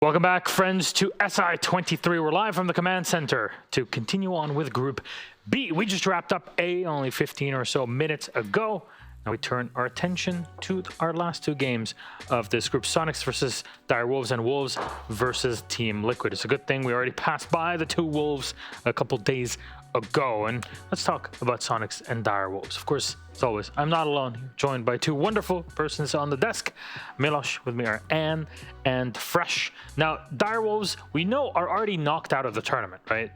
Welcome back, friends, to SI23. We're live from the command center to continue on with Group B. We just wrapped up A only 15 or so minutes ago. Now we turn our attention to our last two games of this group. Soniqs versus Dire Wolves and Wolves versus Team Liquid. It's a good thing we already passed by the two Wolves a couple days ago. And let's talk about Soniqs and Dire Wolves. Of course, as always, I'm not alone here, joined by two wonderful persons on the desk. Milos, with me are Anne and Fresh. Now, Dire Wolves, we know, are already knocked out of the tournament, right?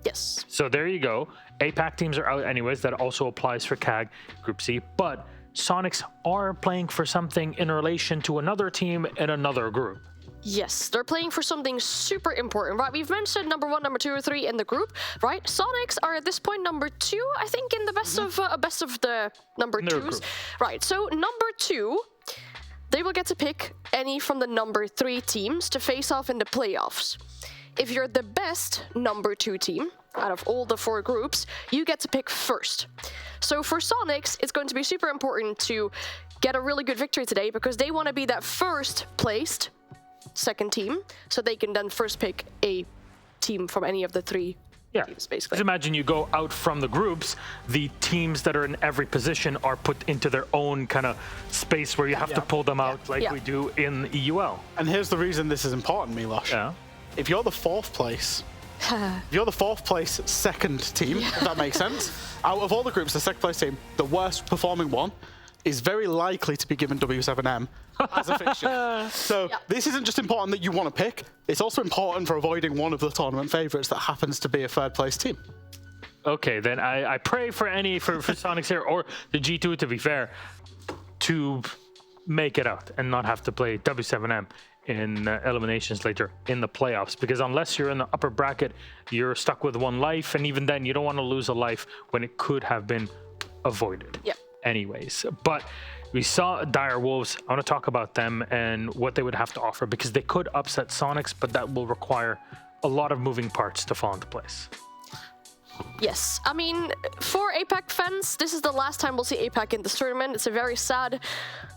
Yes. So there you go. APAC teams are out anyways. That also applies for CAG Group C. But Soniqs are playing for something in relation to another team in another group. Yes, they're playing for something super important, right? We've mentioned number 1, number 2, or 3 in the group, right? Soniqs are at this point number 2, I think, in the best of the number 2s. Right, so number 2, they will get to pick any from the number 3 teams to face off in the playoffs. If you're the best number 2 team out of all the 4 groups, you get to pick first. So for Soniqs, it's going to be super important to get a really good victory today because they want to be that first placed second team, so they can then first pick a team from any of the 3 teams, basically. Just imagine you go out from the groups, the teams that are in every position are put into their own kind of space where you have to pull them out like we do in EUL. And here's the reason this is important, Milos. Yeah. If you're the 4th place, second team, if that makes sense, out of all the groups, the second place team, the worst performing one, is very likely to be given W7M as a fixture. So this isn't just important that you want to pick, it's also important for avoiding one of the tournament favorites that happens to be a 3rd place team. Okay, then I pray for Soniqs here, or the G2 to be fair, to make it out and not have to play W7M in eliminations later in the playoffs, because unless you're in the upper bracket, you're stuck with 1 life, and even then you don't want to lose a life when it could have been avoided. Anyways, but we saw Dire Wolves. I want to talk about them and what they would have to offer, because they could upset Soniqs, but that will require a lot of moving parts to fall into place. Yes, I mean, for APAC fans, this is the last time we'll see APAC in this tournament. It's a very sad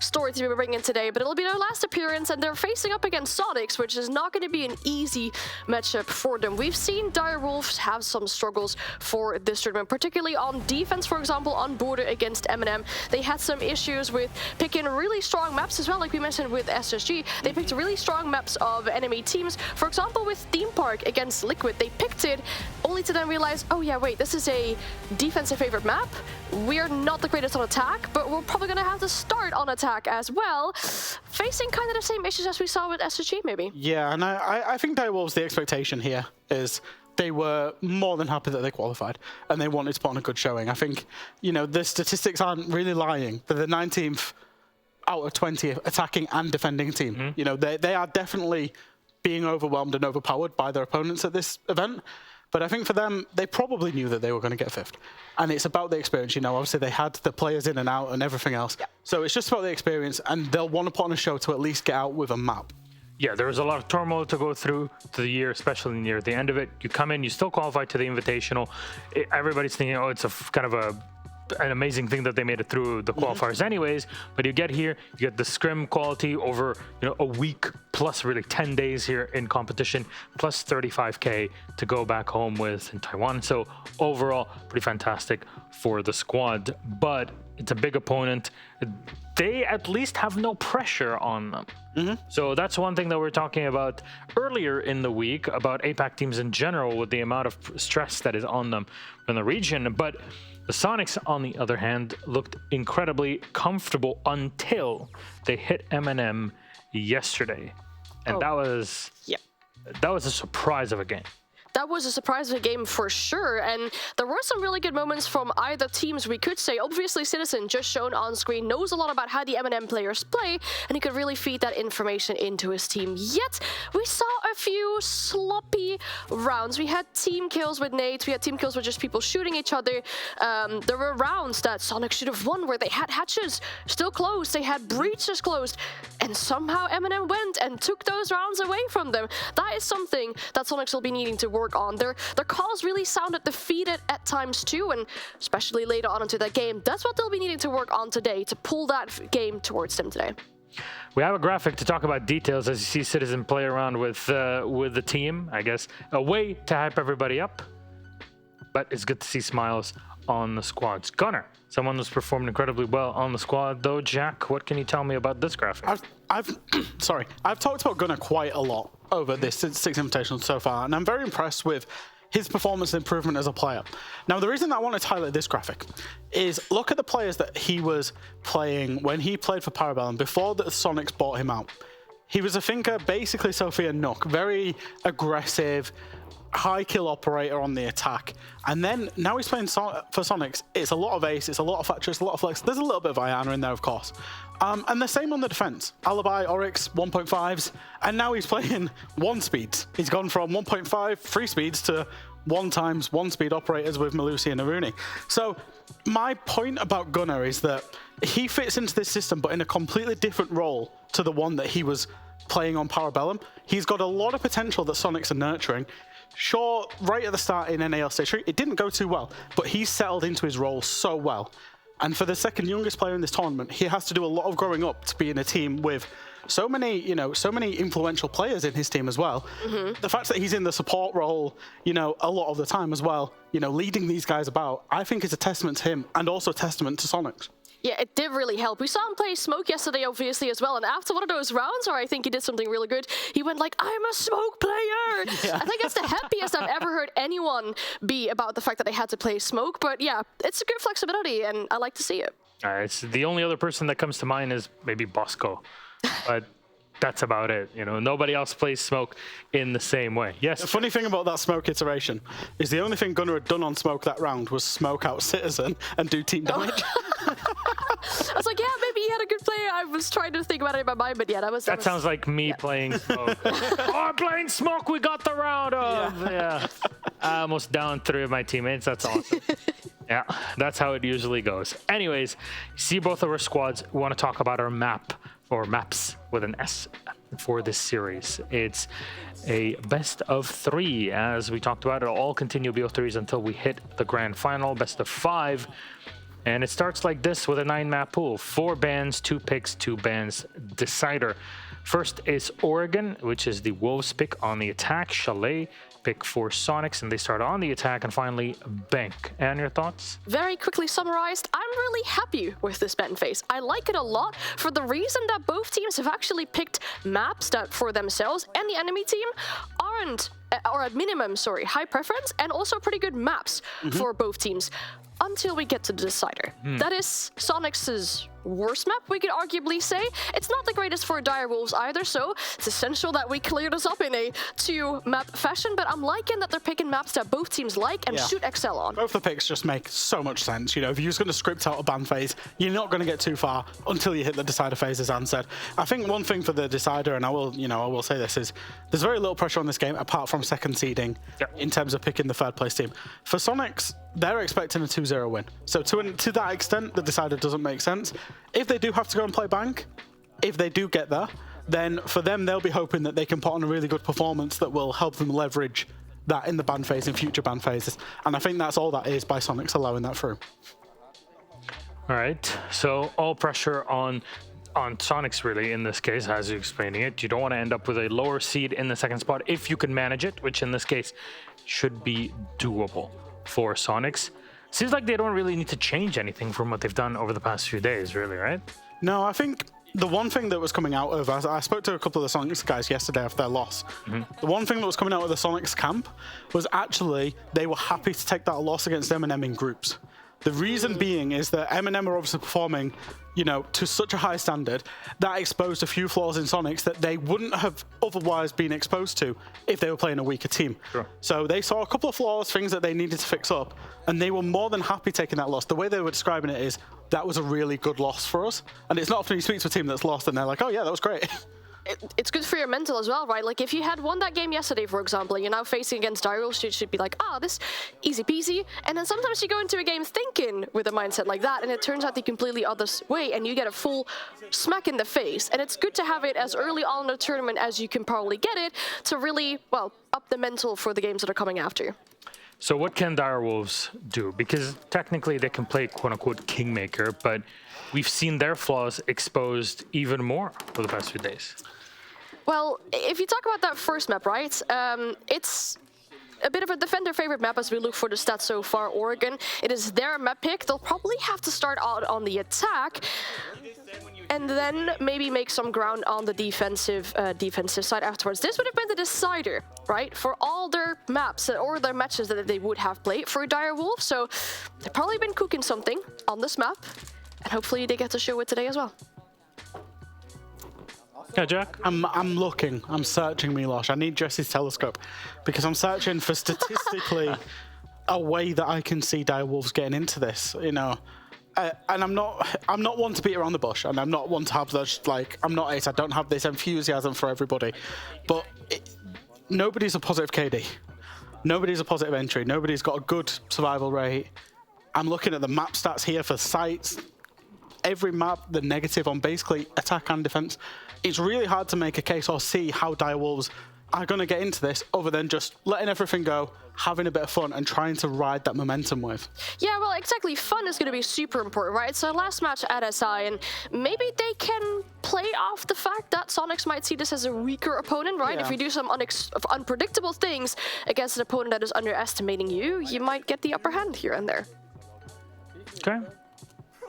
story to be bringing today, but it'll be their last appearance, and they're facing up against Soniqs, which is not going to be an easy matchup for them. We've seen Dire Wolves have some struggles for this tournament, particularly on defense, for example, on border against M&M. They had some issues with picking really strong maps as well, like we mentioned with SSG. They picked really strong maps of enemy teams. For example, with Theme Park against Liquid, they picked it only to then realize, oh yeah, wait, this is a defensive favorite map. We're not the greatest on attack, but we're probably going to have to start on attack as well, facing kind of the same issues as we saw with SSG, maybe. Yeah, and I think Dire Wolves, the expectation here is they were more than happy that they qualified, and they wanted to put on a good showing. I think, you know, the statistics aren't really lying. They're the 19th out of 20 attacking and defending team. You know, they are definitely being overwhelmed and overpowered by their opponents at this event. But I think for them, they probably knew that they were going to get 5th. And it's about the experience, you know. Obviously, they had the players in and out and everything else. So it's just about the experience, and they'll want to put on a show to at least get out with a map. Yeah, there was a lot of turmoil to go through to the year, especially near the end of it. You come in, you still qualify to the Invitational. Everybody's thinking, oh, it's a kind of an amazing thing that they made it through the qualifiers anyways, but you get here, you get the scrim quality over, you know, a week plus really 10 days here in competition, plus 35k to go back home with in Taiwan. So overall, pretty fantastic for the squad, but it's a big opponent. They at least have no pressure on them. So that's one thing that we're talking about earlier in the week about APAC teams in general, with the amount of stress that is on them from the region. But the Soniqs, on the other hand, looked incredibly comfortable until they hit M&M yesterday. And that was a surprise of a game. That was a surprising game for sure, and there were some really good moments from either teams, we could say. Obviously, Citizen, just shown on screen, knows a lot about how the M&M players play, and he could really feed that information into his team. Yet, we saw a few sloppy rounds. We had team kills with nades, we had team kills with just people shooting each other. There were rounds that Sonic should have won where they had hatches still closed, they had breaches closed, and somehow M&M went and took those rounds away from them. That is something that Sonics will be needing to work on. Their calls really sounded defeated at times too, and especially later on into that game. That's what they'll be needing to work on today to pull that game towards them today. We have a graphic to talk about details as you see Citizen play around with the team. I guess a way to hype everybody up. But it's good to see smiles on the squads. Gunnar, someone who's performed incredibly well on the squad, though. Jack, what can you tell me about this graphic? I've talked about Gunnar quite a lot over this Six Invitational so far, and I'm very impressed with his performance improvement as a player. Now, the reason that I want to highlight this graphic is look at the players that he was playing when he played for Parabellum before the Soniqs bought him out. He was a thinker, basically Sophia Nook, very aggressive, high kill operator on the attack. And then now he's playing for Soniqs. It's a lot of ace, it's a lot of Thatcher, it's a lot of flex. There's a little bit of Iana in there, of course. And the same on the defense. Alibi, Oryx, 1.5s, and now he's playing 1 speeds. He's gone from 1.5 free speeds to 1 speed operators with Melusi and Aruni. So my point about Gunnar is that he fits into this system, but in a completely different role to the one that he was playing on Parabellum. He's got a lot of potential that Soniqs are nurturing. Sure, right at the start in NAL Stage 3, it didn't go too well, but he's settled into his role so well. And for the second youngest player in this tournament, he has to do a lot of growing up to be in a team with so many influential players in his team as well. The fact that he's in the support role, a lot of the time as well, leading these guys about, I think is a testament to him and also a testament to Soniqs. Yeah, it did really help. We saw him play Smoke yesterday, obviously, as well. And after one of those rounds where I think he did something really good, he went like, I'm a Smoke player! Yeah. I think that's the happiest I've ever heard anyone be about the fact that they had to play Smoke. But yeah, it's a good flexibility, and I like to see it. It's the only other person that comes to mind is maybe Bosco. But that's about it. Nobody else plays Smoke in the same way. Yes. The funny thing about that Smoke iteration is the only thing Gunnar had done on Smoke that round was smoke out Citizen and do team damage. I was like, yeah, maybe he had a good play. I was trying to think about it in my mind, but yeah, that was... That sounds like me playing Smoke. I'm playing Smoke, we got the round of! Yeah. I almost downed 3 of my teammates, that's awesome. Yeah, that's how it usually goes. Anyways, see both of our squads. We want to talk about our map, or maps with an S, for this series. It's a best of 3, as we talked about. It'll all continue BO3s until we hit the grand final, best of 5. And it starts like this with a 9-map pool. 4 bans, 2 picks, 2 bans, decider. First is Oregon, which is the Wolves pick on the attack. Chalet pick for Soniqs, and they start on the attack. And finally, Bank. And your thoughts? Very quickly summarized, I'm really happy with this ban phase. I like it a lot for the reason that both teams have actually picked maps that for themselves and the enemy team aren't, or at minimum, high preference, and also pretty good maps for both teams. Until we get to the decider. That is Soniqs' worst map, we could arguably say. It's not the greatest for Dire Wolves either, so it's essential that we clear this up in a 2-map fashion, but I'm liking that they're picking maps that both teams like and shoot excel on. Both the picks just make so much sense. If you're just going to script out a ban phase, you're not going to get too far until you hit the decider phase, as Anne said. I think one thing for the decider, and I will say this, is there's very little pressure on this game apart from second seeding in terms of picking the 3rd place team. For Soniqs, they're expecting a 2-0 win. So to that extent, the decider doesn't make sense. If they do have to go and play Bank, if they do get there, then for them, they'll be hoping that they can put on a really good performance that will help them leverage that in the ban phase, in future ban phases. And I think that's all that is by Soniqs allowing that through. All right, so all pressure on Soniqs really in this case, as you're explaining it. You don't want to end up with a lower seed in the 2nd spot if you can manage it, which in this case should be doable for Soniqs. Seems like they don't really need to change anything from what they've done over the past few days, really, right? No, I think the one thing that was coming out of, I spoke to a couple of the Soniqs guys yesterday after their loss. The one thing that was coming out of the Soniqs camp was actually they were happy to take that loss against M&M in groups. The reason being is that M&M are obviously performing, to such a high standard that exposed a few flaws in Soniqs that they wouldn't have otherwise been exposed to if they were playing a weaker team. Sure. So they saw a couple of flaws, things that they needed to fix up, and they were more than happy taking that loss. The way they were describing it is, that was a really good loss for us. And it's not often you speak to a team that's lost and they're like, oh yeah, that was great. It's good for your mental as well, right? Like, if you had won that game yesterday, for example, and you're now facing against Dire Wolves, you should be like, this easy peasy. And then sometimes you go into a game thinking with a mindset like that, and it turns out the completely other way, and you get a full smack in the face. And it's good to have it as early on in the tournament as you can probably get it to really, up the mental for the games that are coming after. So what can Direwolves do? Because technically they can play quote-unquote Kingmaker, but we've seen their flaws exposed even more for the past few days. Well, if you talk about that first map, right? It's a bit of a defender favorite map as we look for the stats so far, Oregon. It is their map pick. They'll probably have to start out on the attack and then maybe make some ground on the defensive side afterwards. This would have been the decider, right? For all their maps or their matches that they would have played for Direwolf. So they've probably been cooking something on this map, and hopefully they get to show it today as well. Yeah, Jack? I'm searching, Milosh. I need Jesse's telescope because I'm searching for statistically a way that I can see Direwolves getting into this, you know. And I'm not one to beat around the bush, and I'm not one to have this, like, I'm not Ace, I don't have this enthusiasm for everybody. But nobody's a positive KD. Nobody's a positive entry. Nobody's got a good survival rate. I'm looking at the map stats here for sites. Every map, the negative on basically attack and defense. It's really hard to make a case or see how Direwolves are going to get into this other than just letting everything go, having a bit of fun, and trying to ride that momentum with. Yeah, well, exactly. Fun is going to be super important, right? So last match at SI, and maybe they can play off the fact that Soniqs might see this as a weaker opponent, right? Yeah. If you do some unpredictable things against an opponent that is underestimating you, you might get the upper hand here and there. Okay.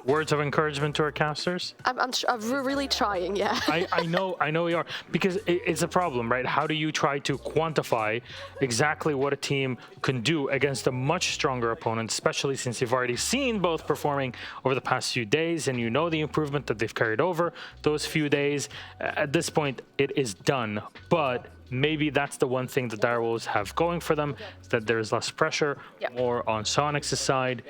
Words of encouragement to our casters? I'm really trying, yeah. I know you are, because it's a problem, right? How do you try to quantify exactly what a team can do against a much stronger opponent, especially since you've already seen both performing over the past few days, and you know the improvement that they've carried over those few days. At this point, it is done, but maybe that's the one thing the Direwolves have going for them, is that there's less pressure, more on Soniqs' side.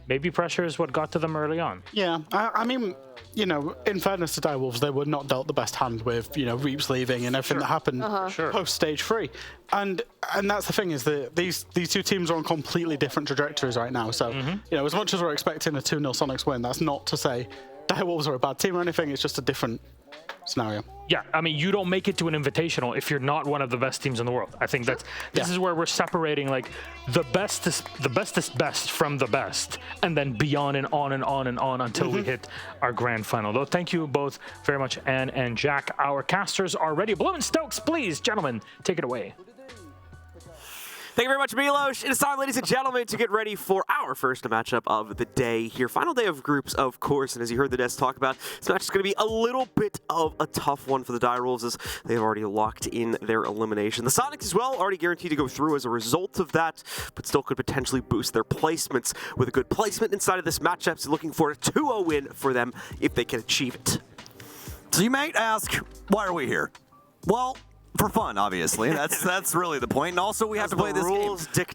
Maybe pressure is what got to them early on. Yeah, I mean, you know, in fairness to Direwolves, they were not dealt the best hand with, you know, Reaps leaving and everything that happened post stage 3. And that's the thing, is that these two teams are on completely different trajectories right now. So, you know, as much as we're expecting a 2-0 Soniqs win, that's not to say Direwolves are a bad team or anything. It's just a different scenario. Yeah, I mean, you don't make it to an invitational if you're not one of the best teams in the world. I think this is where we're separating, like, the bestest best from the best, and then beyond and on and on and on until we hit our grand final. Though, thank you both very much, Anne and Jack. Our casters are ready. Blue and Stokes, please, gentlemen, take it away. Thank you very much, Milosh. It is time, ladies and gentlemen, to get ready for our first matchup of the day here. Final day of groups, of course, and as you heard the devs talk about, this match is going to be a little bit of a tough one for the Direwolves, as they've already locked in their elimination. The Soniqs as well, already guaranteed to go through as a result of that, but still could potentially boost their placements with a good placement inside of this matchup. So looking for a 2-0 win for them if they can achieve it. So you might ask, why are we here? Well, for fun, obviously. That's really the point. And also, we have to play this game.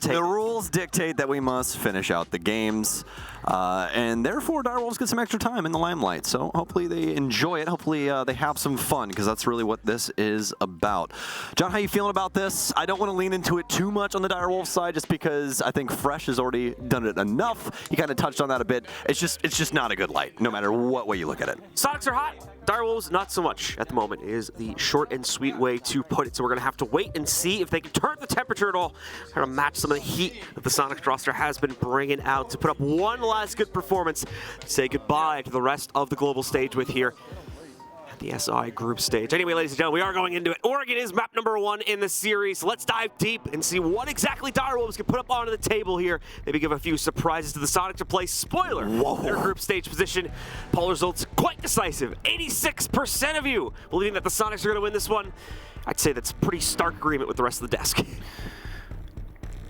The rules dictate that we must finish out the games. And therefore, Direwolves get some extra time in the limelight. So hopefully they enjoy it. Hopefully they have some fun, because that's really what this is about. John, how you feeling about this? I don't want to lean into it too much on the Direwolves side, just because I think Fresh has already done it enough. He kind of touched on that a bit. It's just not a good light, no matter what way you look at it. Soniqs are hot. Direwolves, not so much at the moment, is the short and sweet way to put it. So we're going to have to wait and see if they can turn the temperature at all, try to match some of the heat that the Soniqs roster has been bringing out to put up one last good performance to say goodbye to the rest of the global stage with here at the SI group stage. Anyway, ladies and gentlemen, we are going into it. Oregon is map number 1 in the series. Let's dive deep and see what exactly Direwolves can put up onto the table here. Maybe give a few surprises to the Soniqs to play. Spoiler, their group stage position. Poll results quite decisive. 86% of you believing that the Soniqs are going to win this one. I'd say that's pretty stark agreement with the rest of the desk.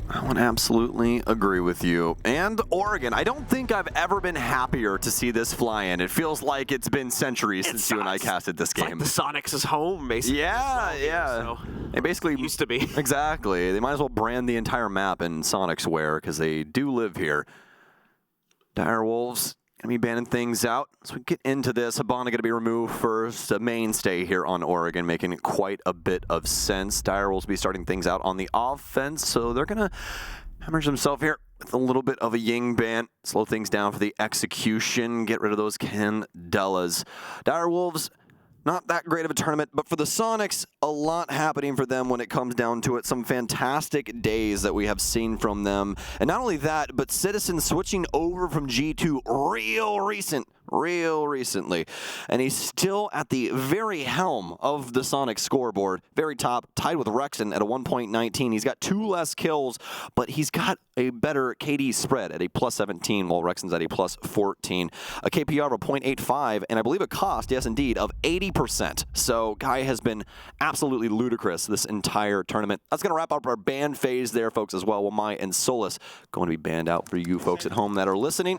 I would absolutely agree with you. And Oregon, I don't think I've ever been happier to see this fly in. It feels like it's been centuries since you and I casted this game. Like the Soniqs is home, basically. Yeah. So it basically used to be. Exactly. They might as well brand the entire map in Soniqs wear, because they do live here. Direwolves gonna be banning things out. As we get into this, Habana gonna be removed first. A mainstay here on Oregon, making quite a bit of sense. Direwolves will be starting things out on the offense, so they're gonna hammer themselves here with a little bit of a Ying ban. Slow things down for the execution. Get rid of those Candelas. Direwolves, not that great of a tournament, but for the Soniqs, a lot happening for them when it comes down to it. Some fantastic days that we have seen from them. And not only that, but Citizen switching over from G2 real recently. And he's still at the very helm of the Sonic scoreboard, very top, tied with Rexon at a 1.19. He's got 2 less kills, but he's got a better KD spread at a +17, while Rexon's at a +14. A KPR of a 0.85, and I believe a cost, yes indeed, of 80%. So Guy has been absolutely ludicrous this entire tournament. That's going to wrap up our ban phase there, folks, as well. Wamai and Solus going to be banned out for you folks at home that are listening.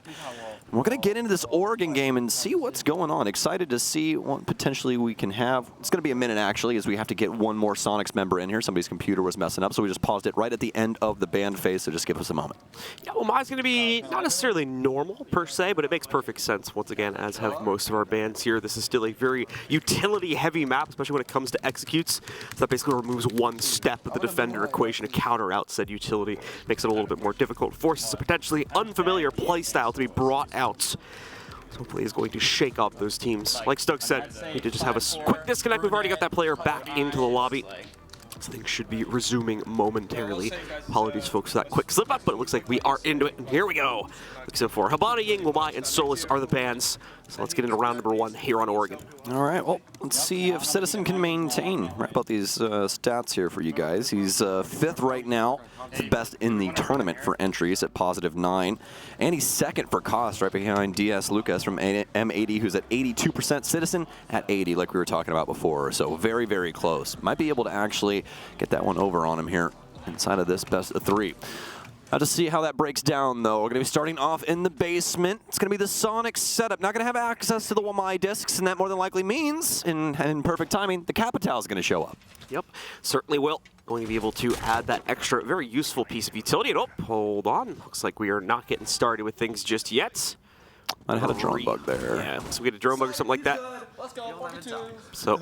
We're going to get into this Oregon game and see what's going on. Excited to see what potentially we can have. It's going to be a minute, actually, as we have to get one more Sonics member in here. Somebody's computer was messing up, so we just paused it right at the end of the band phase, so just give us a moment. Yeah, well, mine's going to be not necessarily normal, per se, but it makes perfect sense, once again, as have most of our bands here. This is still a very utility-heavy map, especially when it comes to executes. So that basically removes one step of the defender equation to counter out said utility. Makes it a little bit more difficult. Forces a potentially unfamiliar playstyle to be brought out. So hopefully he's going to shake up those teams. Like Stug said, he did just have a quick disconnect. We've already got that player back into the lobby. So things should be resuming momentarily. Apologies, folks, for that quick slip up, but it looks like we are into it. And here we go. Except for Habana, Ying, Wamai, and Solus are the bands. So let's get into round number 1 here on Oregon. All right, well, let's see if Citizen can maintain. Right about these stats here for you guys. He's 5th right now. The best in the tournament for entries at +9. And he's 2nd for cost, right behind DS Lucas from M80, who's at 82%. Citizen at 80, like we were talking about before. So very, very close. Might be able to actually get that one over on him here inside of this best of 3. Now to see how that breaks down, though, we're going to be starting off in the basement. It's going to be the Sonic setup. Not going to have access to the Wamai discs, and that more than likely means, in perfect timing, the Capital is going to show up. Yep, certainly will. Going to be able to add that extra, very useful piece of utility. And, oh, hold on. Looks like we are not getting started with things just yet. Might have had a drone bug there. Yeah, so we get a drone bug or something like that. Let's go, 42. So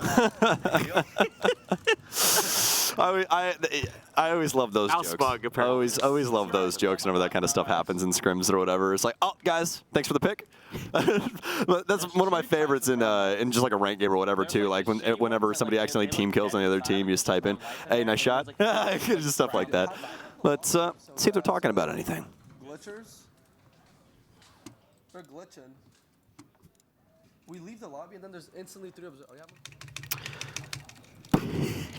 I always love those Mouse jokes. bug, I apparently. always love those jokes whenever that kind of stuff happens in scrims or whatever. It's like, oh, guys, thanks for the pick. But that's one of my favorites in just like a rank game or whatever too. Like whenever somebody accidentally team kills on the other team, you just type in, "Hey, nice shot," just stuff like that. But see if they're talking about anything. Glitchers? They're glitching. We leave the lobby and then there's instantly 3 of us. Oh, yeah.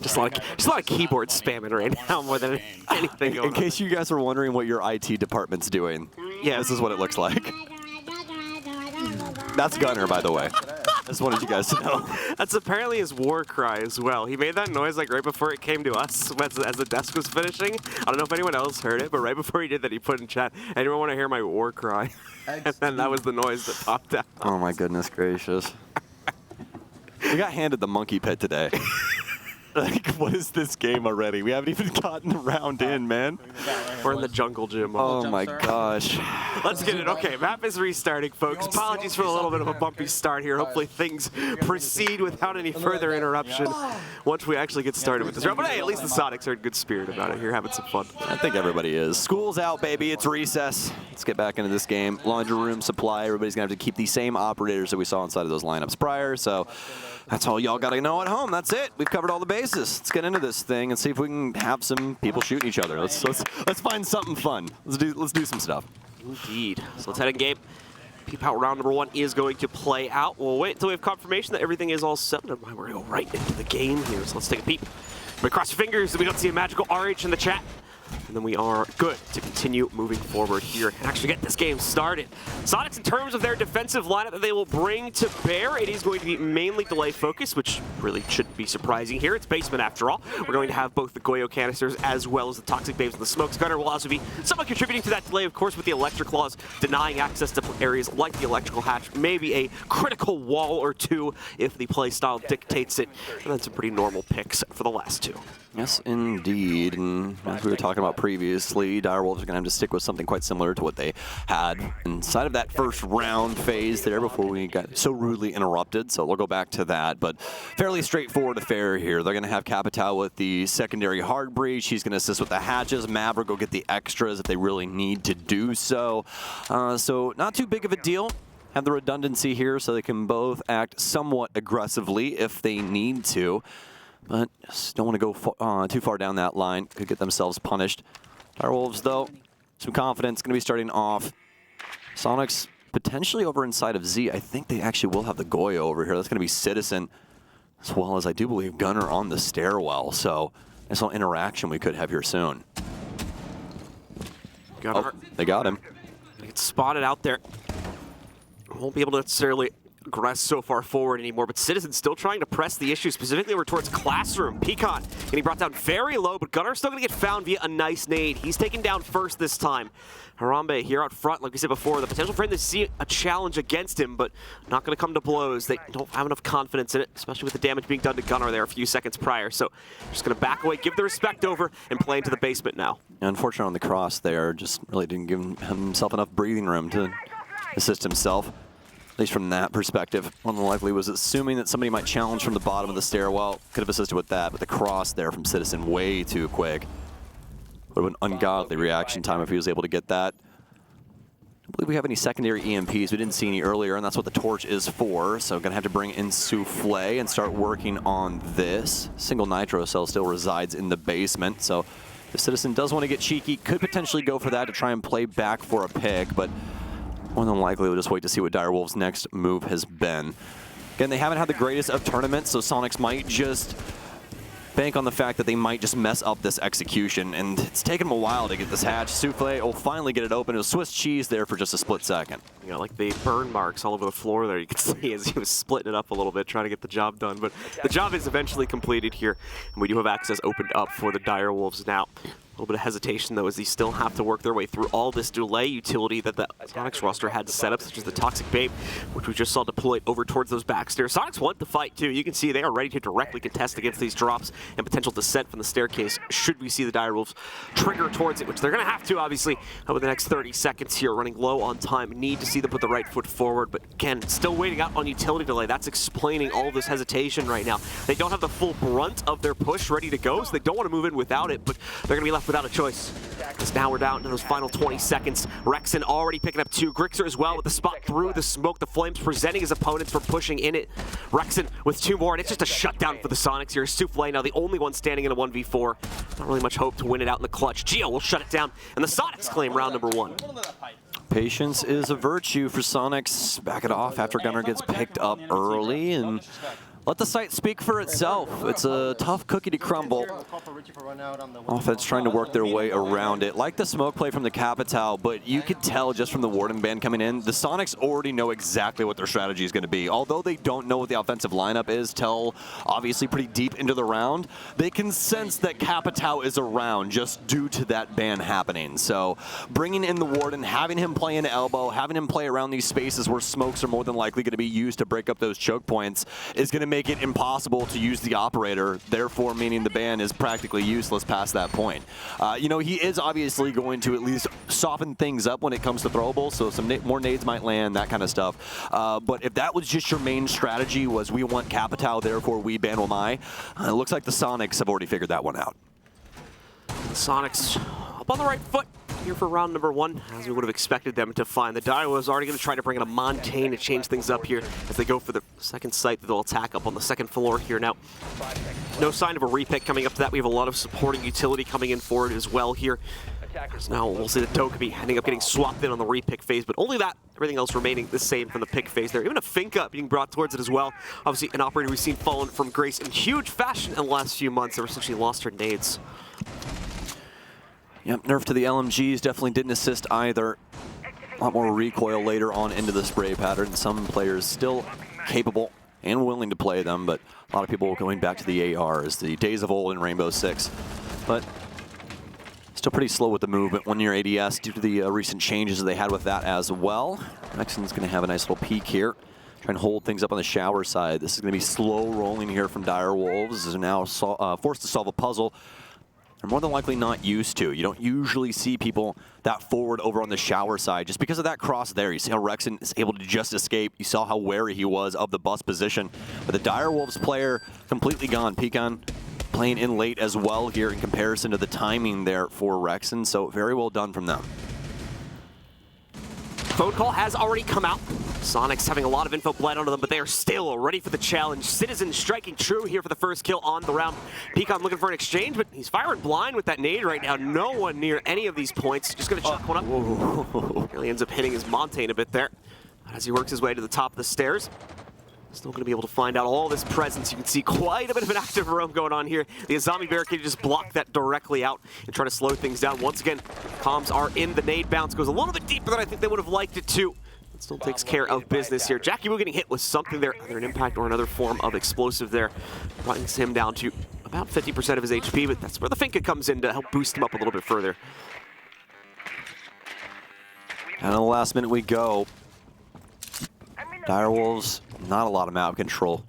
just a lot of keyboard spamming right now more than anything going In case you guys are wondering what your IT department's doing, Yeah. this is what it looks like. That's Gunner, by the way. I just wanted you guys to know. That's apparently his war cry as well. He made that noise like right before it came to us as the desk was finishing. I don't know if anyone else heard it, but right before he did that, he put in chat, "Anyone want to hear my war cry?" And then that was the noise that popped out. Oh my goodness gracious. We got handed the monkey pit today. Like, what is this game already? We haven't even gotten a round in, man. We're in the jungle gym. Oh my gosh. Let's get it. Okay, map is restarting, folks. Apologies for a little bit of a bumpy start here. Hopefully things proceed without any further interruption once we actually get started with this round. But hey, at least the Sonics are in good spirit about it here, having some fun. I think everybody is. School's out, baby. It's recess. Let's get back into this game. Laundry room supply. Everybody's going to have to keep the same operators that we saw inside of those lineups prior. So that's all y'all got to know at home. That's it. We've covered all the bases. Let's get into this thing and see if we can have some people shooting each other. Let's find something fun. Let's do some stuff. Indeed. So let's head in game. Peep out round number 1 is going to play out. We'll wait until we have confirmation that everything is all set. Never mind, we're going to go right into the game here. So let's take a peep. But cross your fingers that we don't see a magical RH in the chat. And then we are good to continue moving forward here and actually get this game started. Sonics, in terms of their defensive lineup that they will bring to bear, it is going to be mainly delay focus, which really shouldn't be surprising here. It's basement after all. We're going to have both the Goyo canisters as well as the Toxic Babes and the Smokes. Gunner will also be somewhat contributing to that delay, of course, with the Electric Claws denying access to areas like the Electrical Hatch. Maybe a critical wall or 2 if the playstyle dictates it. And then some pretty normal picks for the last 2. Yes, indeed. And as we were talking about previously, Direwolves are going to have to stick with something quite similar to what they had inside of that first round phase there before we got so rudely interrupted. So we'll go back to that. But fairly straightforward affair here. They're going to have Capital with the secondary hard breach. He's going to assist with the hatches. Maverick will get the extras if they really need to do so. So not too big of a deal. have the redundancy here so they can both act somewhat aggressively if they need to. But just don't want to go too far down that line. Could get themselves punished. Direwolves, though, some confidence. Going to be starting off. Soniqs potentially over inside of Z. I think they actually will have the Goyo over here. That's going to be Citizen, as well as I do believe Gunnar on the stairwell. So nice little interaction we could have here soon. Gunnar. Oh, they got him. They get spotted out there. Won't be able to necessarily aggress so far forward anymore, but Citizen's still trying to press the issue, specifically over towards Classroom. Pecan getting brought down very low, but Gunnar's still going to get found via a nice nade. He's taken down first this time. Harambe here out front, like we said before, the potential for him to see a challenge against him, but not going to come to blows. They don't have enough confidence in it, especially with the damage being done to Gunnar there a few seconds prior. So just going to back away, give the respect over, and play into the basement now. Unfortunately on the cross there, just really didn't give himself enough breathing room to assist himself. At least from that perspective. More than likely was assuming that somebody might challenge from the bottom of the stairwell. Could have assisted with that, but the cross there from Citizen way too quick. Would have been ungodly reaction time if he was able to get that. I don't believe we have any secondary EMPs. We didn't see any earlier, and that's what the torch is for. So gonna have to bring in Souffle and start working on this. Single nitro cell still resides in the basement, so if Citizen does want to get cheeky, could potentially go for that to try and play back for a pick, but more than likely, we'll just wait to see what Direwolves' next move has been. Again, they haven't had the greatest of tournaments, so Soniqs might just bank on the fact that they might just mess up this execution, and it's taken them a while to get this hatch. Souffle will finally get it open. It was Swiss cheese there for just a split second. You know, like the burn marks all over the floor there, you can see as he was splitting it up a little bit, trying to get the job done. But the job is eventually completed here, and we do have access opened up for the Direwolves now. A little bit of hesitation, though, as they still have to work their way through all this delay utility that the Soniqs roster had set up, such as the Toxic Babe, which we just saw deployed over towards those backstairs. Soniqs want the fight, too. You can see they are ready to directly contest against these drops and potential descent from the staircase should we see the Direwolves trigger towards it, which they're going to have to, obviously, over the next 30 seconds here, running low on time. Need to see them put the right foot forward, but again, still waiting out on utility delay. That's explaining all of this hesitation right now. They don't have the full brunt of their push ready to go, so they don't want to move in without it, but they're going to be left without a choice. Because now we're down to those final 20 seconds. Rexon already picking up 2. Grixer as well with the spot through the smoke. The Flames presenting his opponents for pushing in it. Rexon with 2 more, and it's just a shutdown for the Soniqs here. Souffle now the only one standing in a 1v4. Not really much hope to win it out in the clutch. Geo will shut it down, and the Soniqs claim round number 1. Patience is a virtue for Soniqs. Back it off after Gunnar gets picked up early, and let the site speak for itself. It's a tough cookie to crumble. Offense trying to work their way around it. Like the smoke play from the Capitao, but you could tell just from the Warden band coming in, the Soniqs already know exactly what their strategy is going to be. Although they don't know what the offensive lineup is till obviously pretty deep into the round, they can sense that Capitao is around just due to that ban happening. So bringing in the Warden, having him play in elbow, having him play around these spaces where smokes are more than likely going to be used to break up those choke points is going to make it impossible to use the operator, therefore meaning the ban is practically useless past that point. You know, he is obviously going to at least soften things up when it comes to throwables, so some more nades might land, that kind of stuff. But if that was just your main strategy, was we want Capitao, therefore we ban Wamai, it looks like the Soniqs have already figured that one out. The Soniqs up on the right foot here for round number 1, as we would have expected them to find. The Dio was already going to try to bring in a Montaigne to change things up here as they go for the second site that they'll attack up on the second floor here. Now, no sign of a repick coming up to that. We have a lot of supporting utility coming in forward as well here. So now we'll see the Dokkaebi ending up getting swapped in on the repick phase, but only that. Everything else remaining the same from the pick phase there. Even a Finka being brought towards it as well. Obviously, an operator we've seen fallen from grace in huge fashion in the last few months. They've essentially lost her nades. Yep, nerf to the LMGs definitely didn't assist either. A lot more recoil later on into the spray pattern. Some players still capable and willing to play them, but a lot of people going back to the ARs, the days of old in Rainbow Six. But still pretty slow with the movement when you're ADS due to the recent changes that they had with that as well. Rexon's going to have a nice little peek here. Try and hold things up on the shower side. This is going to be slow rolling here from Direwolves. They're now forced to solve a puzzle they're more than likely not used to. You don't usually see people that forward over on the shower side just because of that cross there. You see how Rexon is able to just escape. You saw how wary he was of the bus position. But the Direwolves player completely gone. Pecan playing in late as well here in comparison to the timing there for Rexon. So very well done from them. Phone call has already come out. Soniqs having a lot of info bled onto them, but they are still ready for the challenge. Citizen striking true here for the first kill on the round. Pecan looking for an exchange, but he's firing blind with that nade right now. No one near any of these points. Just going to chuck one up. Really ends up hitting his Montaigne a bit there as he works his way to the top of the stairs. Still going to be able to find out all this presence. You can see quite a bit of an active roam going on here. The zombie barricade just blocked that directly out and try to slow things down. Once again, comms are in. The nade bounce goes a little bit deeper than I think they would have liked it to. It still takes care of business here. Jackie Wu getting hit with something there, either an impact or another form of explosive there. Brings him down to about 50% of his HP, but that's where the Finka comes in to help boost him up a little bit further. And on the last minute we go. Direwolves, not a lot of map control.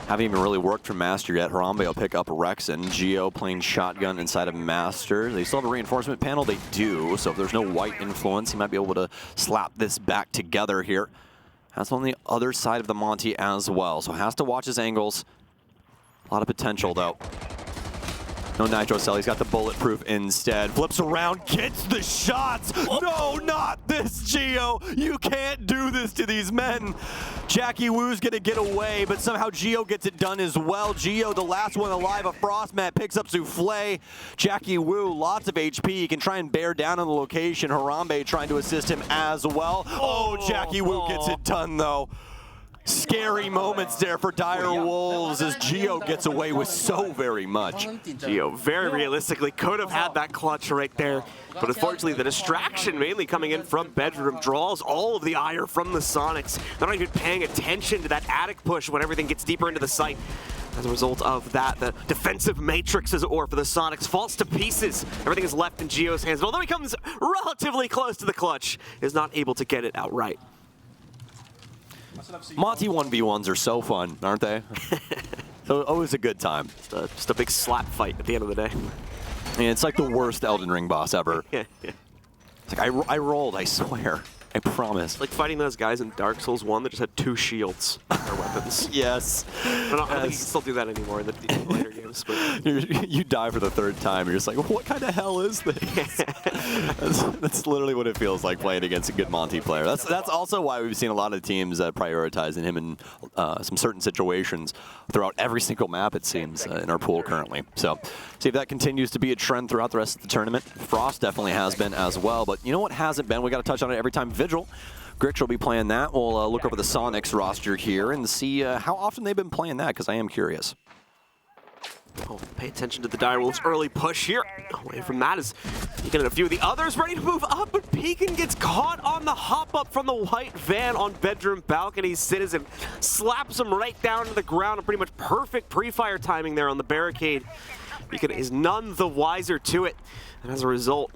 Haven't even really worked for Master yet. Harambe will pick up Rex and Geo playing shotgun inside of Master. They still have a reinforcement panel. They do, so if there's no white influence, he might be able to slap this back together here. That's on the other side of the Monty as well, so has to watch his angles. A lot of potential, though. No Nitro Cell, he's got the bulletproof instead. Flips around, gets the shots! No, not this, Geo! You can't do this to these men! Jackie Wu's gonna get away, but somehow Geo gets it done as well. Geo, the last one alive, a Frostmat, picks up Souffle. Jackie Wu, lots of HP, he can try and bear down on the location. Harambe trying to assist him as well. Oh, Jackie Wu gets it done, though. Scary moments there for Dire Wolves as Geo gets away with so very much. Geo very realistically could have had that clutch right there, but unfortunately the distraction mainly coming in from Bedroom draws all of the ire from the Soniqs. They're not even paying attention to that attic push when everything gets deeper into the site. As a result of that, the defensive matrix, as it were, for the Soniqs falls to pieces. Everything is left in Geo's hands, and although he comes relatively close to the clutch, is not able to get it outright. Monty 1v1s are so fun, aren't they? So always a good time. Just a big slap fight at the end of the day. And it's like the worst Elden Ring boss ever. It's like I rolled, I swear. I promise. Like fighting those guys in Dark Souls 1 that just had 2 shields on their weapons. Yes. I don't think you can still do that anymore in the later games. But you die for the 3rd time, you're just like, what kind of hell is this? that's literally what it feels like playing against a good Monty player. That's also why we've seen a lot of teams prioritizing him in some certain situations throughout every single map, it seems, in our pool currently. So, see if that continues to be a trend throughout the rest of the tournament. Frost definitely has been as well, but you know what hasn't been? We got to touch on it every time. Vigil. Grix will be playing that. We'll look over the Soniqs roster here and see how often they've been playing that, because I am curious. Oh, pay attention to the Direwolves' early push here. Away from that is Pecan and a few of the others ready to move up, but Pecan gets caught on the hop up from the white van on Bedroom balcony. Citizen slaps him right down to the ground. A pretty much perfect pre-fire timing there on the barricade. Pecan is none the wiser to it, and as a result,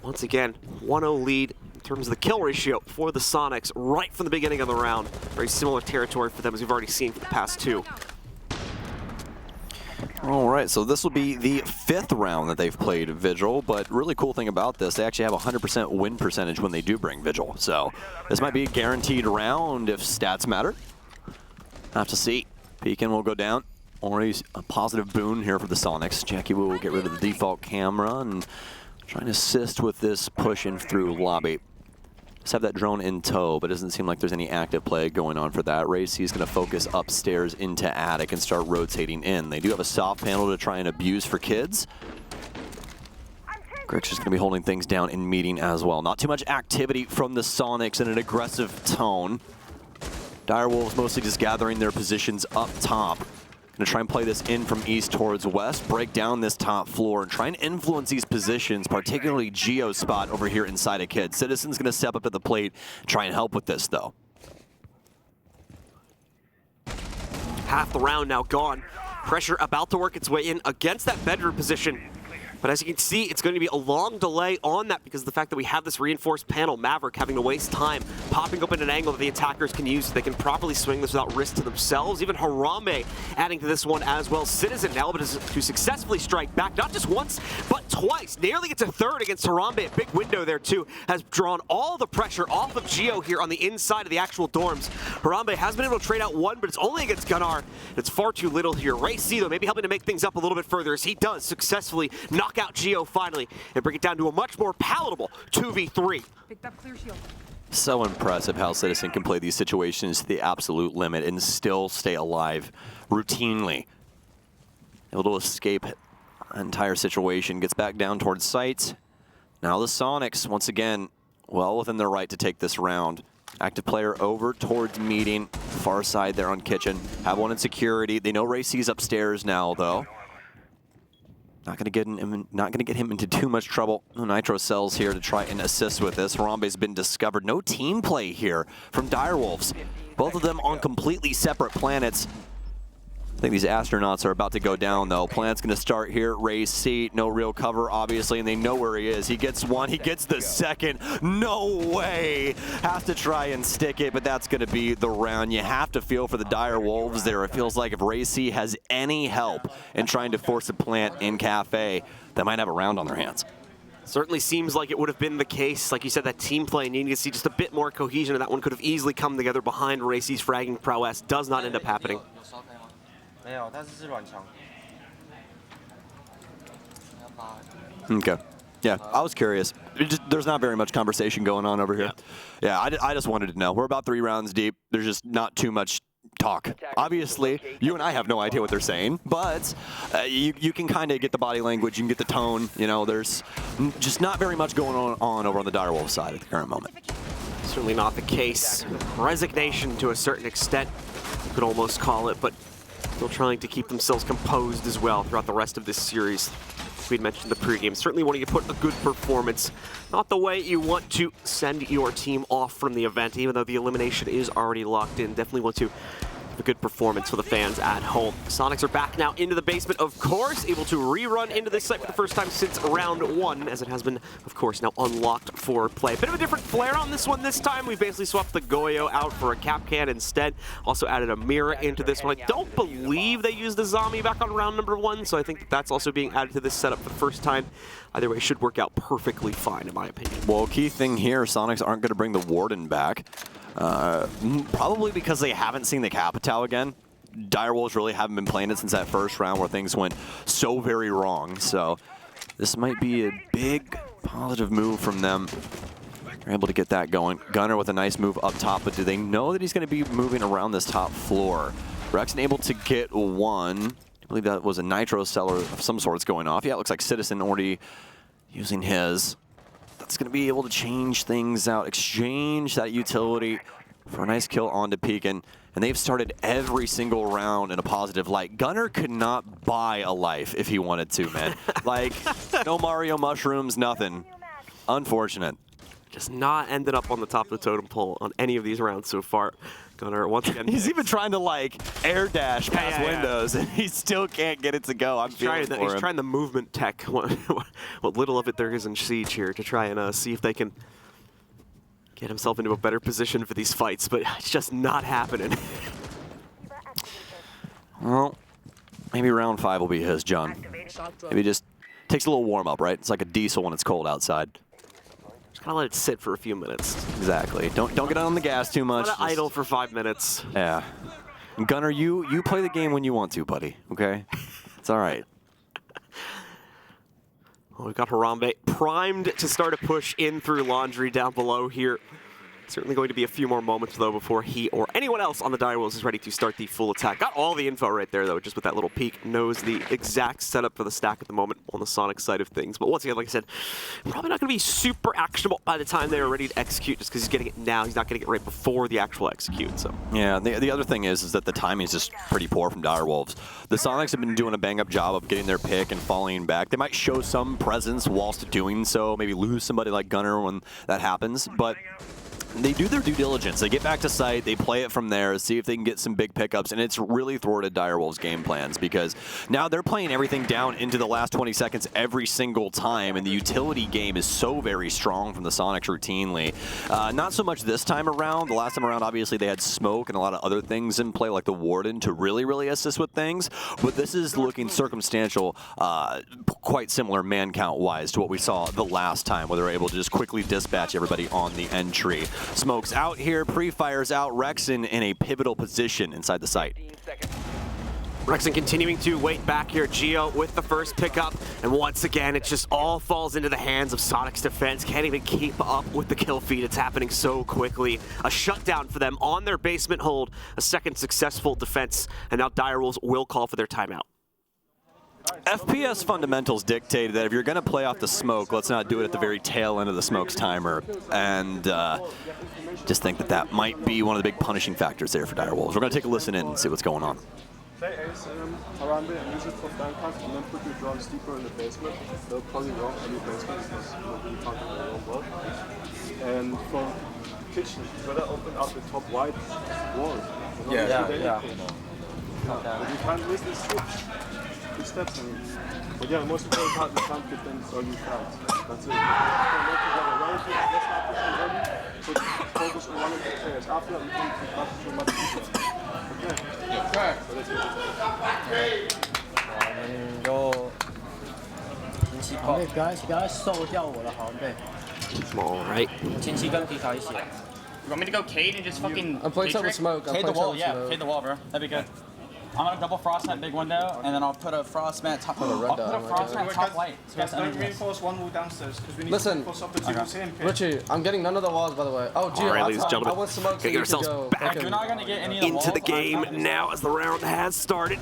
once again, 1-0 lead in terms of the kill ratio for the Soniqs right from the beginning of the round. Very similar territory for them as we've already seen for the past 2. All right, so this will be the 5th round that they've played Vigil, but really cool thing about this, they actually have a 100% win percentage when they do bring Vigil. So this might be a guaranteed round if stats matter. Have to see. Pecan will go down. Already a positive boon here for the Soniqs. Jackie Wu will get rid of the default camera and trying to assist with this push in through lobby. Just have that drone in tow, but it doesn't seem like there's any active play going on for that. Racy is going to focus upstairs into attic and start rotating in. They do have a soft panel to try and abuse for kids. Grix is going to be holding things down in meeting as well. Not too much activity from the Soniqs in an aggressive tone. Direwolves mostly just gathering their positions up top. Going to try and play this in from east towards west, break down this top floor, and try and influence these positions, particularly Geo's spot over here inside of Kid. Citizen's going to step up to the plate, try and help with this, though. Half the round now gone. Pressure about to work its way in against that Bedroom position. But as you can see, it's going to be a long delay on that because of the fact that we have this reinforced panel. Maverick having to waste time, popping open an angle that the attackers can use so they can properly swing this without risk to themselves. Even Harambe adding to this one as well. Citizen now able to successfully strike back, not just once, but twice. Nearly gets a 3rd against Harambe. A big window there too. Has drawn all the pressure off of Geo here on the inside of the actual dorms. Harambe has been able to trade out 1, but it's only against Gunnar. It's far too little here. Racy, though, maybe helping to make things up a little bit further as he does successfully knock out Geo finally and bring it down to a much more palatable 2v3. Picked up clear shield. So impressive how Citizen can play these situations to the absolute limit and still stay alive routinely. Able to escape an entire situation, gets back down towards site. Now the Soniqs, once again, well within their right to take this round. Active player over towards meeting, far side there on kitchen. Have one in security. They know Racey's upstairs now, though. Not gonna get him into too much trouble. No Nitro cells here to try and assist with this. Harambe's been discovered. No team play here from Direwolves. Both of them on completely separate planets. I think these astronauts are about to go down, though. Planet's going to start here. Ray's seat, no real cover, obviously, and they know where he is. He gets one, he gets the second. No way! Has to try and stick it, but that's going to be the round. You have to feel for the Dire Wolves there. It feels like if Ray C has any help in trying to force a plant in Cafe, they might have a round on their hands. Certainly seems like it would have been the case. Like you said, that team play needing to see just a bit more cohesion, and that one could have easily come together behind Ray C's fragging prowess. Does not end up happening. Okay. Yeah, I was curious. There's not very much conversation going on over here. Yeah, I just wanted to know. We're about 3 rounds deep. There's just not too much talk. Obviously, you and I have no idea what they're saying, but you can kind of get the body language, you can get the tone. You know, there's just not very much going on over on the Direwolf side at the current moment. Certainly not the case. Resignation to a certain extent, you could almost call it, but still trying to keep themselves composed as well throughout the rest of this series. We'd mentioned the pregame, certainly wanting to put a good performance. Not the way you want to send your team off from the event, even though the elimination is already locked in. Definitely want to have a good performance for the fans at home. Soniqs are back now into the basement, of course, able to rerun into this site for the first time since round 1, as it has been, of course, now unlocked for play. A bit of a different flair on this one this time. We basically swapped the Goyo out for a cap can instead. Also added a mirror into this one. I don't believe they used the zombie back on round number 1, so I think that's also being added to this setup for the first time. Either way, should work out perfectly fine, in my opinion. Well, key thing here, Soniqs aren't going to bring the Warden back. Probably because they haven't seen the Capitao again. Direwolves really haven't been playing it since that first round where things went so very wrong. So this might be a big positive move from them. They're able to get that going. Gunner with a nice move up top, but do they know that he's going to be moving around this top floor? Rexon able to get one. I believe that was a Nitro seller of some sorts going off. Yeah, it looks like Citizen already using his. That's going to be able to change things out, exchange that utility for a nice kill onto Pekin. And they've started every single round in a positive light. Gunner could not buy a life if he wanted to, man. Like, no Mario mushrooms, nothing. Unfortunate. Just not ended up on the top of the totem pole on any of these rounds so far. Gunner, once again, he's even trying to like air dash past windows, and he still can't get it to go. He's trying the movement tech, what little of it there is in Siege here, to try and see if they can get himself into a better position for these fights, but it's just not happening. Well, maybe round 5 will be his, John. Maybe just takes a little warm up, right? It's like a diesel when it's cold outside. Just gotta let it sit for a few minutes. Exactly. Don't get on the gas too much. Let it idle for 5 minutes. Yeah. And Gunner, you play the game when you want to, buddy. Okay? It's all right. Well, we've got Harambe primed to start a push in through Laundry down below here. Certainly going to be a few more moments, though, before he or anyone else on the Direwolves is ready to start the full attack. Got all the info right there, though, just with that little peek. Knows the exact setup for the stack at the moment on the Sonic side of things. But once again, like I said, probably not going to be super actionable by the time they are ready to execute, just because he's getting it now. He's not getting it right before the actual execute. So yeah, the other thing is that the timing is just pretty poor from Direwolves. The Sonics have been doing a bang-up job of getting their pick and falling back. They might show some presence whilst doing so, maybe lose somebody like Gunner when that happens, but they do their due diligence. They get back to site, they play it from there, see if they can get some big pickups, and it's really thwarted Direwolves' game plans because now they're playing everything down into the last 20 seconds every single time, and the utility game is so very strong from the Sonics routinely. Not so much this time around. The last time around, obviously, they had smoke and a lot of other things in play, like the Warden, to really assist with things, but this is looking circumstantial, quite similar man count-wise to what we saw the last time, where they were able to just quickly dispatch everybody on the entry. Smokes out here, pre-fires out, Rexon in a pivotal position inside the site. Rexen continuing to wait back here. Geo with the first pickup, and once again, it just all falls into the hands of Soniqs defense. Can't even keep up with the kill feed. It's happening so quickly. A shutdown for them on their basement hold. A second successful defense, and now Direwolves will call for their timeout. FPS fundamentals dictate that if you're going to play off the smoke, let's not do it at the very tail end of the smoke's timer. And just think that that might be one of the big punishing factors there for Direwolves. We're going to take a listen in and see what's going on. Play ace around it and use it for flank cards, and then put your drones deeper in the basement. They'll probably roam any basement because nobody can't do their own work. And for kitchen, you better open up the top white wall. Yeah. But you can't miss this switch. 2 steps and but yeah, the most important part, you can't get them early flags. That's it. Let's not push them early, but focus on one of the players. After that, we can not too much. Okay. So let's get it. 就前期炮。不要收掉我的航贝。 All right. 前期跟皮卡一起。You want me to go Cade and just fucking I'm playing something with smoke. Cade the wall, yeah. Cade the wall, bro. That'd be good. I'm gonna double frost that big window, and then I'll put a frost mat top. I'll put a frost mat top white. Don't reinforce one wall downstairs because we need Listen, to reinforce up the two same. Richie, I'm getting none of the walls, by the way. Oh, Gio, All right, ladies and I gentlemen, want smoke so get you can ourselves go. back You're not gonna get any of the into the walls. game now as the round has started.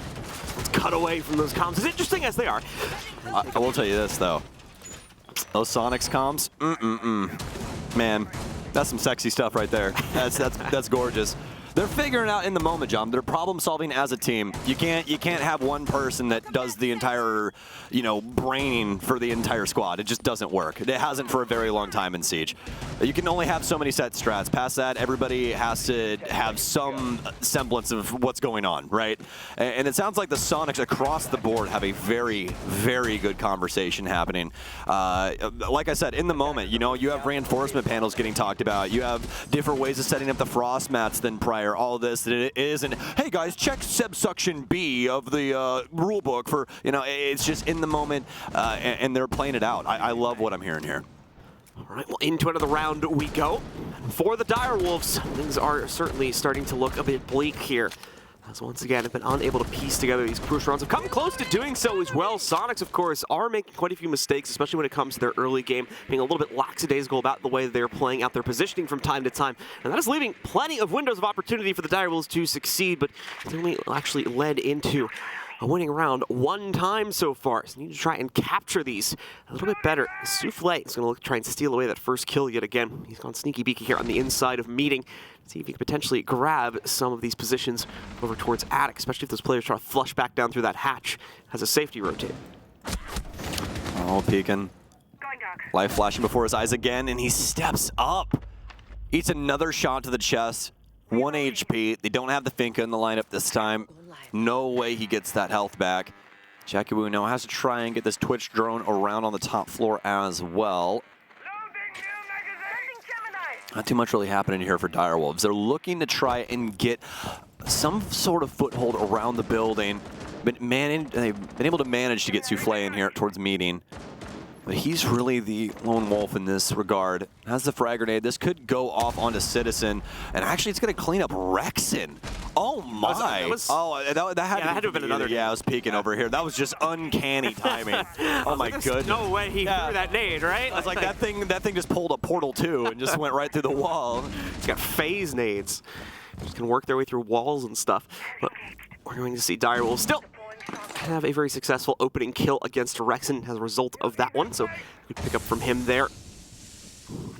Let's cut away from those comms, as interesting as they are. I will tell you this, though. Those Soniqs comms, man, that's some sexy stuff right there. That's gorgeous. They're figuring out in the moment, John. They're problem solving as a team. You can't have one person that does the entire, braining for the entire squad. It just doesn't work. It hasn't for a very long time in Siege. You can only have so many set strats. Past that, everybody has to have some semblance of what's going on, right? And it sounds like the Soniqs across the board have a very, very good conversation happening. Like I said, in the moment, you have reinforcement panels getting talked about. You have different ways of setting up the frost mats than prior. All this that it isn't, hey guys, check subsection B of the rule book for, it's just in the moment, and they're playing it out. I love what I'm hearing here. All right, well, into another round we go. For the Direwolves, things are certainly starting to look a bit bleak here. As once again, have been unable to piece together these crucial rounds. Have come close to doing so as well. Soniqs, of course, are making quite a few mistakes, especially when it comes to their early game, being a little bit lackadaisical about the way they're playing out their positioning from time to time. And that is leaving plenty of windows of opportunity for the Direwolves to succeed, but it's only actually led into a winning round one time so far. So you need to try and capture these a little bit better. Souffle is going to try and steal away that first kill yet again. He's gone sneaky beaky here on the inside of Meeting. See if he can potentially grab some of these positions over towards Attic, especially if those players try to flush back down through that hatch as a safety rotate. Oh, peeking. Life flashing before his eyes again, and he steps up. Eats another shot to the chest. 1 HP. They don't have the Finka in the lineup this time. No way he gets that health back. Jackie Wu now has to try and get this Twitch drone around on the top floor as well. Not too much really happening here for Direwolves. They're looking to try and get some sort of foothold around the building. They've been able to manage to get Souffle in here towards Meeting. But he's really the lone wolf in this regard. Has the frag grenade. This could go off onto Citizen. And actually, it's going to clean up Rexen. Oh, my. That had to have been another. Yeah, I was peeking over here. That was just uncanny timing. Oh, my goodness. No way he threw that nade, right? I was like, that thing just pulled a portal, too, and just went right through the wall. He's got phase nades. Just can work their way through walls and stuff. But we're going to see Direwolves still have a very successful opening kill against Rexen as a result of that one, so we pick up from him there.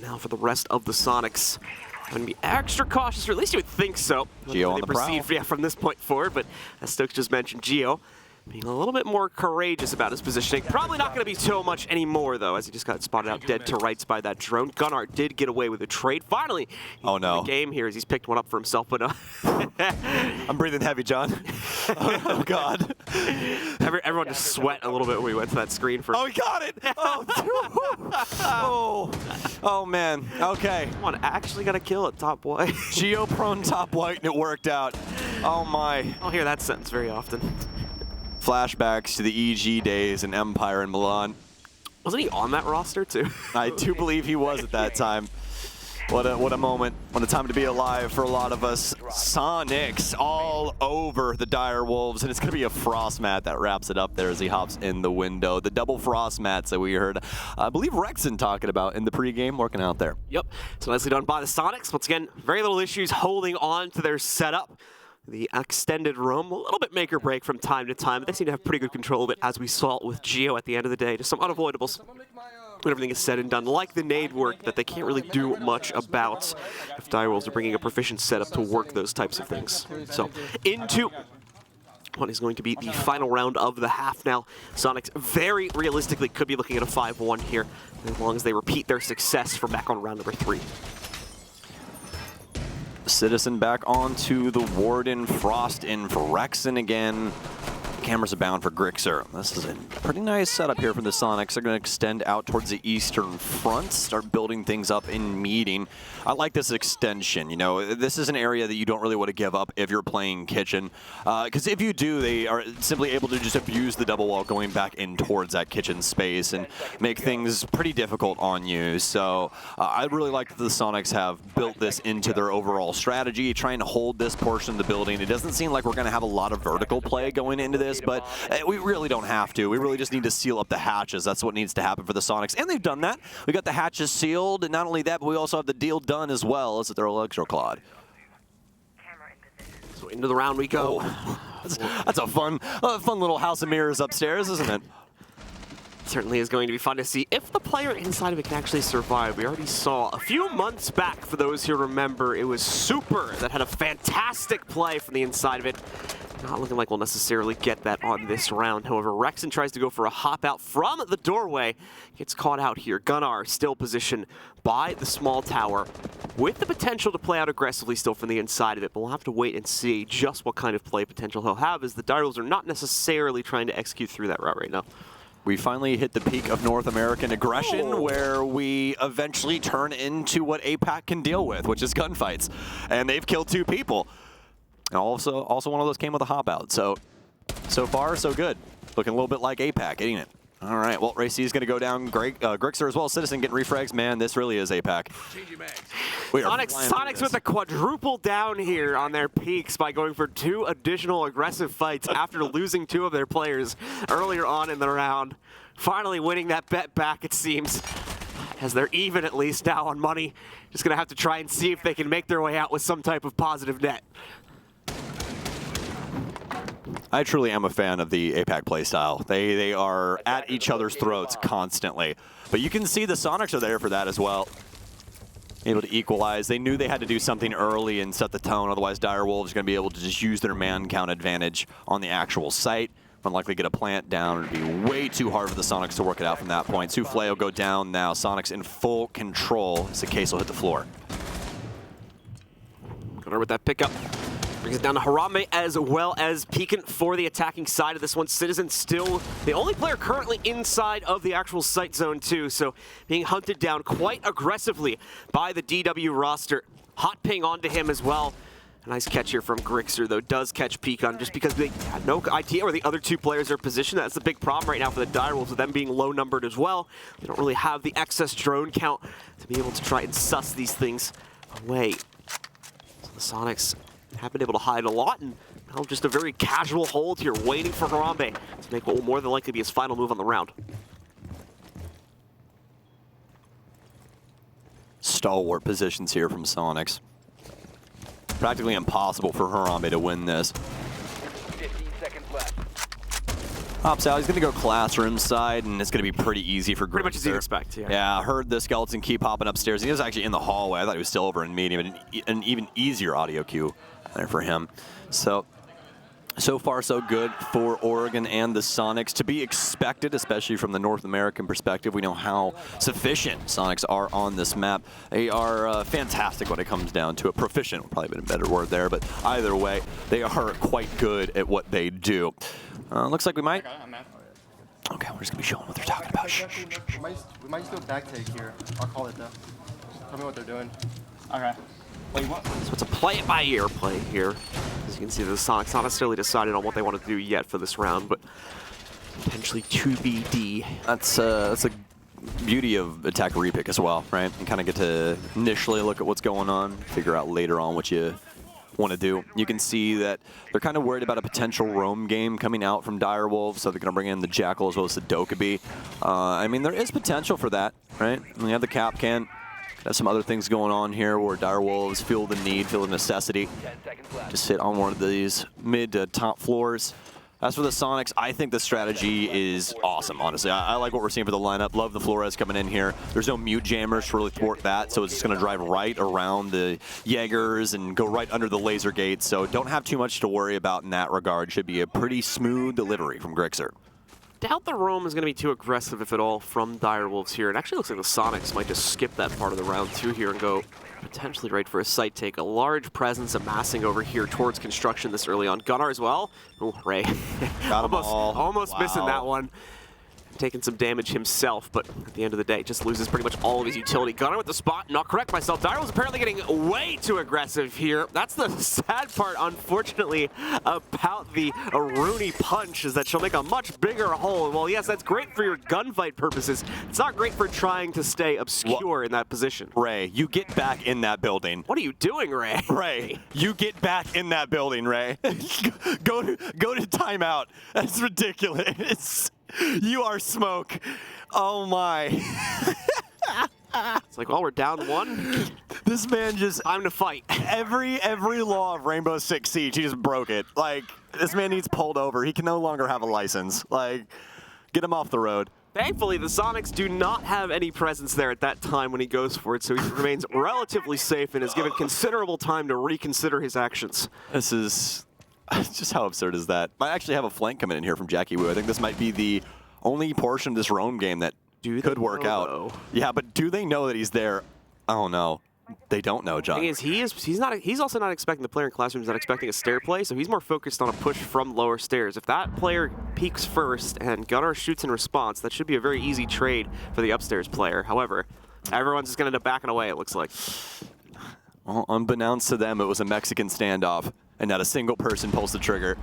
Now for the rest of the Soniqs. I'm going to be extra cautious, or at least you would think so. Geo on the prowl. From this point forward, but as Stokes just mentioned, Geo being a little bit more courageous about his positioning. Probably not going to be so much anymore, though, as he just got spotted out dead to rights by that drone. Gunnar did get away with a trade. Finally, oh no, the game here as he's picked one up for himself, but I'm breathing heavy, John. Oh God. Everyone just sweat a little bit when we went to that screen for. Oh, he got it! Oh man. Okay. Come on, actually got a kill at top white. Geo prone top white, and it worked out. Oh my. I don't hear that sentence very often. Flashbacks to the EG days in Empire in Milan. Wasn't he on that roster too? I do believe he was at that time. What a moment. What a time to be alive for a lot of us. Soniqs all over the Dire Wolves, and it's going to be a frost mat that wraps it up there as he hops in the window. The double frost mats that we heard, I believe Rexon talking about in the pregame, working out there. Yep, so nicely done by the Soniqs. Once again, very little issues holding on to their setup. The extended roam, a little bit make or break from time to time, but they seem to have pretty good control of it, as we saw with Geo at the end of the day. Just some unavoidables when everything is said and done, like the nade work that they can't really do much about if Dire Wolves are bringing a proficient setup to work those types of things. So into what is going to be the final round of the half now. Soniqs very realistically could be looking at a 5-1 here, as long as they repeat their success from back on round number 3. Citizen back onto the Warden. Frost in for Rexon again. Cameras are bound for Grixer. This is a pretty nice setup here for the Soniqs. They're going to extend out towards the eastern front, start building things up in meeting. I like this extension. You know, this is an area that you don't really want to give up if you're playing kitchen. Because if you do, they are simply able to just abuse the double wall going back in towards that kitchen space and make things pretty difficult on you. So I really like that the Soniqs have built this into their overall strategy, trying to hold this portion of the building. It doesn't seem like we're going to have a lot of vertical play going into this, but we really don't have to. We really just need to seal up the hatches. That's what needs to happen for the Soniqs, and they've done that. We got the hatches sealed, and not only that, but we also have the deal done as well as their Electroclad. So into the round we go. That's a fun little house of mirrors upstairs, isn't it? Certainly is going to be fun to see if the player inside of it can actually survive. We already saw a few months back, for those who remember, it was Super that had a fantastic play from the inside of it. Not looking like we'll necessarily get that on this round. However, Rexon tries to go for a hop out from the doorway. Gets caught out here. Gunnar still positioned by the small tower with the potential to play out aggressively still from the inside of it. But we'll have to wait and see just what kind of play potential he'll have, as the Dire Wolves are not necessarily trying to execute through that route right now. We finally hit the peak of North American aggression, where we eventually turn into what APAC can deal with, which is gunfights. And they've killed 2 people. And also one of those came with a hop out. So far, so good. Looking a little bit like APAC, ain't it? All right, well, Ray C is going to go down. Grixer as well. Citizen getting refrags. Man, this really is APAC. Soniqs with a quadruple down here on their peaks by going for 2 additional aggressive fights after losing 2 of their players earlier on in the round. Finally winning that bet back, it seems, as they're even at least now on money. Just going to have to try and see if they can make their way out with some type of positive net. I truly am a fan of the APAC playstyle. They are at each other's throats constantly. But you can see the Soniqs are there for that as well. Able to equalize. They knew they had to do something early and set the tone, otherwise Dire Wolves are going to be able to just use their man count advantage on the actual site. Unlikely to get a plant down. It'd be way too hard for the Soniqs to work it out from that point. Souffle will go down now. Soniqs in full control as the case will hit the floor. Gunnar with that pickup. Brings it down to Harambe as well as Peekant for the attacking side of this one. Citizen still the only player currently inside of the actual site zone too, so being hunted down quite aggressively by the DW roster. Hot ping onto him as well. A nice catch here from Grixer, though, does catch Peekant just because they had no idea where the other 2 players are positioned. That's the big problem right now for the Dire Wolves, with them being low numbered as well. They don't really have the excess drone count to be able to try and suss these things away. So the Soniqs have been able to hide a lot, and now just a very casual hold here, waiting for Harambe to make what will more than likely be his final move on the round. Stalwart positions here from Soniqs. Practically impossible for Harambe to win this. 15 seconds left. Hops out. He's going to go classroom side, and it's going to be pretty easy for Grixer. Pretty much as you'd expect, yeah. Yeah, I heard the skeleton keep hopping upstairs. He was actually in the hallway. I thought he was still over in medium, but an even easier audio cue there for him. So far, so good for Oregon and the Soniqs. To be expected, especially from the North American perspective. We know how sufficient Soniqs are on this map. They are fantastic when it comes down to it. Proficient would probably been a better word there, but either way, they are quite good at what they do. Looks like we might. Okay, we're just gonna be showing what they're talking about. We might just do a back take here. I'll call it though. Tell me what they're doing. Okay. So it's a play it by ear play here. As you can see, the Soniqs not necessarily decided on what they want to do yet for this round, but potentially 2BD. That's a beauty of attack repick as well, right? You kind of get to initially look at what's going on, figure out later on what you want to do. You can see that they're kind of worried about a potential roam game coming out from Direwolves, so they're going to bring in the Jackal as well as the Dokkaebi. I mean, there is potential for that, right? We have the Cap Can. Have some other things going on here where Direwolves feel the need, feel the necessity to sit on one of these mid to top floors. As for the Soniqs, I think the strategy is awesome, honestly. I like what we're seeing for the lineup. Love the Flores coming in here. There's no mute jammers to really thwart that, so it's just going to drive right around the Jaegers and go right under the laser gate. So don't have too much to worry about in that regard. Should be a pretty smooth delivery from Grixer. Doubt the roam is going to be too aggressive, if at all, from Direwolves here. It actually looks like the Soniqs might just skip that part of the round 2 here and go potentially right for a site take. A large presence amassing over here towards construction this early on. Gunnar as well. Oh, Ray. almost missing that one. Taking some damage himself, but at the end of the day, just loses pretty much all of his utility. Gunnar with the spot, not correct myself. Direwolves apparently getting way too aggressive here. That's the sad part, unfortunately, about the Aruni punch, is that she'll make a much bigger hole. Well, yes, that's great for your gunfight purposes. It's not great for trying to stay obscure in that position. Ray, you get back in that building. What are you doing, Ray? Ray, you get back in that building, Ray. go to timeout. That's ridiculous. You are smoke. Oh my. It's like, well, we're down 1. This man just... Time to fight. Every law of Rainbow Six Siege, he just broke it. Like, this man needs pulled over. He can no longer have a license. Like, get him off the road. Thankfully, the Soniqs do not have any presence there at that time when he goes for it, so he remains relatively safe and is given considerable time to reconsider his actions. This is... Just how absurd is that? Might actually have a flank coming in here from Jackie Wu. I think this might be the only portion of this roam game that could work out. Though? Yeah, but do they know that he's there? Oh no, they don't know, John. The thing is, he's also not expecting, the player in Classroom is not expecting a stair play, so he's more focused on a push from lower stairs. If that player peeks first and Gunnar shoots in response, that should be a very easy trade for the upstairs player. However, everyone's just going to end up backing away, it looks like. Well, unbeknownst to them, it was a Mexican standoff, and not a single person pulls the trigger.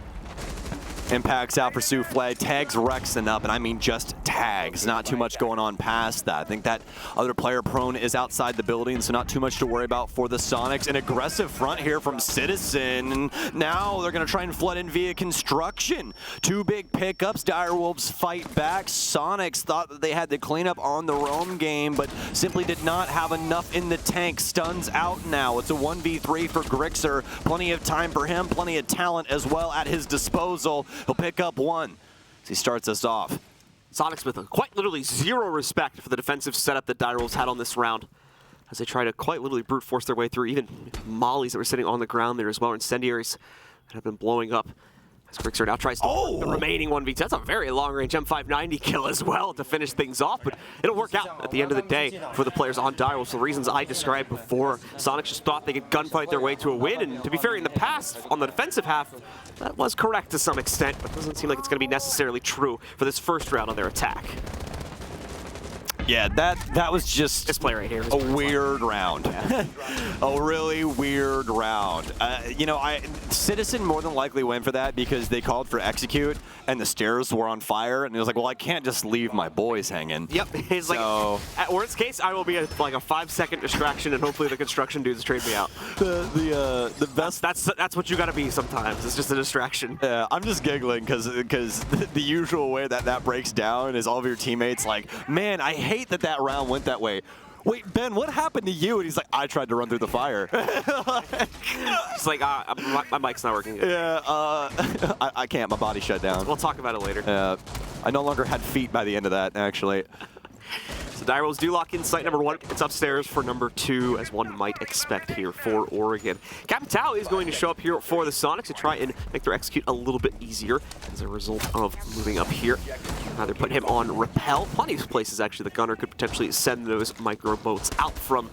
Impacts out for Souffle, tags Rexon up, and I mean just tags. Not too much going on past that. I think that other player prone is outside the building, so not too much to worry about for the Soniqs. An aggressive front here from Citizen. Now they're going to try and flood in via construction. 2 big pickups. Direwolves fight back. Soniqs thought that they had the cleanup on the roam game, but simply did not have enough in the tank. Stuns out now. It's a 1v3 for Grixer. Plenty of time for him, plenty of talent as well at his disposal. He'll pick up 1 as he starts us off. Soniqs with quite literally zero respect for the defensive setup that Direwolves had on this round, as they try to quite literally brute force their way through even mollies that were sitting on the ground there as well, incendiaries that have been blowing up. As Grixer now tries to the remaining 1v2. That's a very long-range M590 kill as well to finish things off, but it'll work out at the end of the day for the players on Direwolves. For the reasons I described before, Soniqs just thought they could gunfight their way to a win, and to be fair, in the past, on the defensive half, that was correct to some extent, but it doesn't seem like it's going to be necessarily true for this first round on their attack. Yeah, that was just this play right here a weird round. A really weird round. You know, Citizen more than likely went for that because they called for execute and the stairs were on fire, and he was like, well, I can't just leave my boys hanging. Yep, he's like, at worst case, I will be like a 5-second distraction, and hopefully the construction dudes trade me out. The best. That's what you got to be sometimes. It's just a distraction. Yeah, I'm just giggling because the usual way that breaks down is all of your teammates like, man, I hate that round went that way. Wait, Ben, what happened to you? And he's like, I tried to run through the fire. It's like, my mic's not working. Yeah, I can't. My body shut down. We'll talk about it later. I no longer had feet by the end of that, actually. So Direwolves do lock in site number 1. It's upstairs for number 2, as one might expect here for Oregon. Captain Tao is going to show up here for the Soniqs to try and make their execute a little bit easier as a result of moving up here. Either put him on rappel. Plenty of places, actually, the Gunner could potentially send those micro boats out from,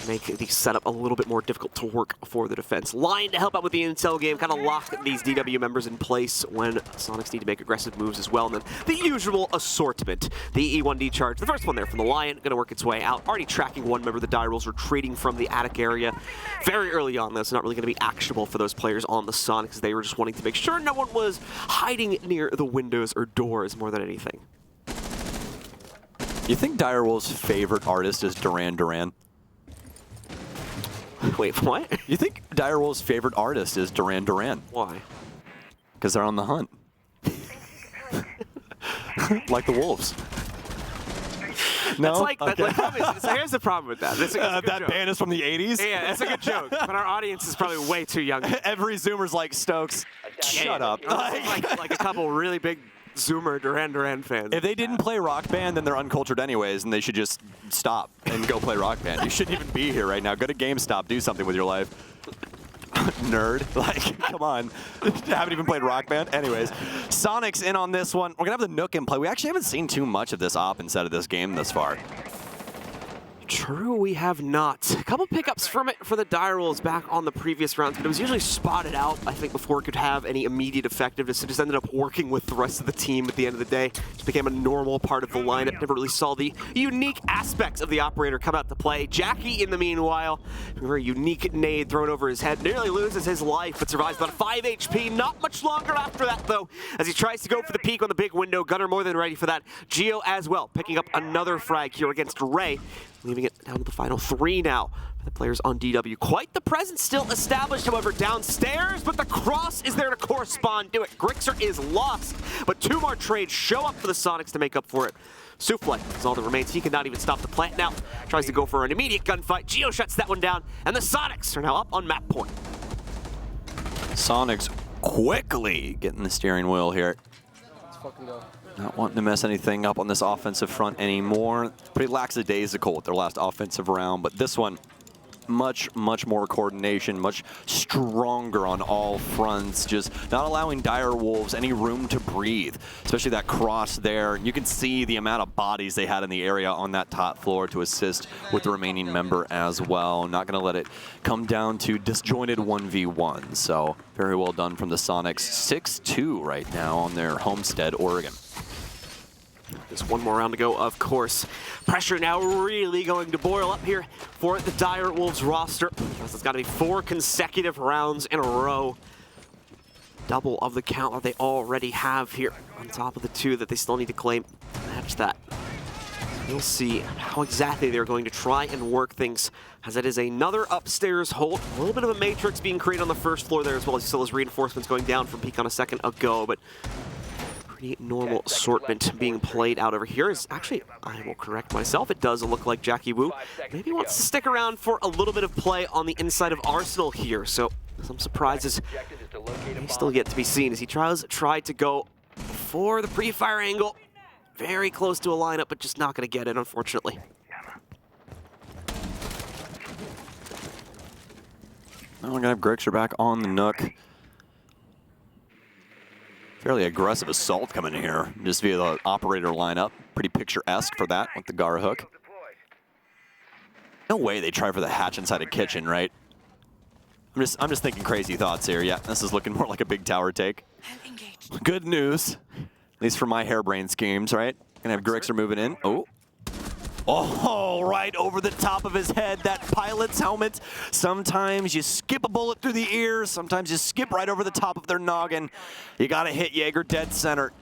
make the setup a little bit more difficult to work for the defense. Lion to help out with the intel game, kind of lock these DW members in place when Soniqs need to make aggressive moves as well. And then the usual assortment, the E1D charge, the first one there from the Lion, going to work its way out. Already tracking one member. The Direwolves retreating from the attic area very early on. That's not really going to be actionable for those players on the Soniqs. They were just wanting to make sure no one was hiding near the windows or doors more than anything. You think Direwolf's favorite artist is Duran Duran? Wait, what? You think Direwolf's favorite artist is Duran Duran? Why? Because they're on the hunt. Like the wolves. No? So here's the problem with that. That band is from the 80s? Yeah, that's a good joke. But our audience is probably way too young. Every Zoomer's like, Stokes, shut up. Like a couple really big Zoomer Duran Duran fans. If they didn't play Rock Band, then they're uncultured anyways, and they should just stop and go play Rock Band. You shouldn't even be here right now. Go to GameStop. Do something with your life. Nerd. Like, come on. Haven't even played Rock Band. Anyways, Soniqs in on this one. We're going to have the Nook in play. We actually haven't seen too much of this op instead of this game thus far. True, we have not. A couple pickups from it for the Direwolves back on the previous rounds, but it was usually spotted out, I think, before it could have any immediate effectiveness. It just ended up working with the rest of the team at the end of the day. Just became a normal part of the lineup. Never really saw the unique aspects of the operator come out to play. Jackie, in the meanwhile, a very unique nade thrown over his head, nearly loses his life, but survives about 5 HP. Not much longer after that, though, as he tries to go for the peek on the big window. Gunner more than ready for that. Geo as well, picking up another frag here against Ray, leaving it down to the final 3 now for the players on DW. Quite the presence still established, however, downstairs, but the cross is there to correspond to it. Grixer is lost, but 2 more trades show up for the Soniqs to make up for it. Souffle is all that remains. He cannot even stop the plant now. Tries to go for an immediate gunfight. Geo shuts that one down, and the Soniqs are now up on map point. Soniqs quickly getting the steering wheel here. Let's fucking go. Not wanting to mess anything up on this offensive front anymore. Pretty lackadaisical with their last offensive round, but this one, much more coordination, much stronger on all fronts, just not allowing Direwolves any room to breathe, especially that cross there. You can see the amount of bodies they had in the area on that top floor to assist with the remaining member as well. Not going to let it come down to disjointed 1v1, so very well done from the Soniqs. 6-2 right now on their homestead, Oregon. There's one more round to go, of course. Pressure now really going to boil up here for the Direwolves roster. It's got to be 4 consecutive rounds in a row. Double of the count that they already have here, on top of the 2 that they still need to claim. Match that. We'll see how exactly they're going to try and work things, as it is another upstairs hold. A little bit of a matrix being created on the first floor there, as well as still as reinforcements going down from peak on a second ago, but pretty normal assortment being played out over here. Is actually, I will correct myself, it does look like Jackie Wu maybe wants to stick around for a little bit of play on the inside of Arsenal here, so some surprises may still yet to be seen as he tried to go for the pre-fire angle. Very close to a lineup, but just not going to get it, unfortunately. Well, we're going to have Grixer back on the Nook. Fairly aggressive assault coming in here, just via the operator lineup. Pretty picturesque for that with the Gar hook. No way they try for the hatch inside a kitchen, right? I'm just thinking crazy thoughts here. Yeah, this is looking more like a big tower take. Good news, at least for my harebrained schemes, right? Gonna have Grixer moving in. Oh, right over the top of his head, that pilot's helmet. Sometimes you skip a bullet through the ears, sometimes you skip right over the top of their noggin. You gotta hit Jaeger dead center.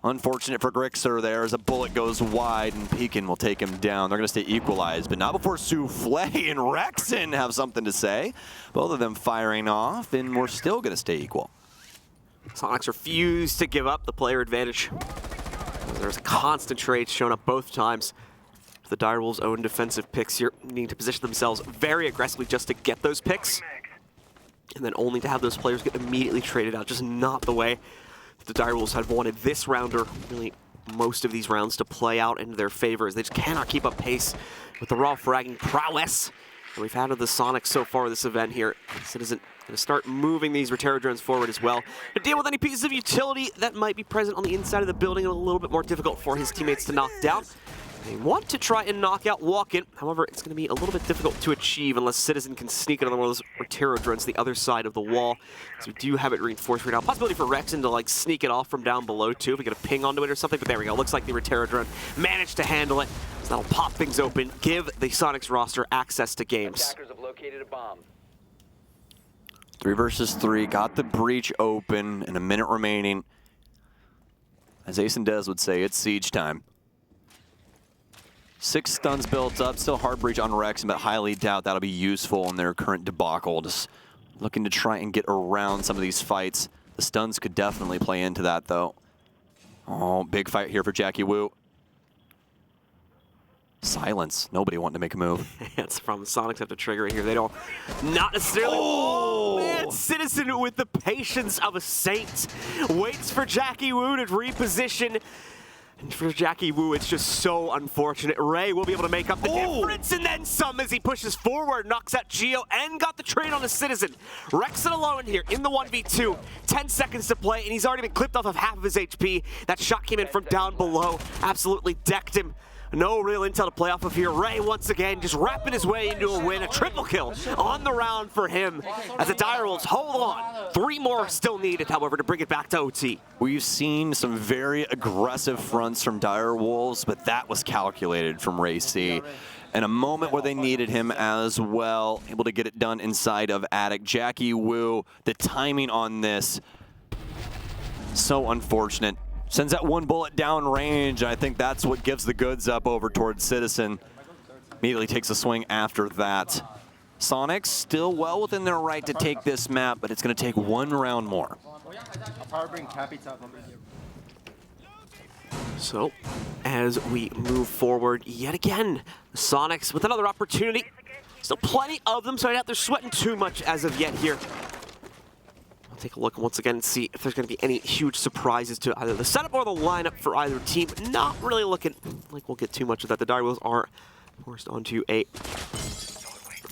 Unfortunate for Grixer there as a bullet goes wide and Pekin will take him down. They're gonna stay equalized, but not before Souffle and Rexon have something to say. Both of them firing off, and we're still gonna stay equal. Soniqs refuse to give up the player advantage. There's a constant trade shown up both times. The Direwolves' own defensive picks here need to position themselves very aggressively just to get those picks, and then only to have those players get immediately traded out. Just not the way that the Direwolves had wanted this round, or really most of these rounds, to play out into their favor, as they just cannot keep up pace with the raw fragging prowess that we've had of the Soniqs so far this event here. Citizen going to start moving these Rotero drones forward as well to deal with any pieces of utility that might be present on the inside of the building, and a little bit more difficult for his teammates to knock down. They want to try and knock out Walk-In, however, it's going to be a little bit difficult to achieve unless Citizen can sneak another one of those Rotero drones to the other side of the wall. So we do have it reinforced right now. Possibility for Rexon to like sneak it off from down below too, if we get a ping onto it or something, but there we go. Looks like the Rotero drone managed to handle it. So that'll pop things open, give the Soniqs roster access to games. 3 versus 3, got the breach open, and a minute remaining. As Ace and Dez would say, it's siege time. 6 stuns built up, still hard breach on Rex, but highly doubt that'll be useful in their current debacle. Just looking to try and get around some of these fights. The stuns could definitely play into that, though. Oh, big fight here for Jackie Wu. Silence. Nobody wanting to make a move. It's from Soniqs have to trigger it here. They don't, not necessarily. Oh, man, Citizen with the patience of a saint waits for Jackie Wu to reposition. And for Jackie Wu, it's just so unfortunate. Ray will be able to make up the difference and then some as he pushes forward, knocks out Geo, and got the trade on a Citizen. Rexon alone here in the 1v2. 10 seconds to play, and he's already been clipped off of half of his HP. That shot came in from down below, absolutely decked him. No real intel to play off of here. Ray, once again, just wrapping his way into a win. A triple kill on the round for him as the Direwolves hold on. 3 more still needed, however, to bring it back to OT. We've seen some very aggressive fronts from Direwolves, but that was calculated from Ray C. And a moment where they needed him as well, able to get it done inside of Attic. Jackie Wu, the timing on this, so unfortunate. Sends that 1 bullet down range, and I think that's what gives the goods up over towards Citizen. Immediately takes a swing after that. Soniqs still well within their right to take this map, but it's going to take 1 round more. So, as we move forward yet again, Soniqs with another opportunity. Still plenty of them, so I doubt they're sweating too much as of yet here. Take a look once again and see if there's going to be any huge surprises to either the setup or the lineup for either team. Not really looking like we'll get too much of that. The Direwolves are forced onto a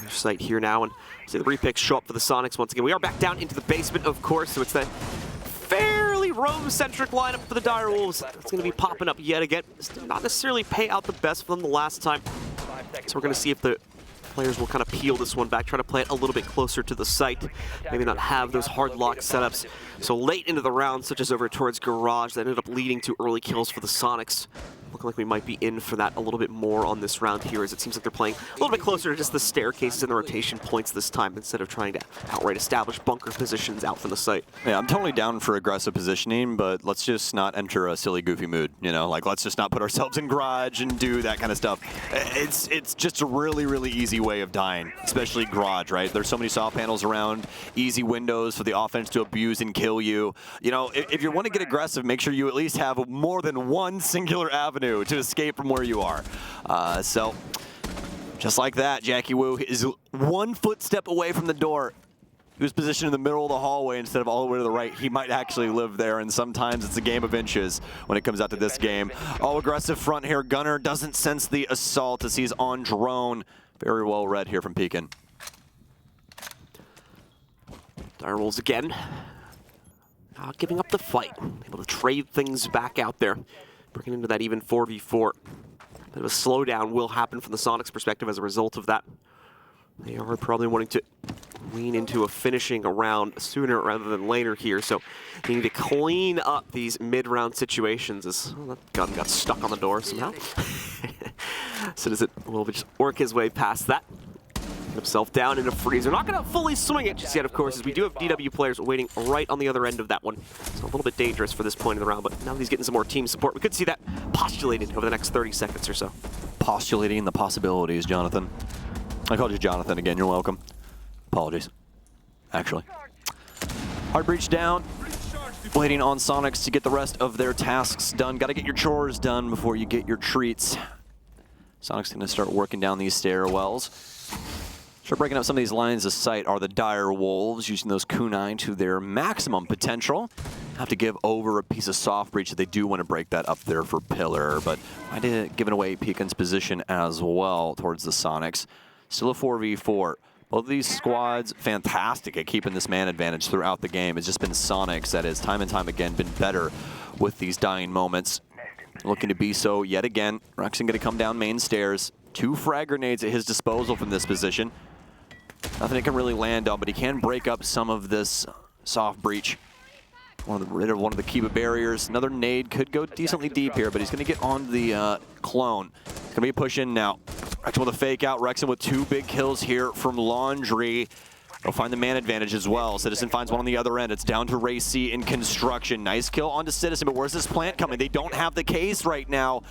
site here now, and see the repicks show up for the Soniqs once again. We are back down into the basement, of course, so it's that fairly roam-centric lineup for the Direwolves. It's going to be popping up yet again. This did not necessarily pay out the best for them the last time, so we're going to see if the players will kind of peel this one back, try to play it a little bit closer to the site, maybe not have those hard lock setups. So late into the round, such as over towards Garage, that ended up leading to early kills for the Soniqs. Looking like we might be in for that a little bit more on this round here, as it seems like they're playing a little bit closer to just the staircases and the rotation points this time, instead of trying to outright establish bunker positions out from the site. Yeah, I'm totally down for aggressive positioning, but let's just not enter a silly, goofy mood, you know? Like, let's just not put ourselves in Garage and do that kind of stuff. It's just a really, really easy way of dying, especially Garage, right? There's so many soft panels around, easy windows for the offense to abuse and kill you. You know, if you want to get aggressive, make sure you at least have more than one singular avenue to escape from where you are. So, just like that, Jackie Wu is 1 footstep away from the door. He was positioned in the middle of the hallway instead of all the way to the right. He might actually live there, and sometimes it's a game of inches when it comes out to this game. All aggressive front here. Gunner doesn't sense the assault as he's on drone. Very well read here from Pekin. Direwolves again. Not giving up the fight. Able to trade things back out there. Bringing into that even 4v4. Bit of a slowdown will happen from the Soniqs perspective as a result of that. They are probably wanting to lean into a finishing a round sooner rather than later here, so they need to clean up these mid-round situations as that gun got stuck on the door somehow. So does it will just work his way past that. Get himself down in a freezer. Not going to fully swing it just yet, of course, as we do have DW players waiting right on the other end of that one. So a little bit dangerous for this point in the round, but now that he's getting some more team support, we could see that postulated over the next 30 seconds or so. Postulating the possibilities, Jonathan. I called you Jonathan again. You're welcome. Apologies. Actually. Hard breach down. Waiting on Soniqs to get the rest of their tasks done. Got to get your chores done before you get your treats. Soniqs going to start working down these stairwells. Start breaking up some of these lines of sight are the Direwolves, using those kunai to their maximum potential. Have to give over a piece of soft breach if they do want to break that up there for Pillar, but I did giving away Pekin's position as well towards the Soniqs. Still a 4v4. Both of these squads fantastic at keeping this man advantage throughout the game. It's just been Soniqs that has time and time again been better with these dying moments. Looking to be so yet again. Rexon going to come down main stairs. 2 frag grenades at his disposal from this position. Nothing he can really land on, but he can break up some of this soft breach. Rid of one of the Kiba barriers. Another nade could go decently deep here, but he's going to get on the clone. It's going to be a push in now. Rexon with a fake out. Rexon with 2 big kills here from Laundry. They'll find the man advantage as well. Citizen finds one on the other end. It's down to Ray C in construction. Nice kill onto Citizen, but where's this plant coming? They don't have the case right now.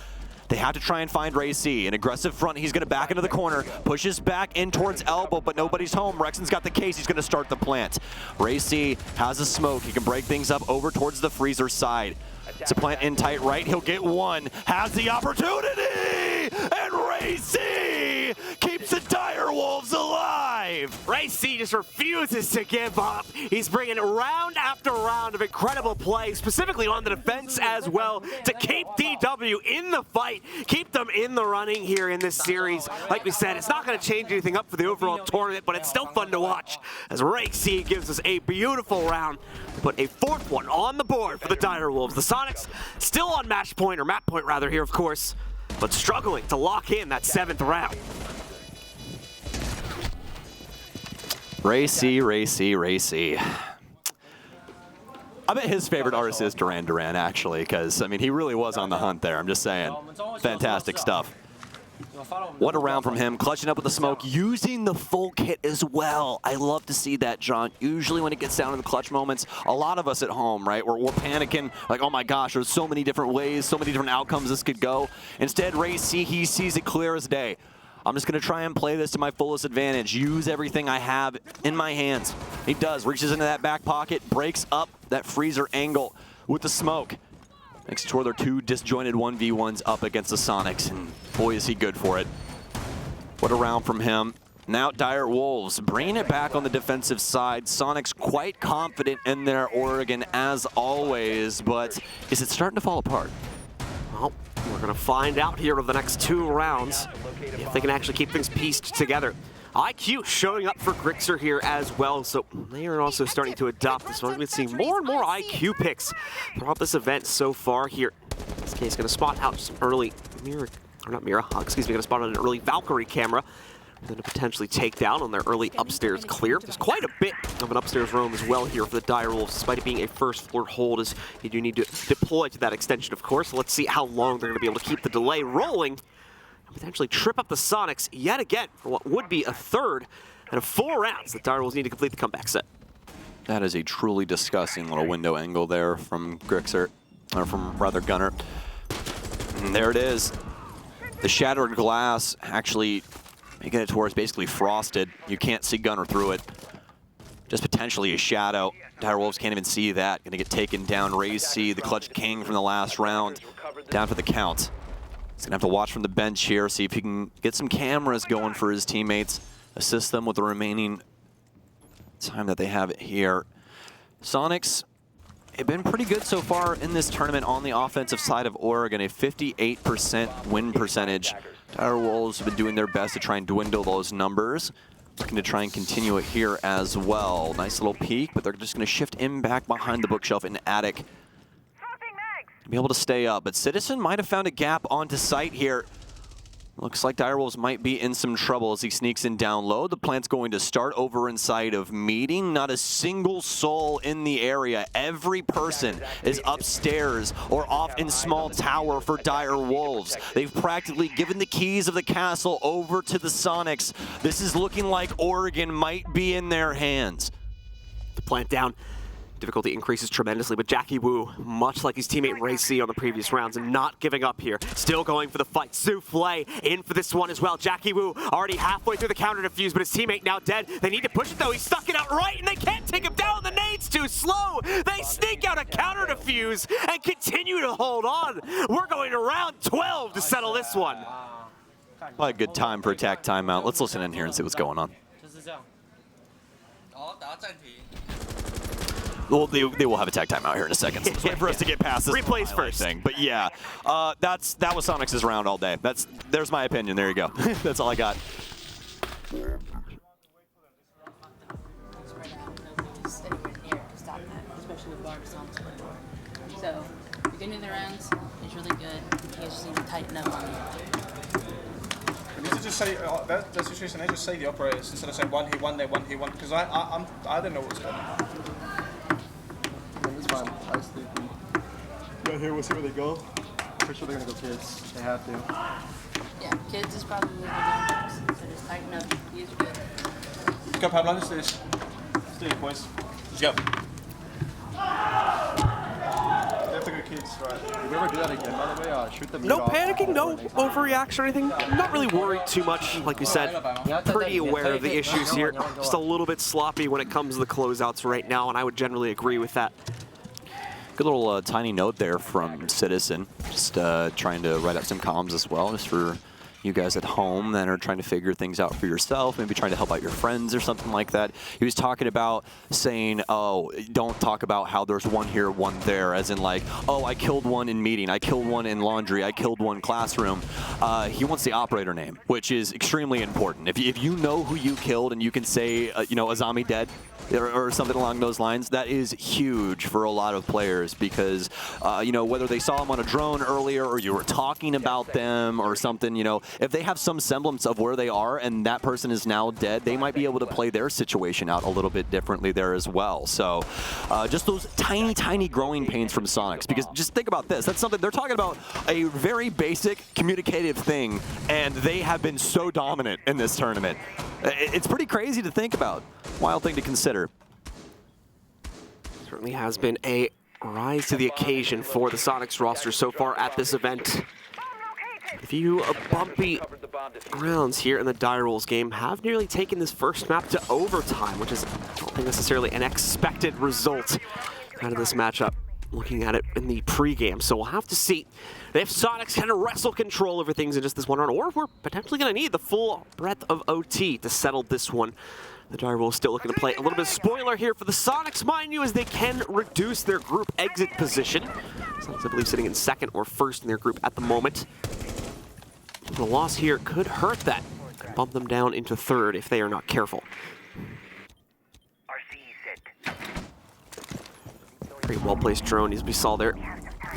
They have to try and find Ray C. An aggressive front, he's going to back into the corner, pushes back in towards elbow, but nobody's home. Rexon's got the case, he's going to start the plant. Ray C has a smoke, he can break things up over towards the freezer side. It's a plant in tight right, he'll get one, has the opportunity, and Ray C keeps the Dire Wolves alive. Ray C just refuses to give up. He's bringing round after round of incredible play, specifically on the defense as well, to keep DW in the fight, keep them in the running here in this series. Like we said, it's not going to change anything up for the overall tournament, but it's still fun to watch as Ray C gives us a beautiful round to put a 4th one on the board for the Dire Wolves. The Soniqs still on match point, or map point rather here, of course, but struggling to lock in that 7th round. Ray C, Ray C, Ray C. I bet his favorite artist is Duran Duran, actually, because, I mean, he really was on the hunt there. I'm just saying. Fantastic stuff. What a round from him, clutching up with the smoke, using the full kit as well. I love to see that, John. Usually when it gets down to the clutch moments, a lot of us at home, right, we're panicking, like, oh my gosh, there's so many different ways, so many different outcomes this could go. Instead, Ray C, he sees it clear as day. I'm just going to try and play this to my fullest advantage, use everything I have in my hands. He does, reaches into that back pocket, breaks up that freezer angle with the smoke. Makes sure they're 2 disjointed 1v1s up against the Soniqs, and boy is he good for it. What a round from him. Now Dire Wolves bringing it back on the defensive side. Soniqs quite confident in their Oregon as always, but is it starting to fall apart? Well, we're going to find out here over the next 2 rounds if they can actually keep things pieced together. IQ showing up for Grixer here as well, so they are also starting to adopt this one. We've been seeing more and more IQ picks throughout this event so far here. In this case, going to spot out some early going to spot on an early Valkyrie camera. Then to potentially take down on their early upstairs clear. There's quite a bit of an upstairs roam as well here for the Dire Wolves, despite it being a first floor hold, as you do need to deploy to that extension, of course. So let's see how long they're going to be able to keep the delay rolling and potentially trip up the Soniqs yet again for what would be a 3rd out of 4 rounds. The Dire Wolves need to complete the comeback set. That is a truly disgusting little window angle there from Grixer, or from rather Gunner. And there it is. The shattered glass actually making it towards basically frosted. You can't see Gunner through it. Just potentially a shadow. Dire Wolves can't even see that. Gonna get taken down. Ray C, the clutch king from the last round, down for the count. He's gonna have to watch from the bench here, see if he can get some cameras going for his teammates, assist them with the remaining time that they have here. Soniqs have been pretty good so far in this tournament on the offensive side of Oregon, a 58% win percentage. Dire Wolves have been doing their best to try and dwindle those numbers. Looking to try and continue it here as well. Nice little peek, but they're just going to shift in back behind the bookshelf in Attic. Be able to stay up, but Citizen might have found a gap onto site here. Looks like Dire Wolves might be in some trouble as he sneaks in down low. The plant's going to start over inside of meeting. Not a single soul in the area. Every person is upstairs or off in small tower for Dire Wolves. They've practically given the keys of the castle over to the Soniqs. This is looking like Oregon might be in their hands. The plant down. Difficulty increases tremendously, but Jackie Wu, much like his teammate Ray C on the previous rounds, and not giving up here. Still going for the fight. Souffle in for this one as well. Jackie Wu already halfway through the counter defuse, but his teammate now dead. They need to push it though. He's stuck it out right, and they can't take him down. The nade's too slow. They sneak out a counter defuse and continue to hold on. We're going to round 12 to settle this one. Probably a good time for attack timeout. Let's listen in here and see what's going on. Well, they will have a tag timeout here in a second. So let's wait for us to get past this replays first thing. But yeah, that was Soniqs' round all day. There's my opinion. There you go. That's all I got. So, beginning of the rounds is really good. You guys just need to tighten up on it. You need to just say that situation. I just say the operators instead of saying one here, one there, one here, one. Because I don't know what's going on. It's fine. I just think we go here. We'll see where they go. I'm pretty sure they're gonna go kids. They have to. Yeah, kids is probably the game. So just tighten up. He's good. Let's go, Pablo. Let's do this. Let's do it, boys. Let's go. They have to go kids, right? Did we ever do that again, by the way? Shoot them. No panicking, no overreaction or anything. I'm not really worried too much. Like we said, pretty aware of the issues here. Just a little bit sloppy when it comes to the closeouts right now, and I would generally agree with that. Good little tiny note there from Citizen. Just trying to write up some comms as well, just for you guys at home that are trying to figure things out for yourself, maybe trying to help out your friends or something like that. He was talking about saying, oh, don't talk about how there's one here, one there, as in like, oh, I killed one in meeting, I killed one in laundry, I killed one classroom. He wants the operator name, which is extremely important. If you know who you killed and you can say, you know, a zombie dead, or something along those lines, that is huge for a lot of players because, you know, whether they saw them on a drone earlier or you were talking about them or something, you know, if they have some semblance of where they are and that person is now dead, they might be able to play their situation out a little bit differently there as well. So just those tiny, tiny growing pains from Soniqs, because just think about this. That's something they're talking about, a very basic communicative thing, and they have been so dominant in this tournament. It's pretty crazy to think about. Wild thing to consider. Certainly has been a rise to the occasion for the Soniqs roster so far at this event. A few bumpy rounds here in the Die Rolls game have nearly taken this first map to overtime, which is, I don't think necessarily an expected result out of this matchup, looking at it in the pregame. So we'll have to see if Soniqs can wrestle control over things in just this one round, or if we're potentially going to need the full breadth of OT to settle this one. The Die Rolls still looking to play a little bit of spoiler here for the Soniqs, mind you, as they can reduce their group exit position. Soniqs, I believe, sitting in second or first in their group at the moment. The loss here could hurt that. Could bump them down into third if they are not careful. Very well-placed drone, as we saw there.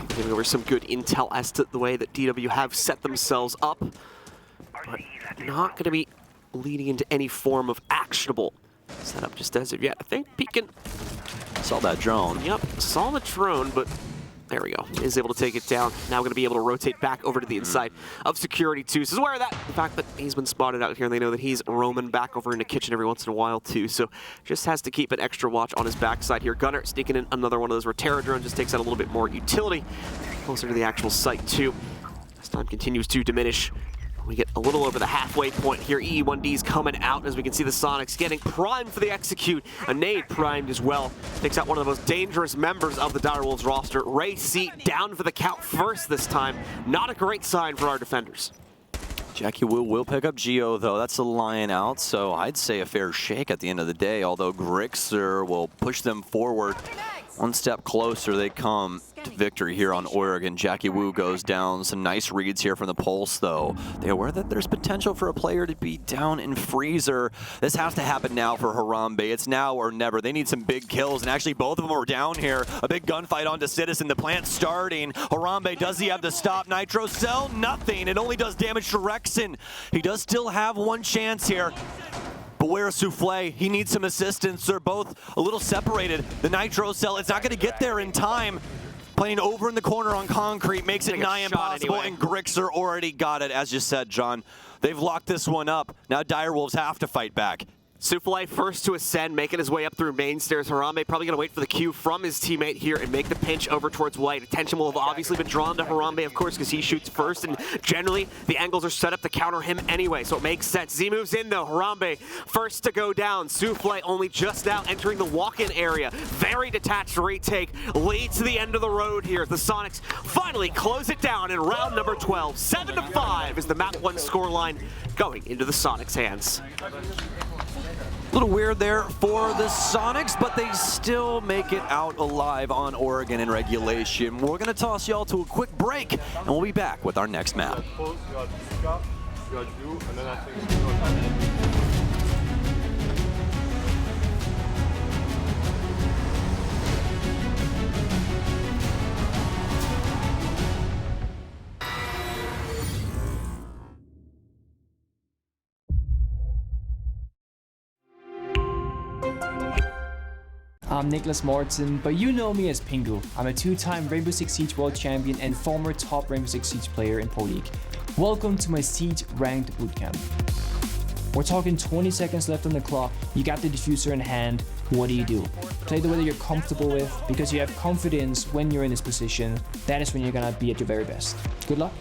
Giving over some good intel as to the way that DW have set themselves up. But not going to be leading into any form of actionable setup just as of yet. I think Peekin saw that drone. Yep, saw the drone, but there we go. Is able to take it down. Now going to be able to rotate back over to the inside of security too. So aware of that, the fact that he's been spotted out here, and they know that he's roaming back over into kitchen every once in a while too. So just has to keep an extra watch on his backside here. Gunner sneaking in another one of those Rotera drones, just takes out a little bit more utility. Closer to the actual site too. As time continues to diminish, we get a little over the halfway point here. E1D's coming out as we can see the Soniqs getting primed for the execute. A nade primed as well. Takes out one of the most dangerous members of the Dire Wolves roster. Ray Seat down for the count first this time. Not a great sign for our defenders. Jackie Wu will pick up Geo, though. That's a lion out, so I'd say a fair shake at the end of the day, although Grixer will push them forward. One step closer they come to victory here on Oregon. Jackie Wu goes down. Some nice reads here from the Pulse, though. They are aware that there's potential for a player to be down in Freezer. This has to happen now for Harambe. It's now or never. They need some big kills, and actually both of them are down here. A big gunfight onto Citizen. The plant starting. Harambe, does he have the stop? Nitro Cell, nothing. It only does damage to Rexon. He does still have one chance here. But where's Souffle? He needs some assistance. They're both a little separated. The Nitro Cell, it's not going to get there in time. Playing over in the corner on concrete makes it nigh impossible, anyway. And Grixer already got it, as you said, John. They've locked this one up. Now Dire Wolves have to fight back. Souffle first to ascend, making his way up through main stairs. Harambe probably going to wait for the cue from his teammate here and make the pinch over towards White. Attention will have obviously been drawn to Harambe, of course, because he shoots first, and generally the angles are set up to counter him anyway, so it makes sense. Z moves in, though. Harambe first to go down. Souffle only just now entering the walk-in area. Very detached retake leads to the end of the road here. The Soniqs finally close it down in round number 12. 7-5 is the map 1 scoreline going into the Soniqs' hands. A little weird there for the Soniqs, but they still make it out alive on Oregon in regulation. We're going to toss y'all to a quick break, and we'll be back with our next map. I'm Nicholas Morton, but you know me as Pingu. I'm a 2-time Rainbow Six Siege World Champion and former top Rainbow Six Siege player in Pro League. Welcome to my Siege Ranked Bootcamp. We're talking 20 seconds left on the clock, you got the diffuser in hand, what do you do? Play the way that you're comfortable with, because you have confidence when you're in this position. That is when you're gonna be at your very best. Good luck.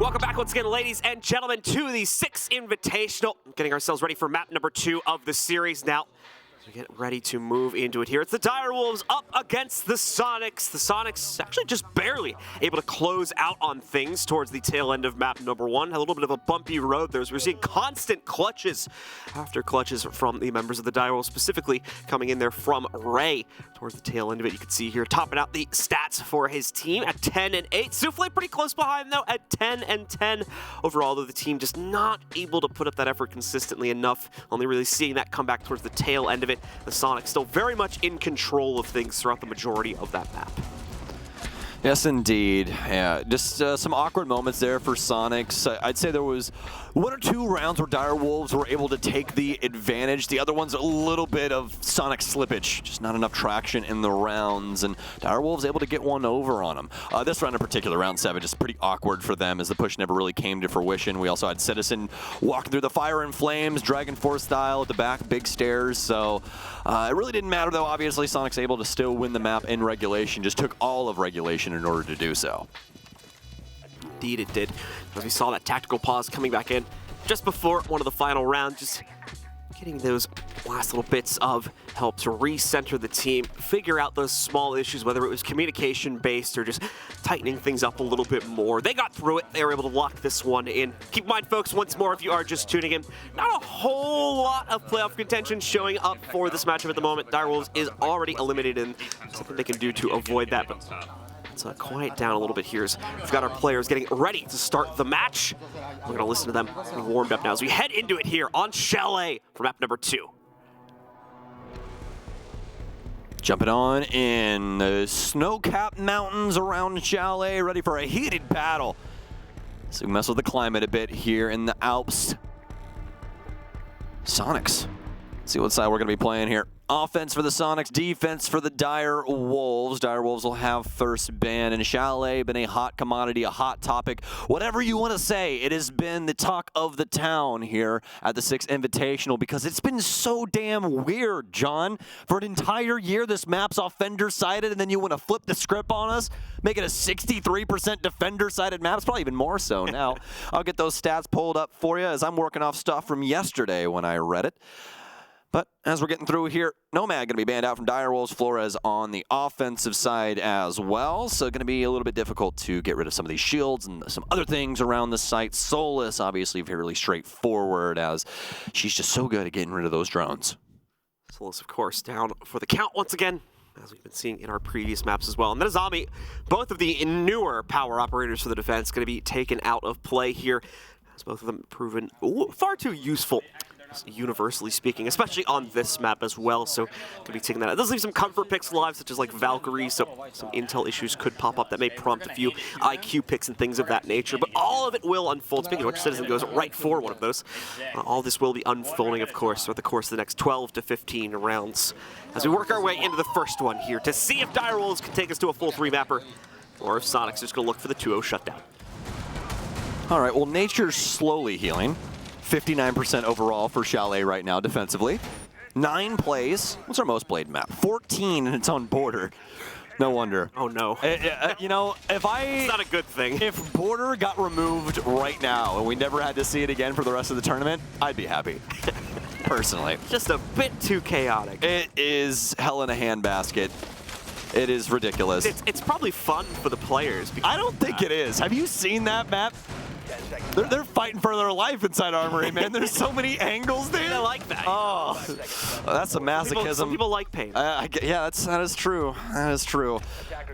Welcome back once again, ladies and gentlemen, to the Six Invitational. Getting ourselves ready for map number 2 of the series now. We get ready to move into it here. It's the Direwolves up against the Soniqs. The Soniqs actually just barely able to close out on things towards the tail end of map number 1. A little bit of a bumpy road there as we're seeing constant clutches after clutches from the members of the Direwolves, specifically coming in there from Ray towards the tail end of it. You can see here topping out the stats for his team at 10 and 8. Souffle pretty close behind though at 10 and 10. Overall though, the team just not able to put up that effort consistently enough. Only really seeing that come back towards the tail end of it. The Soniqs still very much in control of things throughout the majority of that map. Yes, indeed. Yeah, just some awkward moments there for Soniqs. I'd say there was 1 or 2 rounds where Direwolves were able to take the advantage. The other one's a little bit of Sonic slippage, just not enough traction in the rounds, and Direwolves able to get one over on them. This round in particular, round 7, just pretty awkward for them as the push never really came to fruition. We also had Citizen walking through the fire and flames, Dragon Force style at the back, big stairs. So it really didn't matter though. Obviously, Soniqs able to still win the map in regulation. Just took all of regulation in order to do so. Indeed it did. As we saw that tactical pause coming back in just before one of the final rounds, just getting those last little bits of help to recenter the team, figure out those small issues, whether it was communication-based or just tightening things up a little bit more. They got through it. They were able to lock this one in. Keep in mind, folks, once more, if you are just tuning in, not a whole lot of playoff contention showing up for this matchup at the moment. Direwolves is already eliminated, and something they can do to avoid that. But let's quiet down a little bit here as we've got our players getting ready to start the match. We're going to listen to them getting warmed up now as we head into it here on Chalet for map number 2. Jumping on in the snow-capped mountains around Chalet, ready for a heated battle. So we mess with the climate a bit here in the Alps. Soniqs. Let's see what side we're going to be playing here. Offense for the Soniqs, defense for the Direwolves. Direwolves will have first ban, and Chalet been a hot commodity, a hot topic. Whatever you want to say, it has been the talk of the town here at the Six Invitational because it's been so damn weird, John. For an entire year, this map's offender-sided, and then you want to flip the script on us, make it a 63% defender-sided map. It's probably even more so now. I'll get those stats pulled up for you as I'm working off stuff from yesterday when I read it. But as we're getting through here, Nomad going to be banned out from Direwolves, Flores on the offensive side as well. So going to be a little bit difficult to get rid of some of these shields and some other things around the site. Solus, obviously fairly straightforward as she's just so good at getting rid of those drones. Solus, of course, down for the count once again, as we've been seeing in our previous maps as well. And then Azami, both of the newer power operators for the defense, going to be taken out of play here, as both of them proven far too useful, universally speaking, especially on this map as well. So could be taking that out. It does leave some comfort picks alive, such as like Valkyrie, so some intel issues could pop up that may prompt a few IQ picks and things of that nature, but all of it will unfold. Speaking of which, Citizen goes right for one of those. All this will be unfolding, of course, throughout the course of the next 12 to 15 rounds as we work our way into the first one here to see if Direwolves can take us to a full 3-mapper or if Soniqs are just going to look for the 2-0 shutdown. All right, well, nature's slowly healing. 59% overall for Chalet right now defensively. 9 plays. What's our most played map? 14 in its own border. No wonder. Oh no. You know, it's not a good thing. If border got removed right now and we never had to see it again for the rest of the tournament, I'd be happy. Personally. Just a bit too chaotic. It is hell in a handbasket. It is ridiculous. It's probably fun for the players. I don't think it is. Have you seen that map? They're fighting for their life inside Armory, man. There's so many angles there. I like that. Oh, that's some masochism. Some people like pain. Yeah, that is true. That is true.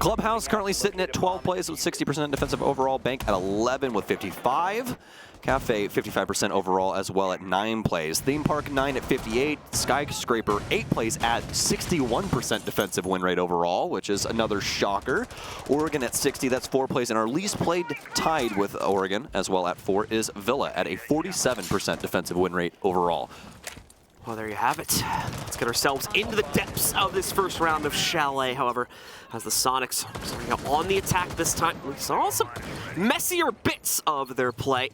Clubhouse currently sitting at 12 plays with 60% defensive overall. Bank at 11 with 55. Cafe 55% overall as well at 9 plays. Theme Park 9 at 58. Skyscraper 8 plays at 61% defensive win rate overall, which is another shocker. Oregon at 60, that's 4 plays. And our least played tied with Oregon as well at 4 is Villa at a 47% defensive win rate overall. Well, there you have it. Let's get ourselves into the depths of this first round of Chalet, however, as the Soniqs are starting out on the attack this time. We saw some messier bits of their play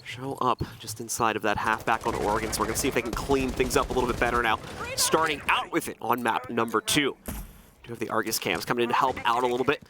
show up just inside of that halfback on Oregon, so we're going to see if they can clean things up a little bit better now, starting out with it on map number 2. Do have the Argus cams coming in to help out a little bit.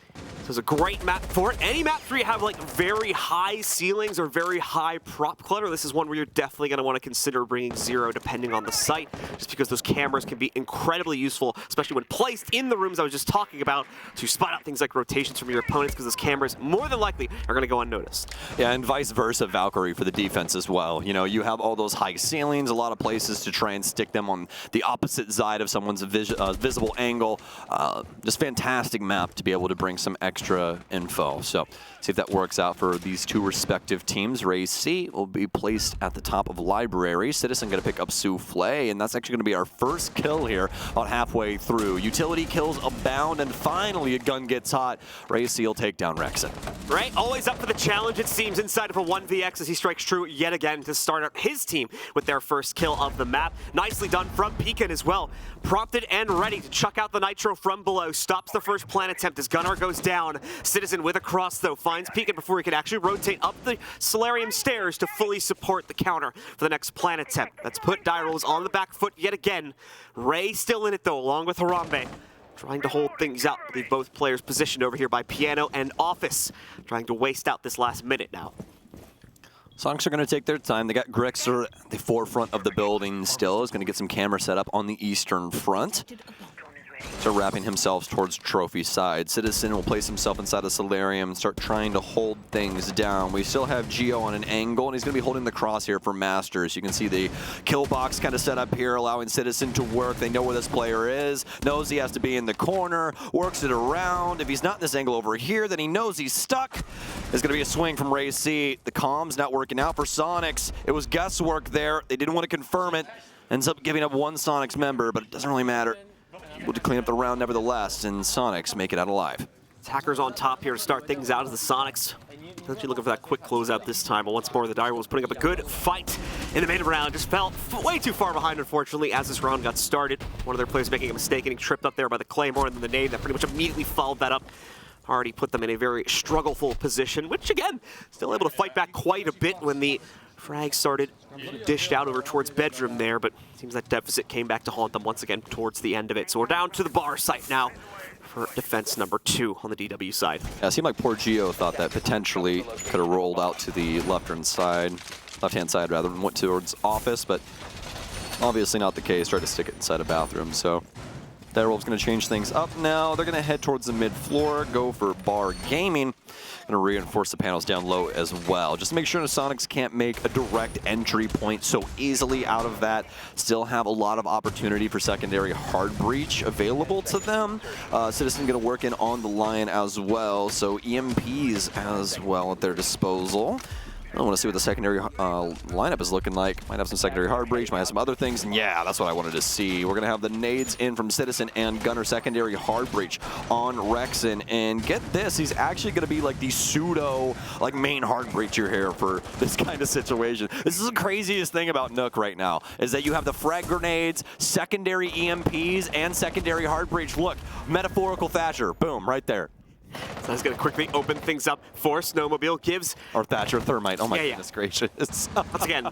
So it's a great map for it. Any map where you have like very high ceilings or very high prop clutter, this is one where you're definitely going to want to consider bringing Zero depending on the site, just because those cameras can be incredibly useful, especially when placed in the rooms I was just talking about, to spot out things like rotations from your opponents, because those cameras more than likely are going to go unnoticed. Yeah, and vice versa, Valkyrie, for the defense as well. You know, you have all those high ceilings, a lot of places to try and stick them on the opposite side of someone's visible angle. Just fantastic map to be able to bring some extra info. So see if that works out for these two respective teams. Ray C will be placed at the top of Library. Citizen going to pick up Souffle, and that's actually going to be our first kill here about halfway through. Utility kills abound, and finally a gun gets hot. Ray C will take down Rexon. Right, always up for the challenge, it seems, inside of a 1vx as he strikes true yet again to start up his team with their first kill of the map. Nicely done from Pekin as well. Prompted and ready to chuck out the nitro from below. Stops the first plant attempt as Gunnar goes down. Citizen with a cross, though, finds Pekin before he can actually rotate up the Solarium stairs to fully support the counter for the next plant attempt. That's put Dyrolls on the back foot yet again. Ray still in it, though, along with Harambe. Trying to hold things out. Leave both players positioned over here by Piano and Office. Trying to waste out this last minute now. Soniqs are going to take their time. They got Grixer at the forefront of the building still. He's going to get some camera set up on the eastern front. So wrapping himself towards Trophy side. Citizen will place himself inside the Solarium and start trying to hold things down. We still have Geo on an angle, and he's going to be holding the crosshair for Masters. You can see the kill box kind of set up here, allowing Citizen to work. They know where this player is, knows he has to be in the corner, works it around. If he's not in this angle over here, then he knows he's stuck. There's going to be a swing from Ray C. The comms not working out for Soniqs. It was guesswork there. They didn't want to confirm it. Ends up giving up one Soniqs member, but it doesn't really matter. Able to clean up the round nevertheless, and Soniqs make it out alive. Attackers on top here to start things out as the Soniqs. Actually looking for that quick closeout this time, but once more the Dire was putting up a good fight in the main round. Just fell way too far behind, unfortunately, as this round got started. One of their players making a mistake, getting tripped up there by the Claymore, and then the nade that pretty much immediately followed that up. Already put them in a very struggleful position, which again, still able to fight back quite a bit when the frag started dished out over towards bedroom there, but seems that deficit came back to haunt them once again towards the end of it. So we're down to the bar site now for defense number 2 on the DW side. Yeah, it seemed like poor Geo thought that potentially could have rolled out to the left-hand side rather, and went towards Office, but obviously not the case. Tried to stick it inside a bathroom, so Direwolf's going to change things up now. They're going to head towards the mid-floor, go for Bar Gaming. Going to reinforce the panels down low as well. Just to make sure the Soniqs can't make a direct entry point so easily out of that. Still have a lot of opportunity for secondary hard breach available to them. Citizen going to work in on the line as well, so EMPs as well at their disposal. I want to see what the secondary lineup is looking like. Might have some secondary hard breach, might have some other things, and yeah, that's what I wanted to see. We're going to have the nades in from Citizen and Gunner secondary hard breach on Rexon, and get this, he's actually going to be like the pseudo main hard breacher here for this kind of situation. This is the craziest thing about Nook right now, is that you have the frag grenades, secondary EMPs, and secondary hard breach. Look, metaphorical Thatcher, boom, right there. So that's going to quickly open things up for Snowmobile. Gives... Or Thatcher Thermite. Oh my goodness gracious. Once again,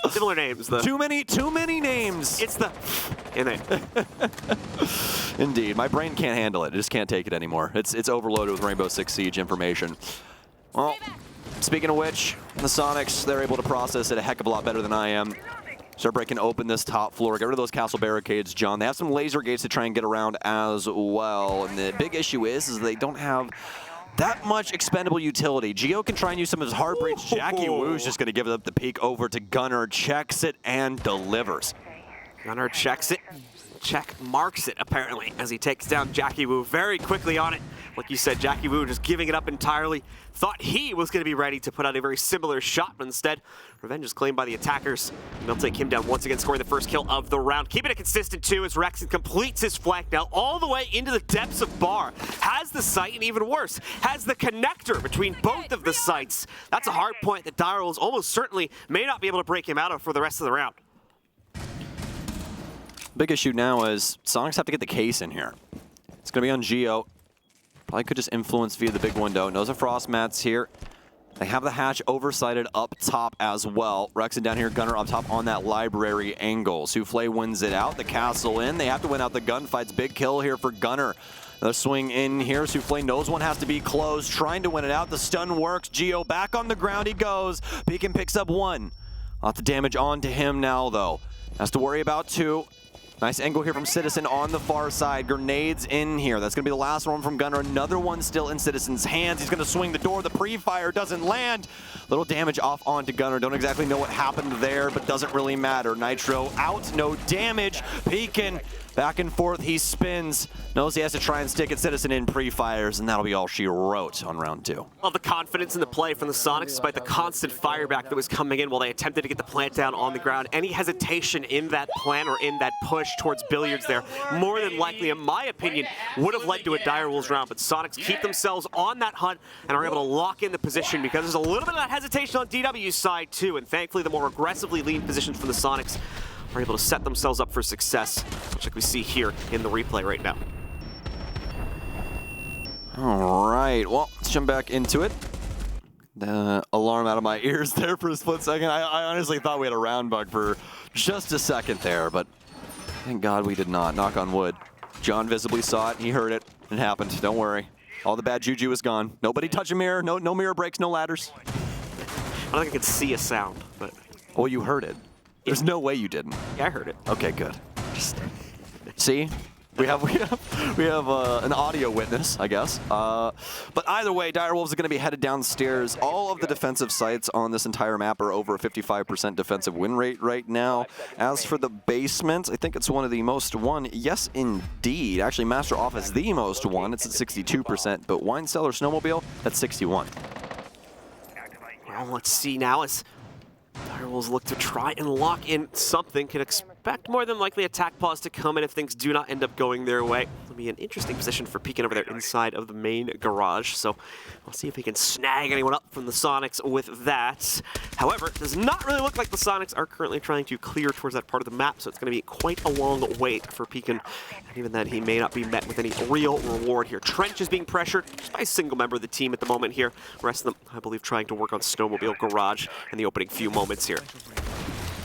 similar names. Too many names. It's the... in it. Indeed. My brain can't handle it. It just can't take it anymore. It's overloaded with Rainbow Six Siege information. Well, speaking of which, the Soniqs, they're able to process it a heck of a lot better than I am. Start breaking open this top floor. Get rid of those castle barricades, John. They have some laser gates to try and get around as well. And the big issue is they don't have that much expendable utility. Geo can try and use some of his hard breach. Jackie Woo's just going to give up the peek over to Gunnar. Checks it and delivers. Gunnar checks it. Check marks it, apparently, as he takes down Jackie Woo very quickly on it. Like you said, Jackie Woo just giving it up entirely. Thought he was going to be ready to put out a very similar shot, but instead, revenge is claimed by the attackers. And they'll take him down once again, scoring the first kill of the round. Keeping it consistent, too, as Rexon completes his flank now all the way into the depths of Bar. Has the site, and even worse, has the connector between both of the sites. That's a hard point that Direwolves almost certainly may not be able to break him out of for the rest of the round. Big issue now is Soniqs have to get the case in here. It's going to be on Geo. Probably could just influence via the big window. Knows a Frost Mat's here. They have the hatch oversighted up top as well. Rexon down here, Gunner up top on that library angle. Souffle wins it out, the castle in. They have to win out the gunfights. Big kill here for Gunner. The swing in here. Souffle knows one has to be closed, trying to win it out. The stun works. Geo back on the ground he goes. Pekin picks up one. Lots of damage on to him now, though. Has to worry about two. Nice angle here from Citizen on the far side. Grenades in here. That's going to be the last one from Gunner. Another one still in Citizen's hands. He's going to swing the door. The pre-fire doesn't land. Little damage off onto Gunner. Don't exactly know what happened there, but doesn't really matter. Nitro out, no damage. Pekin back and forth. He spins. Knows he has to try and stick at Citizen in pre-fires, and that'll be all she wrote on round 2. Love the confidence in the play from the Soniqs, despite the constant fireback that was coming in while they attempted to get the plant down on the ground. Any hesitation in that plan or in that push towards Billiards there, more than likely, in my opinion, would have led to a Direwolves round. But Soniqs keep themselves on that hunt and are able to lock in the position because there's a little bit of that hesitation on DW's side too, and thankfully the more aggressively lean positions from the Soniqs are able to set themselves up for success, which like we see here in the replay right now. All right, well, let's jump back into it. The alarm out of my ears there for a split second. I honestly thought we had a round bug for just a second there, but thank God we did not. Knock on wood. John visibly saw it. He heard it. It happened. Don't worry. All the bad juju is gone. Nobody touch a mirror. No mirror breaks. No ladders. I don't think I could see a sound, but... Well, you heard it. There's no way you didn't. Yeah, I heard it. Okay, good. See? We have an audio witness, I guess. But either way, Direwolves are going to be headed downstairs. All of the defensive sites on this entire map are over a 55% defensive win rate right now. As for the basement, I think it's one of the most won. Yes, indeed. Actually, Master Office, the most won. It's at 62%. But Wine Cellar Snowmobile, that's 61. Well, let's see now as Direwolves look to try and lock in something. Can expect more than likely attack pause to come in if things do not end up going their way. It'll be an interesting position for Pekin over there inside of the main garage. So we'll see if he can snag anyone up from the Soniqs with that. However, it does not really look like the Soniqs are currently trying to clear towards that part of the map, so it's going to be quite a long wait for Pekin. And even then, he may not be met with any real reward here. Trench is being pressured just by a single member of the team at the moment here. The rest of them, I believe, trying to work on Snowmobile Garage in the opening few moments here.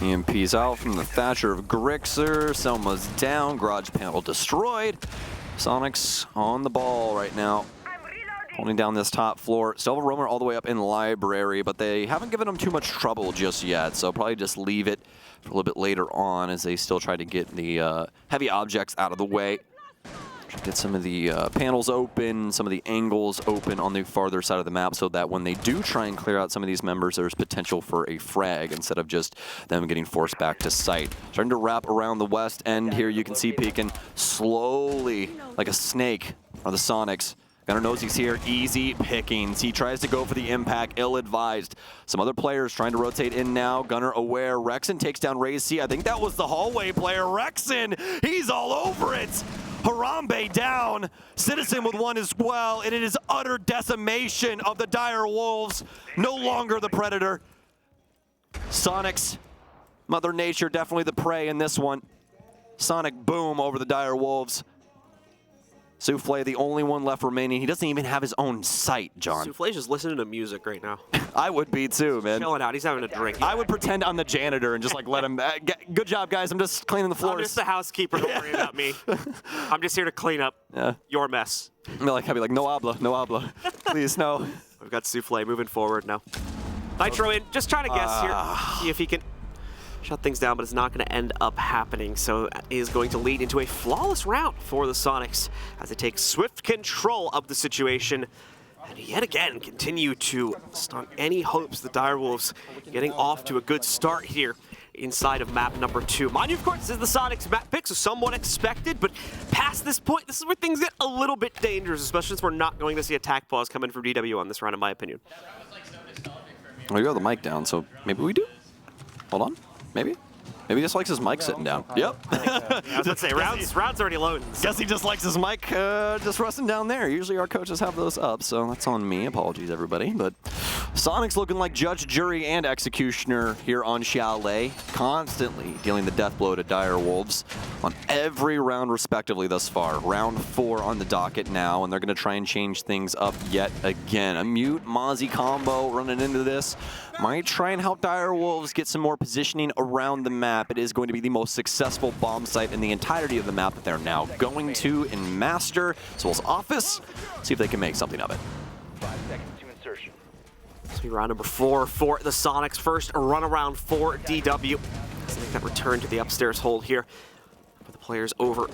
EMP's out from the Thatcher of Grixer. Selma's down. Garage panel destroyed. Soniqs on the ball right now. Holding down this top floor. Still have a roamer all the way up in the library, but they haven't given them too much trouble just yet, so probably just leave it for a little bit later on as they still try to get the heavy objects out of the way. Get some of the panels open, some of the angles open on the farther side of the map so that when they do try and clear out some of these members, there's potential for a frag instead of just them getting forced back to site. Starting to wrap around the west end here. You can see Pekin slowly, like a snake, are the Soniqs. Gunner knows he's here. Easy pickings. He tries to go for the impact. Ill-advised. Some other players trying to rotate in now. Gunner aware. Rexon takes down Raze C. I think that was the hallway player. Rexon, he's all over it. Harambe down. Citizen with one as well. And it is utter decimation of the Direwolves. No longer the predator. Soniqs, Mother Nature, definitely the prey in this one. Sonic boom over the Direwolves. Souffle, the only one left remaining. He doesn't even have his own sight, John. Souffle's just listening to music right now. I would be too, man. Chilling out. He's having a drink. I would pretend I'm the janitor and just like let him. Good job, guys. I'm just cleaning the floors. I'm just the housekeeper. Don't worry about me. I'm just here to clean up your mess. I'd be like, no habla, no habla. Please, no. We've got Souffle moving forward now. Nitro in, just trying to guess here. See if he can shut things down, but it's not going to end up happening. So that is going to lead into a flawless round for the Soniqs as they take swift control of the situation. And yet again, continue to stunt any hopes the Direwolves getting off to a good start here inside of map number 2. Mind you, of course, this is the Soniqs map pick, so somewhat expected, but past this point, this is where things get a little bit dangerous, especially since we're not going to see attack pause come in from DW on this round, in my opinion. Well, you got the mic down, so maybe we do. Hold on. Maybe he just likes his mic sitting down. Yep. I was going to say, round's already loaded. So. Guess he just likes his mic just resting down there. Usually our coaches have those up, so that's on me. Apologies, everybody. But Soniqs looking like judge, jury, and executioner here on Chalet, constantly dealing the death blow to Direwolves on every round respectively thus far. Round 4 on the docket now, and they're going to try and change things up yet again. A Mute Mozzie combo running into this might try and help Direwolves get some more positioning around the map. It is going to be the most successful bomb site in the entirety of the map that they're now going to in Master, as well as Office. See if they can make something of it. 5 seconds to insertion. This will be round number 4 for the Soniqs. First run around for DW. Let's make that return to the upstairs hold here for the players over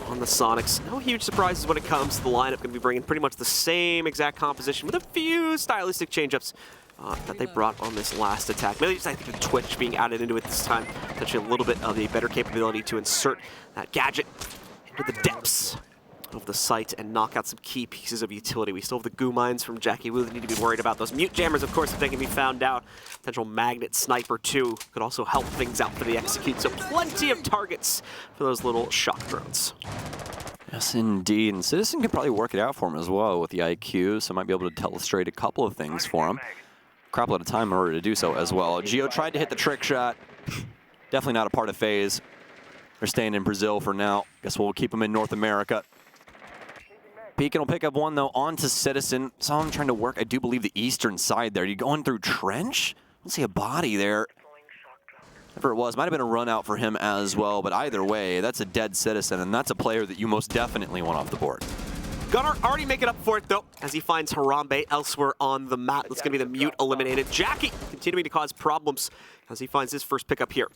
on the Soniqs. No huge surprises when it comes to the lineup. Going to be bringing pretty much the same exact composition with a few stylistic change-ups that they brought on this last attack. Maybe just, I think, the Twitch being added into it this time. Potentially a little bit of a better capability to insert that gadget into the depths of the site and knock out some key pieces of utility. We still have the goo mines from Jackie Wu that need to be worried about. Those mute jammers, of course, if they can be found out. Potential magnet sniper, too, could also help things out for the execute. So plenty of targets for those little shock drones. Yes, indeed. And Citizen can probably work it out for him as well with the IQ, so might be able to illustrate a couple of things for him. Crap load of time in order to do so as well. Geo tried to hit the trick shot. Definitely not a part of FaZe. They're staying in Brazil for now. Guess we'll keep them in North America. Pekin will pick up one, though, onto Citizen. Saw him trying to work, I do believe, the eastern side there. You going through Trench? I don't see a body there. Whatever it was, might have been a run out for him as well, but either way, that's a dead Citizen, and that's a player that you most definitely want off the board. Gunnar already making up for it, though, as he finds Harambe elsewhere on the map. That's going to be the Mute eliminated. Jackie continuing to cause problems as he finds his first pickup here.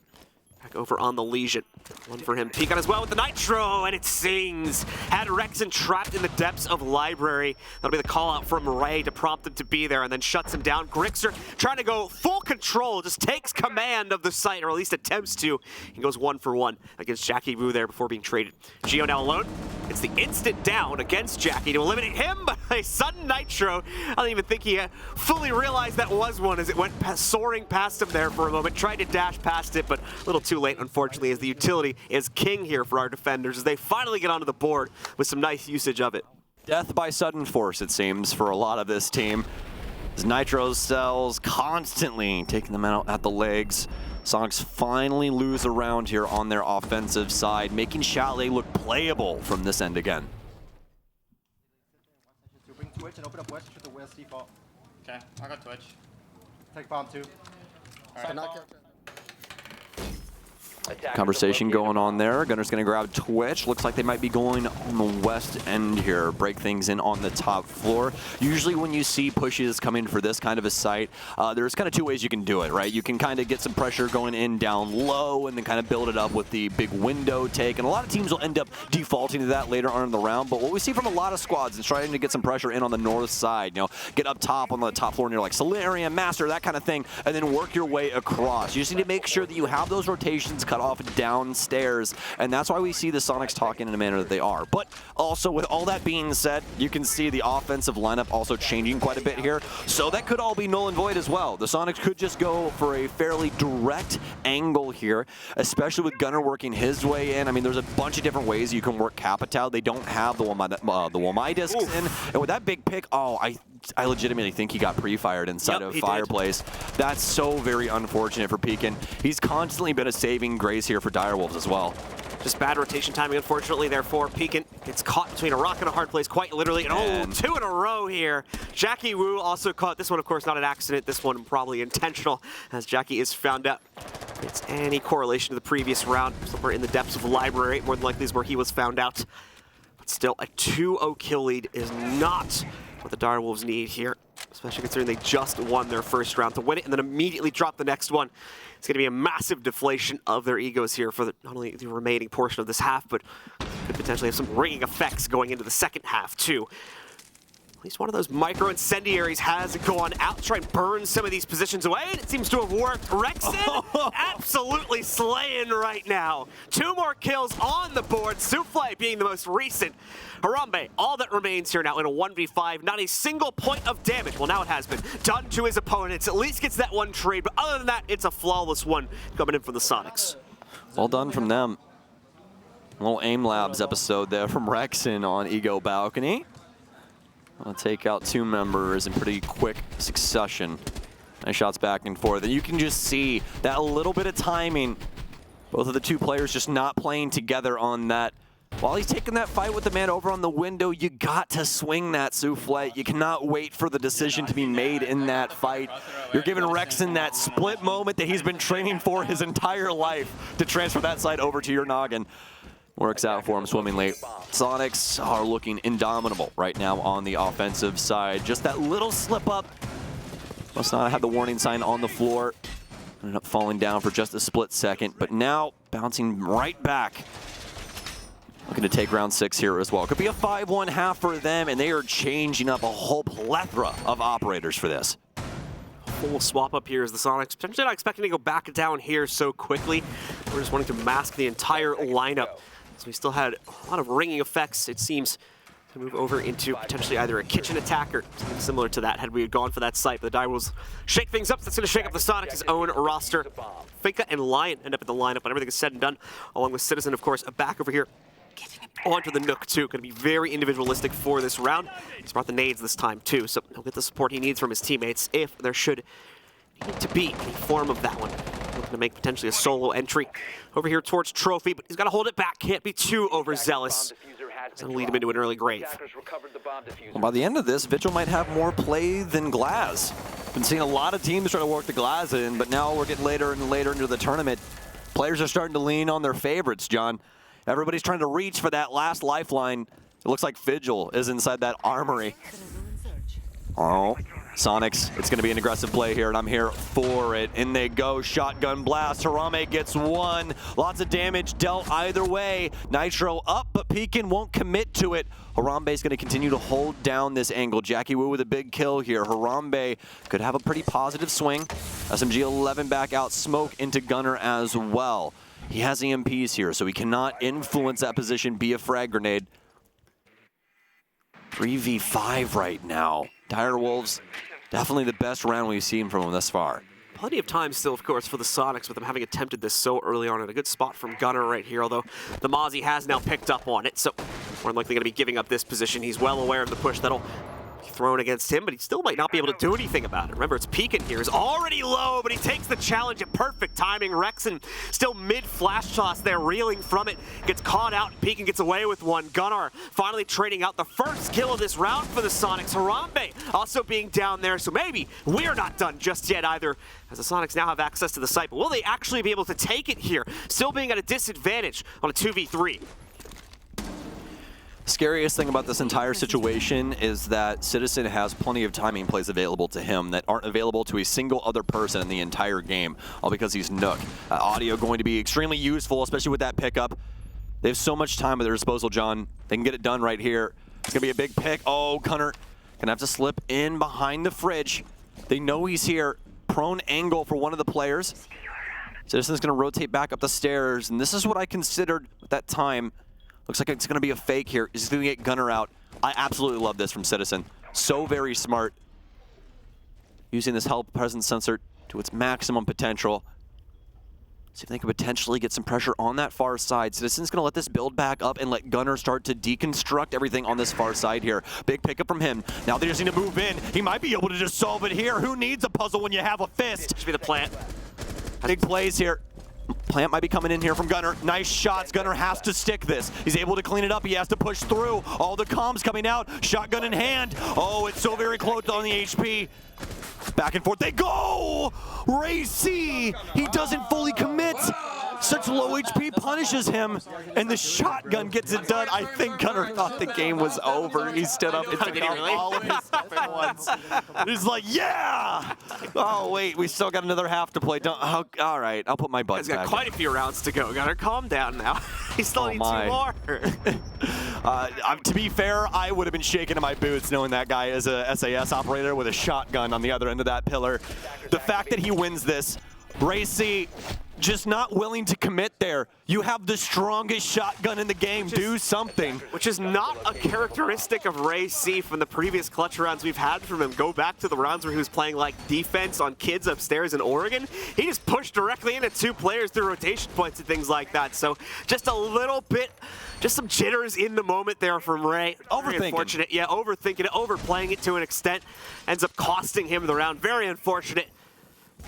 Back over on the Legion. One for him. Peek on as well with the Nitro, and it sings. Had Rexen trapped in the depths of Library. That'll be the call out from Ray to prompt him to be there, and then shuts him down. Grixer trying to go full control, just takes command of the site, or at least attempts to. He goes 1 for 1 against Jackie Wu there before being traded. Geo now alone. It's the instant down against Jackie to eliminate him, but a sudden Nitro. I don't even think he fully realized that was one as it went soaring past him there for a moment. Tried to dash past it, but a little too late, unfortunately, as the utility is king here for our defenders as they finally get onto the board with some nice usage of it. Death by sudden force, it seems, for a lot of this team. As Nitro's cells constantly taking them out at the legs. Soniqs finally lose a round here on their offensive side, making Chalet look playable from this end again. Bring Twitch and open up West to the West default. Okay, I got Twitch. Take bomb 2. All right. Conversation going on there. Gunner's going to grab Twitch. Looks like they might be going on the west end here. Break things in on the top floor. Usually when you see pushes coming for this kind of a site, there's kind of 2 ways you can do it, right? You can kind of get some pressure going in down low and then kind of build it up with the big window take. And a lot of teams will end up defaulting to that later on in the round. But what we see from a lot of squads is trying to get some pressure in on the north side. You know, get up top on the top floor near like Solarium, Master, that kind of thing, and then work your way across. You just need to make sure that you have those rotations cut off downstairs, and that's why we see the Soniqs talking in a manner that they are. But also, with all that being said, you can see the offensive lineup also changing quite a bit here, so that could all be null and void as well. The Soniqs could just go for a fairly direct angle here, especially with Gunnar working his way in. I mean, there's a bunch of different ways you can work Capitao. They don't have the Wamai discs in, and with that big pick, I legitimately think he got pre-fired inside of Fireplace. That's so very unfortunate for Pekin. He's constantly been a saving grace here for Direwolves as well. Just bad rotation timing, unfortunately, therefore. Pekin gets caught between a rock and a hard place, quite literally. And 2 in a row here. Jackie Wu also caught. This one, of course, not an accident. This one probably intentional, as Jackie is found out. It's any correlation to the previous round. Somewhere in the depths of the Library, more than likely is where he was found out. But still, a 2-0 kill lead is not what the Direwolves need here, especially considering they just won their first round. To win it and then immediately drop the next one, it's going to be a massive deflation of their egos here for not only the remaining portion of this half, but could potentially have some ringing effects going into the second half, too. At least one of those micro incendiaries has gone out to try and burn some of these positions away, and it seems to have worked. Rexen absolutely slaying right now. 2 more kills on the board, Souffle being the most recent. Harambe, all that remains here now in a 1v5, not a single point of damage. Well, now it has been done to his opponents. At least gets that one trade, but other than that, it's a flawless one coming in from the Soniqs. Well done from them. A little Aim Labs episode there from Rexen on Ego Balcony. I'll take out 2 members in pretty quick succession. Nice shots back and forth. And you can just see that little bit of timing. Both of the 2 players just not playing together on that. While he's taking that fight with the man over on the window, you got to swing that souffle. You cannot wait for the decision to be made in that fight. You're giving Rexon that split moment that he's been training for his entire life to transfer that side over to your noggin. Works out for him swimmingly. Soniqs are looking indomitable right now on the offensive side. Just that little slip up. Must not have had the warning sign on the floor. Ended up falling down for just a split second, but now bouncing right back. Looking to take round 6 here as well. Could be a 5-1 half for them, and they are changing up a whole plethora of operators for this. Full swap up here as the Soniqs potentially not expecting to go back down here so quickly. We're just wanting to mask the entire lineup. So we still had a lot of ringing effects, it seems, to move over into potentially either a kitchen attack or something similar to that had we gone for that site. But the Direwolves shake things up. That's going to shake up the Soniqs' own roster. Finka and Lion end up in the lineup when everything is said and done, along with Citizen, of course, back over here. Onto the Nook, too. Going to be very individualistic for this round. He's brought the nades this time, too, so he'll get the support he needs from his teammates if there should need to be any form of that one. Looking to make potentially a solo entry over here towards Trophy, but he's got to hold it back. Can't be too overzealous. It's going to lead him into an early grave. Well, by the end of this, Vigil might have more play than Glaz. Been seeing a lot of teams try to work the Glaz in, but now we're getting later and later into the tournament. Players are starting to lean on their favorites, John. Everybody's trying to reach for that last lifeline. It looks like Vigil is inside that armory. Oh, Soniqs, it's going to be an aggressive play here, and I'm here for it. In they go, shotgun blast. Harambe gets 1. Lots of damage dealt either way. Nitro up, but Pekin won't commit to it. Harambe's going to continue to hold down this angle. Jackie Wu with a big kill here. Harambe could have a pretty positive swing. SMG-11 back out, smoke into Gunner as well. He has EMPs here, so he cannot influence that position, be a frag grenade. 3v5 right now. Direwolves, definitely the best round we've seen from them thus far. Plenty of time still, of course, for the Soniqs with them having attempted this so early on. And a good spot from Gunner right here, although the Mozzie has now picked up on it. So more than likely going to be giving up this position. He's well aware of the push that'll thrown against him, but he still might not be able to do anything about it. Remember, it's Pekin here. He's already low, but he takes the challenge at perfect timing. Rexon still mid-flash toss there, reeling from it. Gets caught out. Pekin gets away with one. Gunnar finally trading out the first kill of this round for the Soniqs. Harambe also being down there, so maybe we're not done just yet either, as the Soniqs now have access to the site. But will they actually be able to take it here, still being at a disadvantage on a 2v3? Scariest thing about this entire situation is that Citizen has plenty of timing plays available to him that aren't available to a single other person in the entire game, all because he's Nook. Audio going to be extremely useful, especially with that pickup. They have so much time at their disposal, John. They can get it done right here. It's going to be a big pick. Oh, Gunnar gonna have to slip in behind the fridge. They know he's here. Prone angle for one of the players. Citizen's going to rotate back up the stairs, and this is what I considered at that time. Looks like it's going to be a fake here. He's going to get Gunnar out. I absolutely love this from Citizen. So very smart. Using this help presence sensor to its maximum potential. See if they can potentially get some pressure on that far side. Citizen's going to let this build back up and let Gunnar start to deconstruct everything on this far side here. Big pickup from him. Now they just need to move in. He might be able to just solve it here. Who needs a puzzle when you have a fist? Should be the plant. Big plays here. Plant might be coming in here from Gunnar. Nice shots. Gunnar has to stick this. He's able to clean it up. He has to push through. All the comms coming out. Shotgun in hand. Oh, it's so very close on the HP. Back and forth they go! Ray C, he doesn't fully commit. Such low HP punishes him, and the shotgun gets it done. I think Gunnar thought the game was over. He stood up and took out all of his stuff at once. He's like, yeah! Oh, wait, we still got another half to play. All right, I'll put my butt back. He's got quite a few rounds to go. Gunnar, calm down now. He still needs 2 more. To be fair, I would have been shaking in my boots knowing that guy is a SAS operator with a shotgun on the other end of that pillar. The fact that he wins this, Racy just not willing to commit there. You have the strongest shotgun in the game. Do something. Which is not a characteristic of Ray C from the previous clutch rounds we've had from him. Go back to the rounds where he was playing like defense on kids upstairs in Oregon. He just pushed directly into 2 players through rotation points and things like that. So just a little bit, just some jitters in the moment there from Ray. Very unfortunate. Yeah, overthinking it, overplaying it to an extent. Ends up costing him the round. Very unfortunate.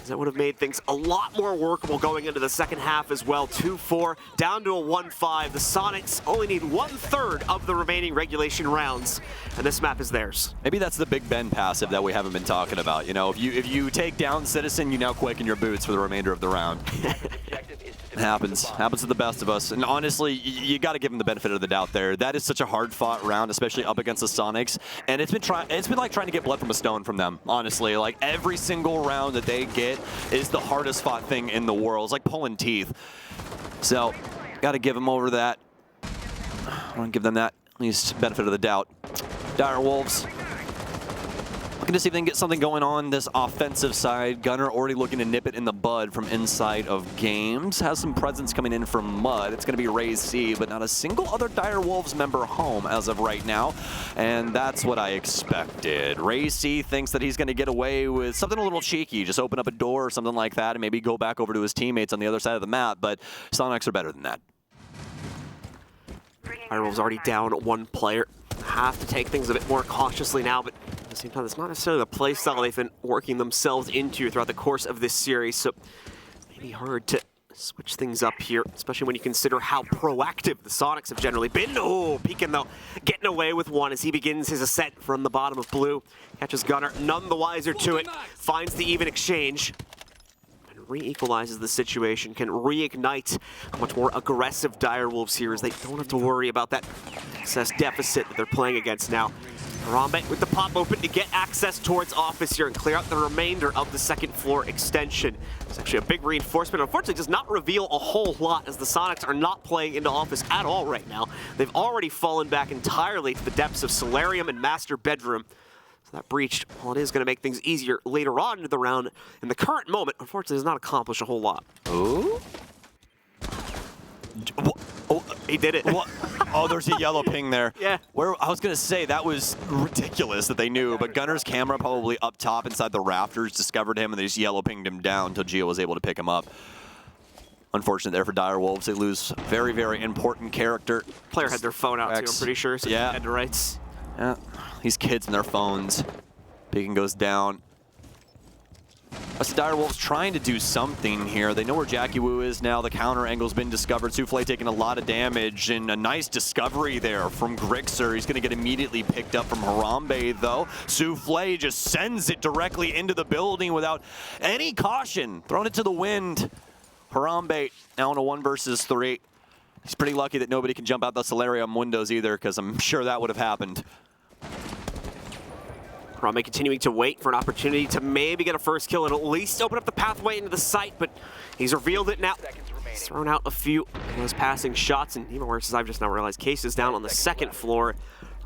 That would have made things a lot more workable going into the second half as well. 2-4, down to a 1-5. The Soniqs only need 1/3 of the remaining regulation rounds, and this map is theirs. Maybe that's the Big Ben passive that we haven't been talking about. You know, if you take down Citizen, you now quicken your boots for the remainder of the round. It happens to the best of us. And honestly, you got to give him the benefit of the doubt there. That is such a hard-fought round, especially up against the Soniqs. And it's been like trying to get blood from a stone from them, honestly. Like, every single round that they get is the hardest-fought thing in the world. It's like pulling teeth. So, got to give them over that. I want to give them that, at least, benefit of the doubt. Dire Wolves looking to see if they can get something going on this offensive side. Gunner already looking to nip it in the bud from inside of games. Has some presence coming in from Mud. It's going to be Ray C, but not a single other Dire Wolves member home as of right now. And that's what I expected. Ray C thinks that he's going to get away with something a little cheeky. Just open up a door or something like that and maybe go back over to his teammates on the other side of the map. But Soniqs are better than that. Dire Wolves already down 1 player. Have to take things a bit more cautiously now, but at the same time, it's not necessarily the play style they've been working themselves into throughout the course of this series, so maybe hard to switch things up here, especially when you consider how proactive the Soniqs have generally been. Oh, peeking though, getting away with one as he begins his ascent from the bottom of blue. Catches Gunner, none the wiser to it, finds the even exchange. Re-equalizes the situation, can reignite a much more aggressive Dire Wolves here as they don't have to worry about that access deficit that they're playing against now. Harambe with the pop open to get access towards office here and clear out the remainder of the second floor extension. It's actually a big reinforcement. Unfortunately, does not reveal a whole lot as the Soniqs are not playing into office at all right now. They've already fallen back entirely to the depths of Solarium and Master Bedroom. That breached, while it is going to make things easier later on into the round, in the current moment, unfortunately, does not accomplish a whole lot. Ooh? Oh, he did it. What? Oh, there's a yellow ping there. Yeah. I was going to say, that was ridiculous that they knew, but Gunner's camera probably up top inside the rafters discovered him, and they just yellow pinged him down until Gio was able to pick him up. Unfortunate there for Dire Wolves. They lose very, very important character. Player had their phone out, too, I'm pretty sure, so yeah. Head to rights. Yeah, these kids and their phones. Beacon goes down. That's the Dire Wolves trying to do something here. They know where Jackie Wu is now. The counter angle's been discovered. Souffle taking a lot of damage, and a nice discovery there from Grixer. He's going to get immediately picked up from Harambe, though. Souffle just sends it directly into the building without any caution. Throwing it to the wind. Harambe now in a 1 versus 3. He's pretty lucky that nobody can jump out the Solarium windows either, because I'm sure that would have happened. Harambe continuing to wait for an opportunity to maybe get a first kill and at least open up the pathway into the site, but he's revealed it now. He's thrown out a few of those passing shots, and even worse, as I've just now realized, Case is down on the second floor.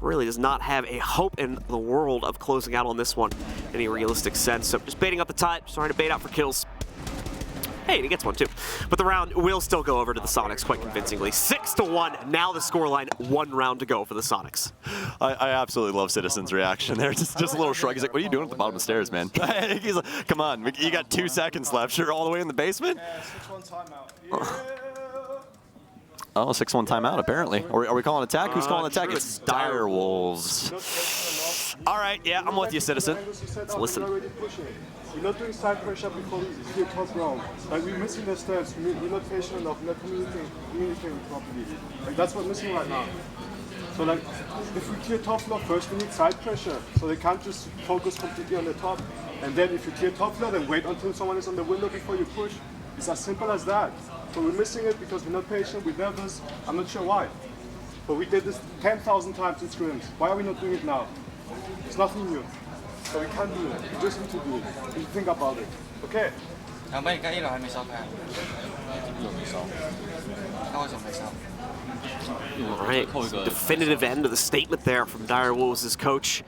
Really does not have a hope in the world of closing out on this one in any realistic sense. So just baiting up the tide, starting to bait out for kills. Hey, and he gets one too. But the round will still go over to the Soniqs quite convincingly. 6-1, now the scoreline, 1 round to go for the Soniqs. I absolutely love Citizen's reaction there. Just a little shrug. He's like, what are you doing at the bottom of the stairs, man? He's like, come on, you got 2 seconds left. You're all the way in the basement? Yeah, 6-1 timeout. Yeah. Oh, 6-1 timeout, apparently. Are we calling attack? Who's calling attack? It's Dire Wolves. All right, yeah, I'm with you, Citizen. Let's listen. We're not doing side pressure before we clear top ground. Like, we're missing the steps. We're not patient enough. We're not communicating properly. Like, that's what's missing right now. So, like, if we clear top floor first, we need side pressure. So they can't just focus completely on the top. And then if you clear top floor, then wait until someone is on the window before you push. It's as simple as that. So we're missing it because we're not patient, we're nervous. I'm not sure why. But we did this 10,000 times in scrims. Why are we not doing it now? It's nothing new. So we can't do it. We just need to do it. We need to think about it. Okay? All right, definitive end of the statement there from Dire Wolves' coach.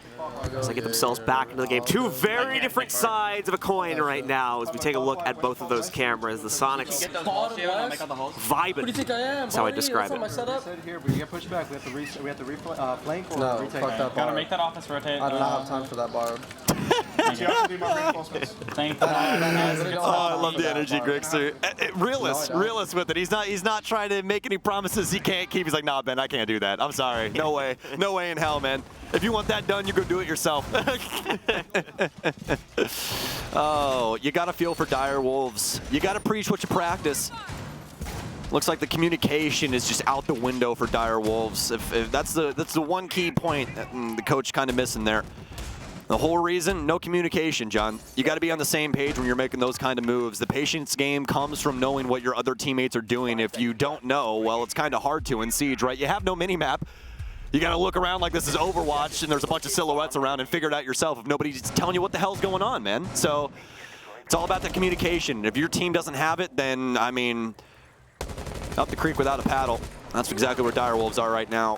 as they get themselves back into the game. Two very different sides of a coin right now as we take a look at both of those cameras. The Soniqs vibing. That's how I describe it. Here, we get pushed back. We have to flank or retake. Fuck that bar. Gotta make that office rotate. I do not have time for that bar. Thank you. I love the energy, Grixer. Realist with it. He's not trying to make any promises he can't keep. He's like, nah, Ben, I can't do that. I'm sorry. No way. No way in hell, man. If you want that done, you go do it yourself. Oh, you got to feel for Dire Wolves. You got to preach what you practice. Looks like the communication is just out the window for Dire Wolves. If that's the one key point that the coach kind of missing there. The whole reason, no communication, John. You got to be on the same page when you're making those kind of moves. The patience game comes from knowing what your other teammates are doing. If you don't know, well, it's kind of hard to in Siege, right? You have no mini-map. You got to look around like this is Overwatch and there's a bunch of silhouettes around and figure it out yourself if nobody's telling you what the hell's going on, man. So it's all about the communication. If your team doesn't have it, then, I mean, up the creek without a paddle. That's exactly where Dire Wolves are right now.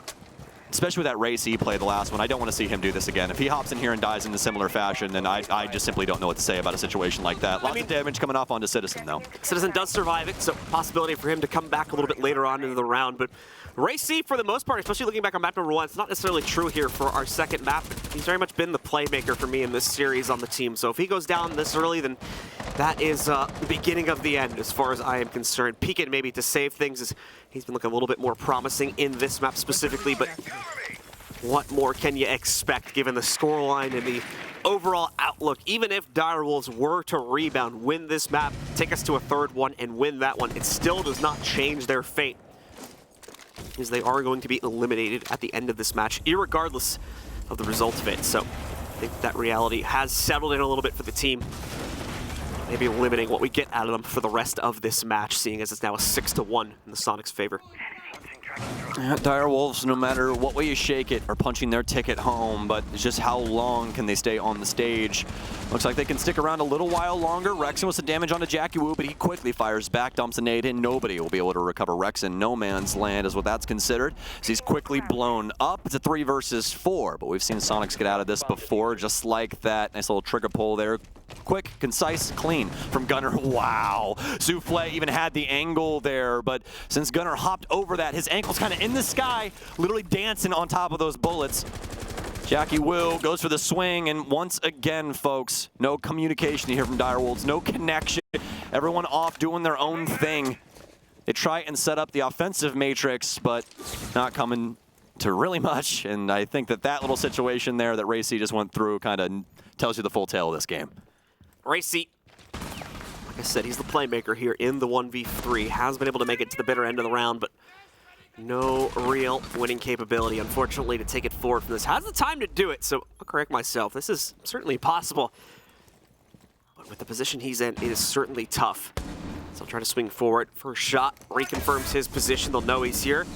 Especially with that Ray C play, the last one. I don't want to see him do this again. If he hops in here and dies in a similar fashion, then I just simply don't know what to say about a situation like that. Lots of damage coming off onto Citizen, though. Citizen does survive it, so possibility for him to come back a little bit later on into the round. But Ray C, for the most part, especially looking back on map number 1, it's not necessarily true here for our second map. He's very much been the playmaker for me in this series on the team. So if he goes down this early, then that is the beginning of the end as far as I am concerned. Peeking maybe to save things, as he's been looking a little bit more promising in this map specifically, but what more can you expect given the scoreline and the overall outlook? Even if Dire Wolves were to rebound, win this map, take us to a third one, and win that one, it still does not change their fate, because they are going to be eliminated at the end of this match, irregardless of the result of it. So I think that reality has settled in a little bit for the team. Maybe limiting what we get out of them for the rest of this match, seeing as it's now a 6-1 in the Soniqs' favor. Yeah, Dire Wolves, no matter what way you shake it, are punching their ticket home, but it's just how long can they stay on the stage? Looks like they can stick around a little while longer. Rexen with some damage onto Jackie Wu, but he quickly fires back, dumps a nade in. Nobody will be able to recover Rexen. No man's land is what that's considered. So he's quickly blown up. It's a 3 versus 4, but we've seen Soniqs get out of this before, just like that. Nice little trigger pull there. Quick, concise, clean from Gunnar. Wow. Souffle even had the angle there, but since Gunnar hopped over that, his ankle's kind of in the sky, literally dancing on top of those bullets. Jackie Wu goes for the swing, and once again, folks, no communication here from Dire Wolves, no connection. Everyone off doing their own thing. They try and set up the offensive matrix, but not coming to really much, and I think that little situation there that Racy just went through kind of tells you the full tale of this game. Racy, like I said, he's the playmaker here in the 1v3. Has been able to make it to the bitter end of the round, but no real winning capability, unfortunately, to take it forward from this. Has the time to do it, so I'll correct myself. This is certainly possible, but with the position he's in, it is certainly tough. So I'll try to swing forward. First shot reconfirms his position. They'll know he's here.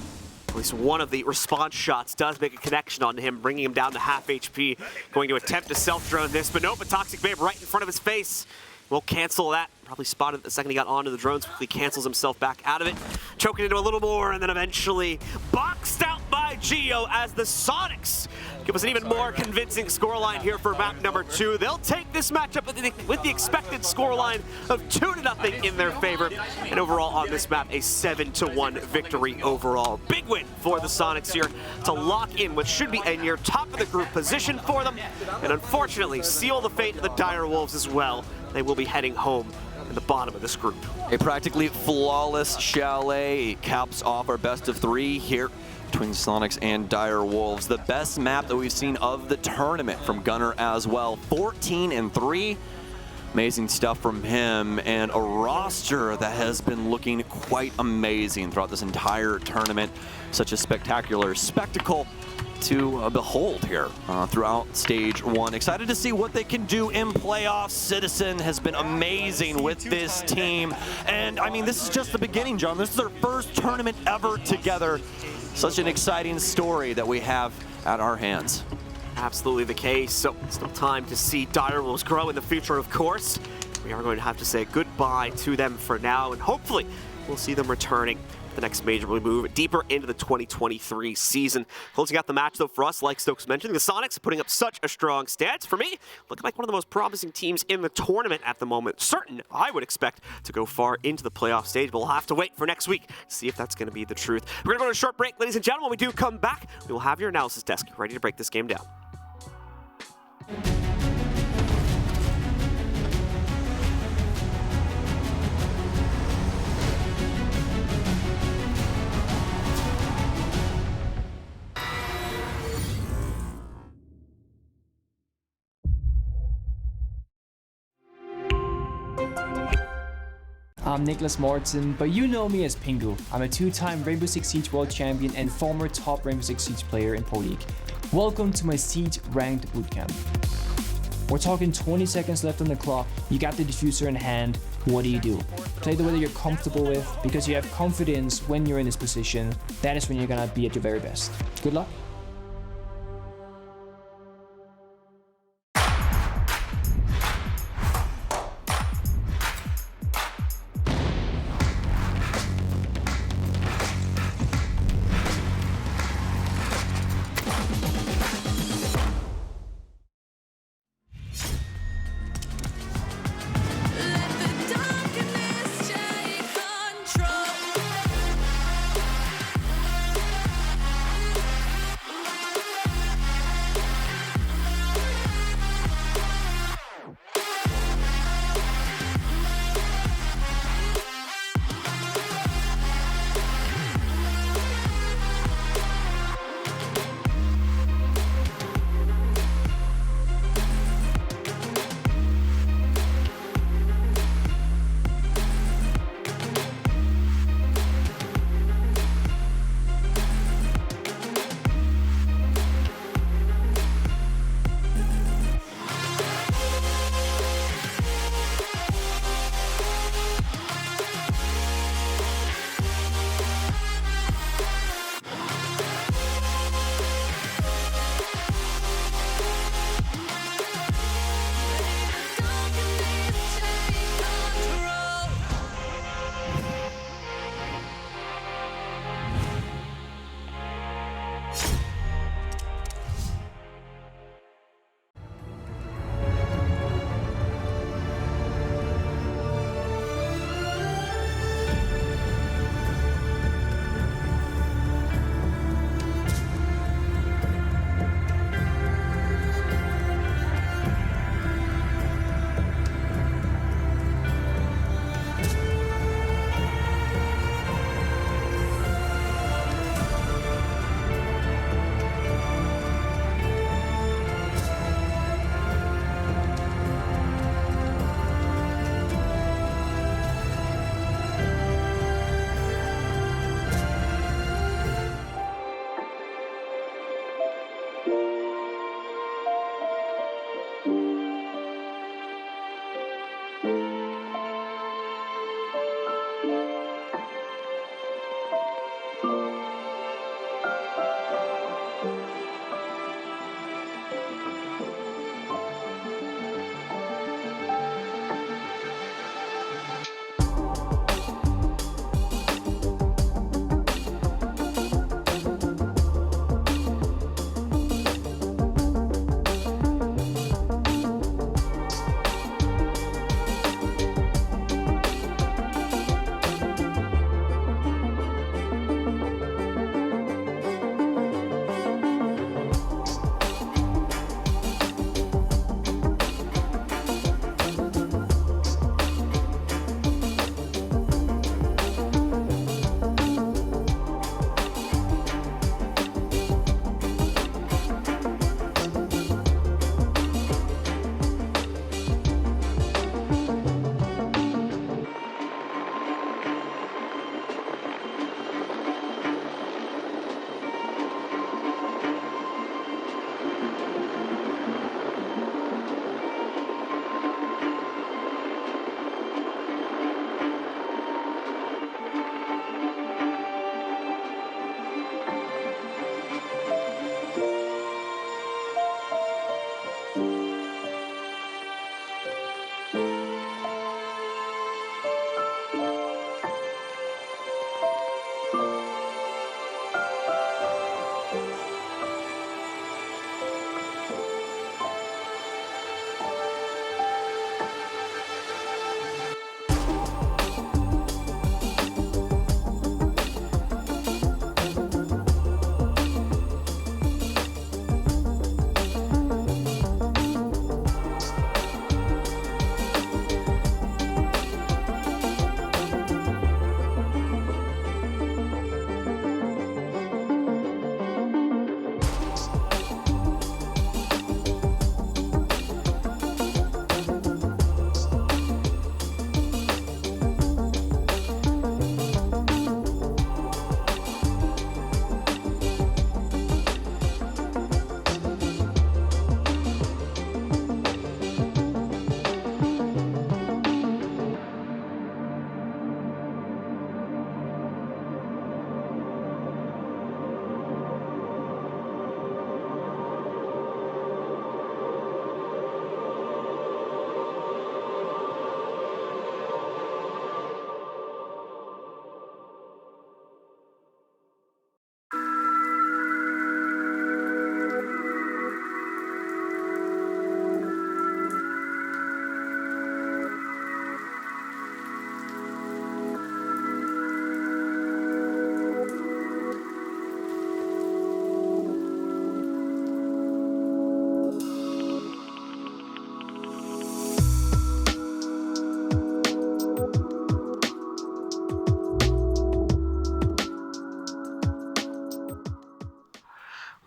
At least one of the response shots does make a connection onto him, bringing him down to half HP. Going to attempt to self-drone this, but nope, a Toxic Babe right in front of his face. Will cancel that. Probably spotted it the second he got onto the drones. Quickly cancels himself back out of it. Choking into a little more, and then eventually boxed out by Geo as the Soniqs give us an even more convincing scoreline here for map number 2. They'll take this matchup with the expected scoreline of 2-0 in their favor. And overall on this map, a 7-1 victory overall. Big win for the Soniqs here to lock in what should be a near top of the group position for them. And unfortunately, seal the fate of the Dire Wolves as well. They will be heading home in the bottom of this group. A practically flawless Chalet caps off our best of 3 here between Soniqs and Dire Wolves. The best map that we've seen of the tournament from Gunnar as well. 14-3. Amazing stuff from him, and a roster that has been looking quite amazing throughout this entire tournament. Such a spectacular spectacle to behold here throughout stage 1. Excited to see what they can do in playoffs. Citizen has been amazing with this team. And I mean, this is just the beginning, John. This is their first tournament ever together. Such an exciting story that we have at our hands. Absolutely the case. So still time to see Dire Wolves grow in the future, of course. We are going to have to say goodbye to them for now, and hopefully we'll see them returning the next major we move deeper into the 2023 season. Closing out the match, though, for us, like Stokes mentioned, the Soniqs putting up such a strong stance. For me, looking like one of the most promising teams in the tournament at the moment. Certain, I would expect, to go far into the playoff stage, but we'll have to wait for next week to see if that's going to be the truth. We're going to go to a short break, ladies and gentlemen. When we do come back, we will have your analysis desk ready to break this game down. I'm Nicholas Morton, but you know me as Pingu. I'm a two-time Rainbow Six Siege World Champion and former top Rainbow Six Siege player in Pro League. Welcome to my Siege Ranked Bootcamp. We're talking 20 seconds left on the clock, you got the diffuser in hand, what do you do? Play the way that you're comfortable with, because you have confidence when you're in this position, that is when you're gonna be at your very best. Good luck.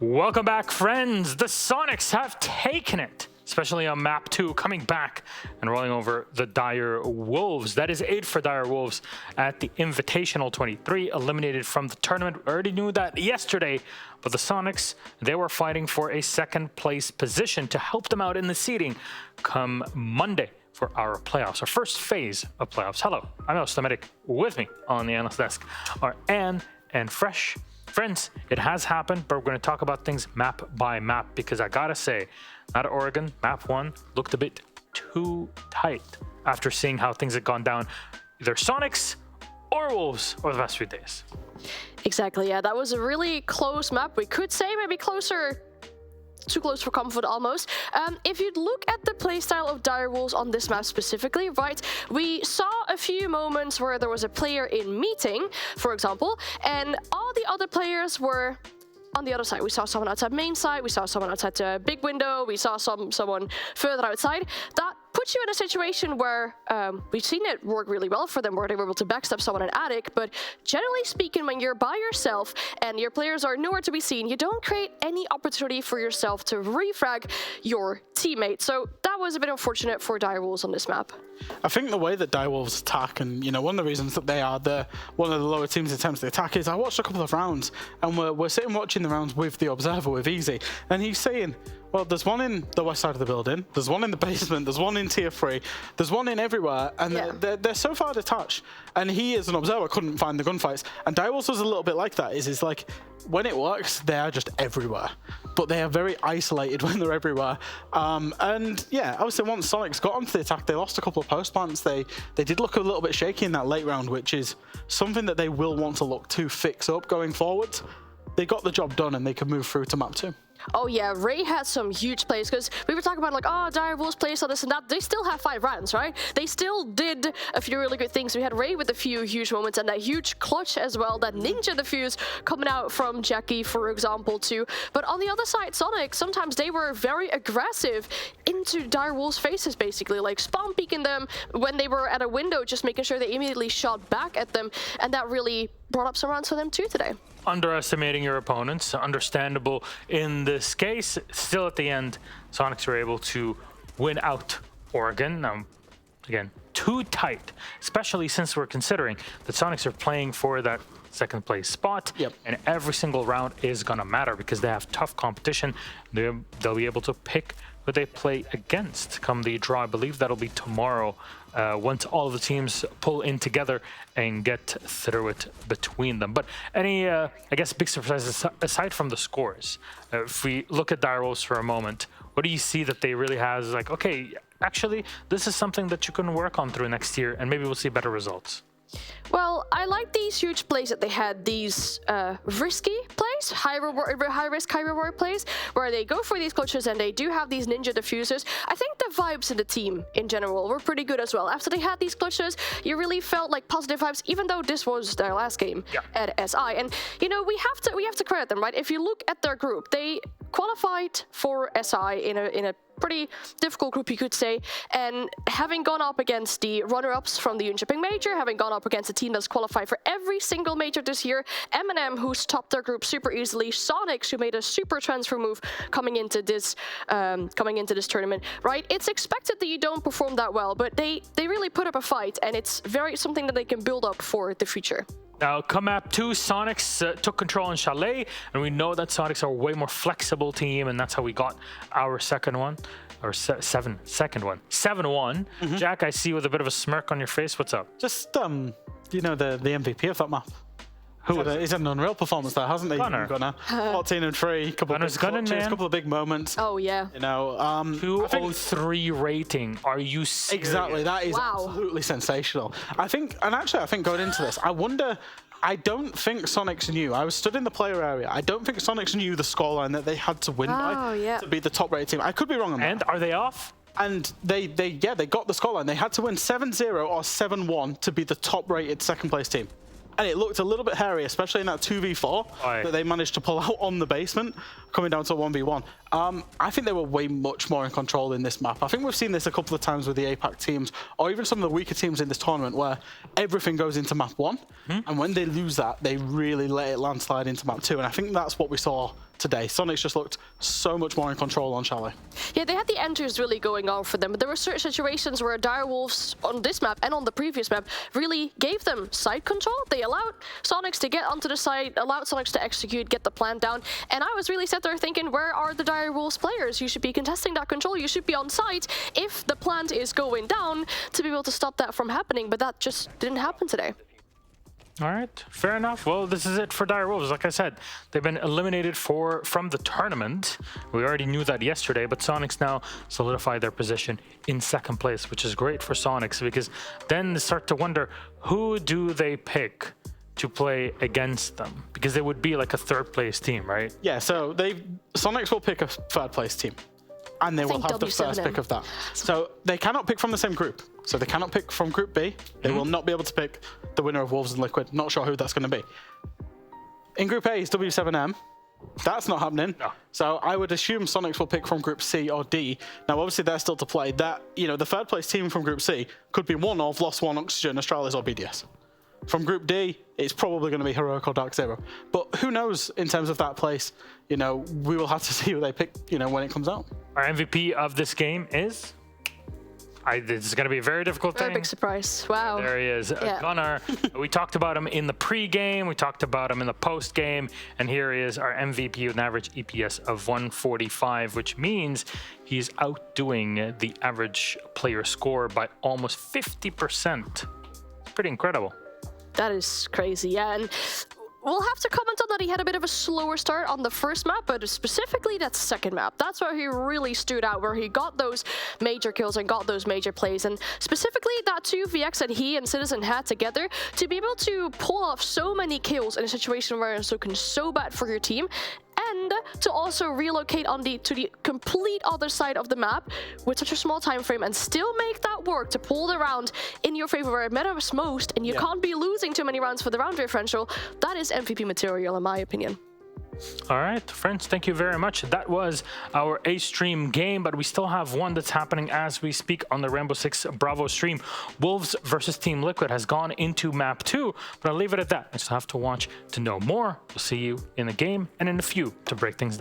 Welcome back, friends. The Soniqs have taken it, especially on map 2, coming back and rolling over the Dire Wolves. That is 8 for Dire Wolves at the Invitational 23, eliminated from the tournament. We already knew that yesterday, but the Soniqs, they were fighting for a second place position to help them out in the seeding come Monday for our playoffs, our first phase of playoffs. Hello, I'm Medic. With me on the analyst desk are Anne and Fresh. Friends, it has happened, but we're going to talk about things map by map because I gotta say, out of Oregon, map 1 looked a bit too tight after seeing how things had gone down, either Soniqs or Wolves over the past few days. Exactly, yeah, that was a really close map. We could say maybe closer, too close for comfort almost. If you look at the playstyle of Dire Wolves on this map specifically, right, we saw a few moments where there was a player in meeting, for example, and all the other players were on the other side. We saw someone outside main side, we saw someone outside the big window, we saw someone further outside. That puts you in a situation where we've seen it work really well for them, where they were able to backstab someone in attic, but generally speaking, when you're by yourself and your players are nowhere to be seen, you don't create any opportunity for yourself to refrag your teammate. So that was a bit unfortunate for Dire Wolves on this map. I think the way that Dire Wolves attack, and one of the reasons that they are one of the lower teams in terms of the attack, is I watched a couple of rounds, and we're sitting watching the rounds with the Observer, with Easy, and he's saying, well, there's one in the west side of the building, there's one in the basement, there's one in tier 3, there's one in everywhere, and they're so far detached. And he, as an observer, couldn't find the gunfights. And Dire Wolves was a little bit like that. Is like, when it works, they are just everywhere. But they are very isolated when they're everywhere. And yeah, obviously once Soniqs got onto the attack, they lost a couple of post plants. They did look a little bit shaky in that late round, which is something that they will want to look to fix up going forward. They got the job done and they could move through to map 2. Oh yeah, Ray had some huge plays, because we were talking about like, oh, Dire Wolves plays all this and that. They still have 5 rounds, right? They still did a few really good things. We had Ray with a few huge moments and that huge clutch as well, that ninja defuse coming out from Jackie, for example, too. But on the other side, Sonic, sometimes they were very aggressive into Dire Wolves' faces, basically, like spawn peeking them when they were at a window, just making sure they immediately shot back at them, and that really brought up some rounds for them too today. Underestimating your opponents, understandable in this case. Still at the end, Soniqs were able to win out Oregon. Again, too tight, especially since we're considering that Soniqs are playing for that second place spot. Yep. And every single round is gonna matter because they have tough competition. They'll be able to pick who they play against come the draw. I believe that'll be tomorrow, once all of the teams pull in together and get through it between them. But any, I guess, big surprises aside from the scores? If we look at Dire Wolves for a moment, what do you see that they really have? Like, okay, actually, this is something that you can work on through next year, and maybe we'll see better results. Well, I like these huge plays that they had, these risky plays, high risk, high reward plays, where they go for these clutches and they do have these ninja diffusers. I think the vibes in the team in general were pretty good as well. After they had these clutches, you really felt like positive vibes, even though this was their last game at SI. And we have to credit them, right? If you look at their group, they qualified for SI in a pretty difficult group, you could say, and having gone up against the runner-ups from the Jönköping Major, having gone up against a team that's qualified for every single major this year, M&M, who's topped their group super easily, Soniqs, who made a super transfer move coming into this tournament, right? It's expected that you don't perform that well, but they really put up a fight, and it's something that they can build up for the future. Now, come map 2, Soniqs took control in Chalet, and we know that Soniqs are a way more flexible team, and that's how we got our second one, or second one, 7-1. Jack, I see with a bit of a smirk on your face. What's up? Just, the MVP of that map. He's had an unreal performance there, hasn't he? Gunnar. 14-3, couple of big moments. Oh yeah. 203 rating. Are you serious? Exactly, that is absolutely sensational. I think going into this, I don't think Soniqs knew. I was stood in the player area. I don't think Soniqs knew the scoreline that they had to win by to be the top rated team. I could be wrong on that. And are they off? And they got the scoreline. They had to win 7-0 or 7-1 to be the top rated second place team. And it looked a little bit hairy, especially in that 2v4 that they managed to pull out on the basement, coming down to a 1v1. I think they were much more in control in this map. I think we've seen this a couple of times with the APAC teams, or even some of the weaker teams in this tournament, where everything goes into map 1, and when they lose that, they really let it landslide into map 2. And I think that's what we saw today. Soniqs just looked so much more in control on Chalet. Yeah, they had the enters really going on for them, but there were certain situations where Direwolves on this map and on the previous map really gave them side control. They allowed Soniqs to get onto the side, allowed Soniqs to execute, get the plant down, and I was really sat there thinking, where are the Direwolves players? You should be contesting that control, you should be on site if the plant is going down to be able to stop that from happening, but that just didn't happen today. All right, fair enough. Well, this is it for Direwolves. Like I said, they've been eliminated from the tournament. We already knew that yesterday, but Soniqs now solidify their position in second place, which is great for Soniqs because then they start to wonder, who do they pick to play against them? Because they would be like a third place team, right? Yeah, so Soniqs will pick a third place team, and they will have the first pick of that. So they cannot pick from the same group. So they cannot pick from Group B. They will not be able to pick the winner of Wolves and Liquid. Not sure who that's going to be. In Group A is W7M. That's not happening. No. So I would assume Soniqs will pick from Group C or D. Now, obviously, they're still to play. That, you know, the third place team from Group C could be one of Lost One, Oxygen, Astralis, or BDS. From Group D, it's probably going to be Heroic or Dark Zero. But who knows in terms of that place? You know, we will have to see who they pick, you know, when it comes out. Our MVP of this game is... this is going to be a very difficult thing. Very big surprise. Wow. There he is, Gunnar. We talked about him in the pre-game, we talked about him in the post-game, and here he is, our MVP with an average EPS of 145, which means he's outdoing the average player score by almost 50%. It's pretty incredible. That is crazy, yeah. And we'll have to comment on that. He had a bit of a slower start on the first map, but specifically that second map. That's where he really stood out, where he got those major kills and got those major plays. And specifically that 2vx that he and Citizen had together to be able to pull off so many kills in a situation where it's looking so bad for your team, and to also relocate to the complete other side of the map with such a small time frame and still make that work to pull the round in your favor where it matters most, and you can't be losing too many rounds for the round differential. That is MVP material in my opinion. All right, friends, thank you very much. That was our A-Stream game, but we still have one that's happening as we speak on the Rainbow Six Bravo stream. Wolves versus Team Liquid has gone into map 2, but I'll leave it at that. I still have to watch to know more. We'll see you in the game and in a few to break things down.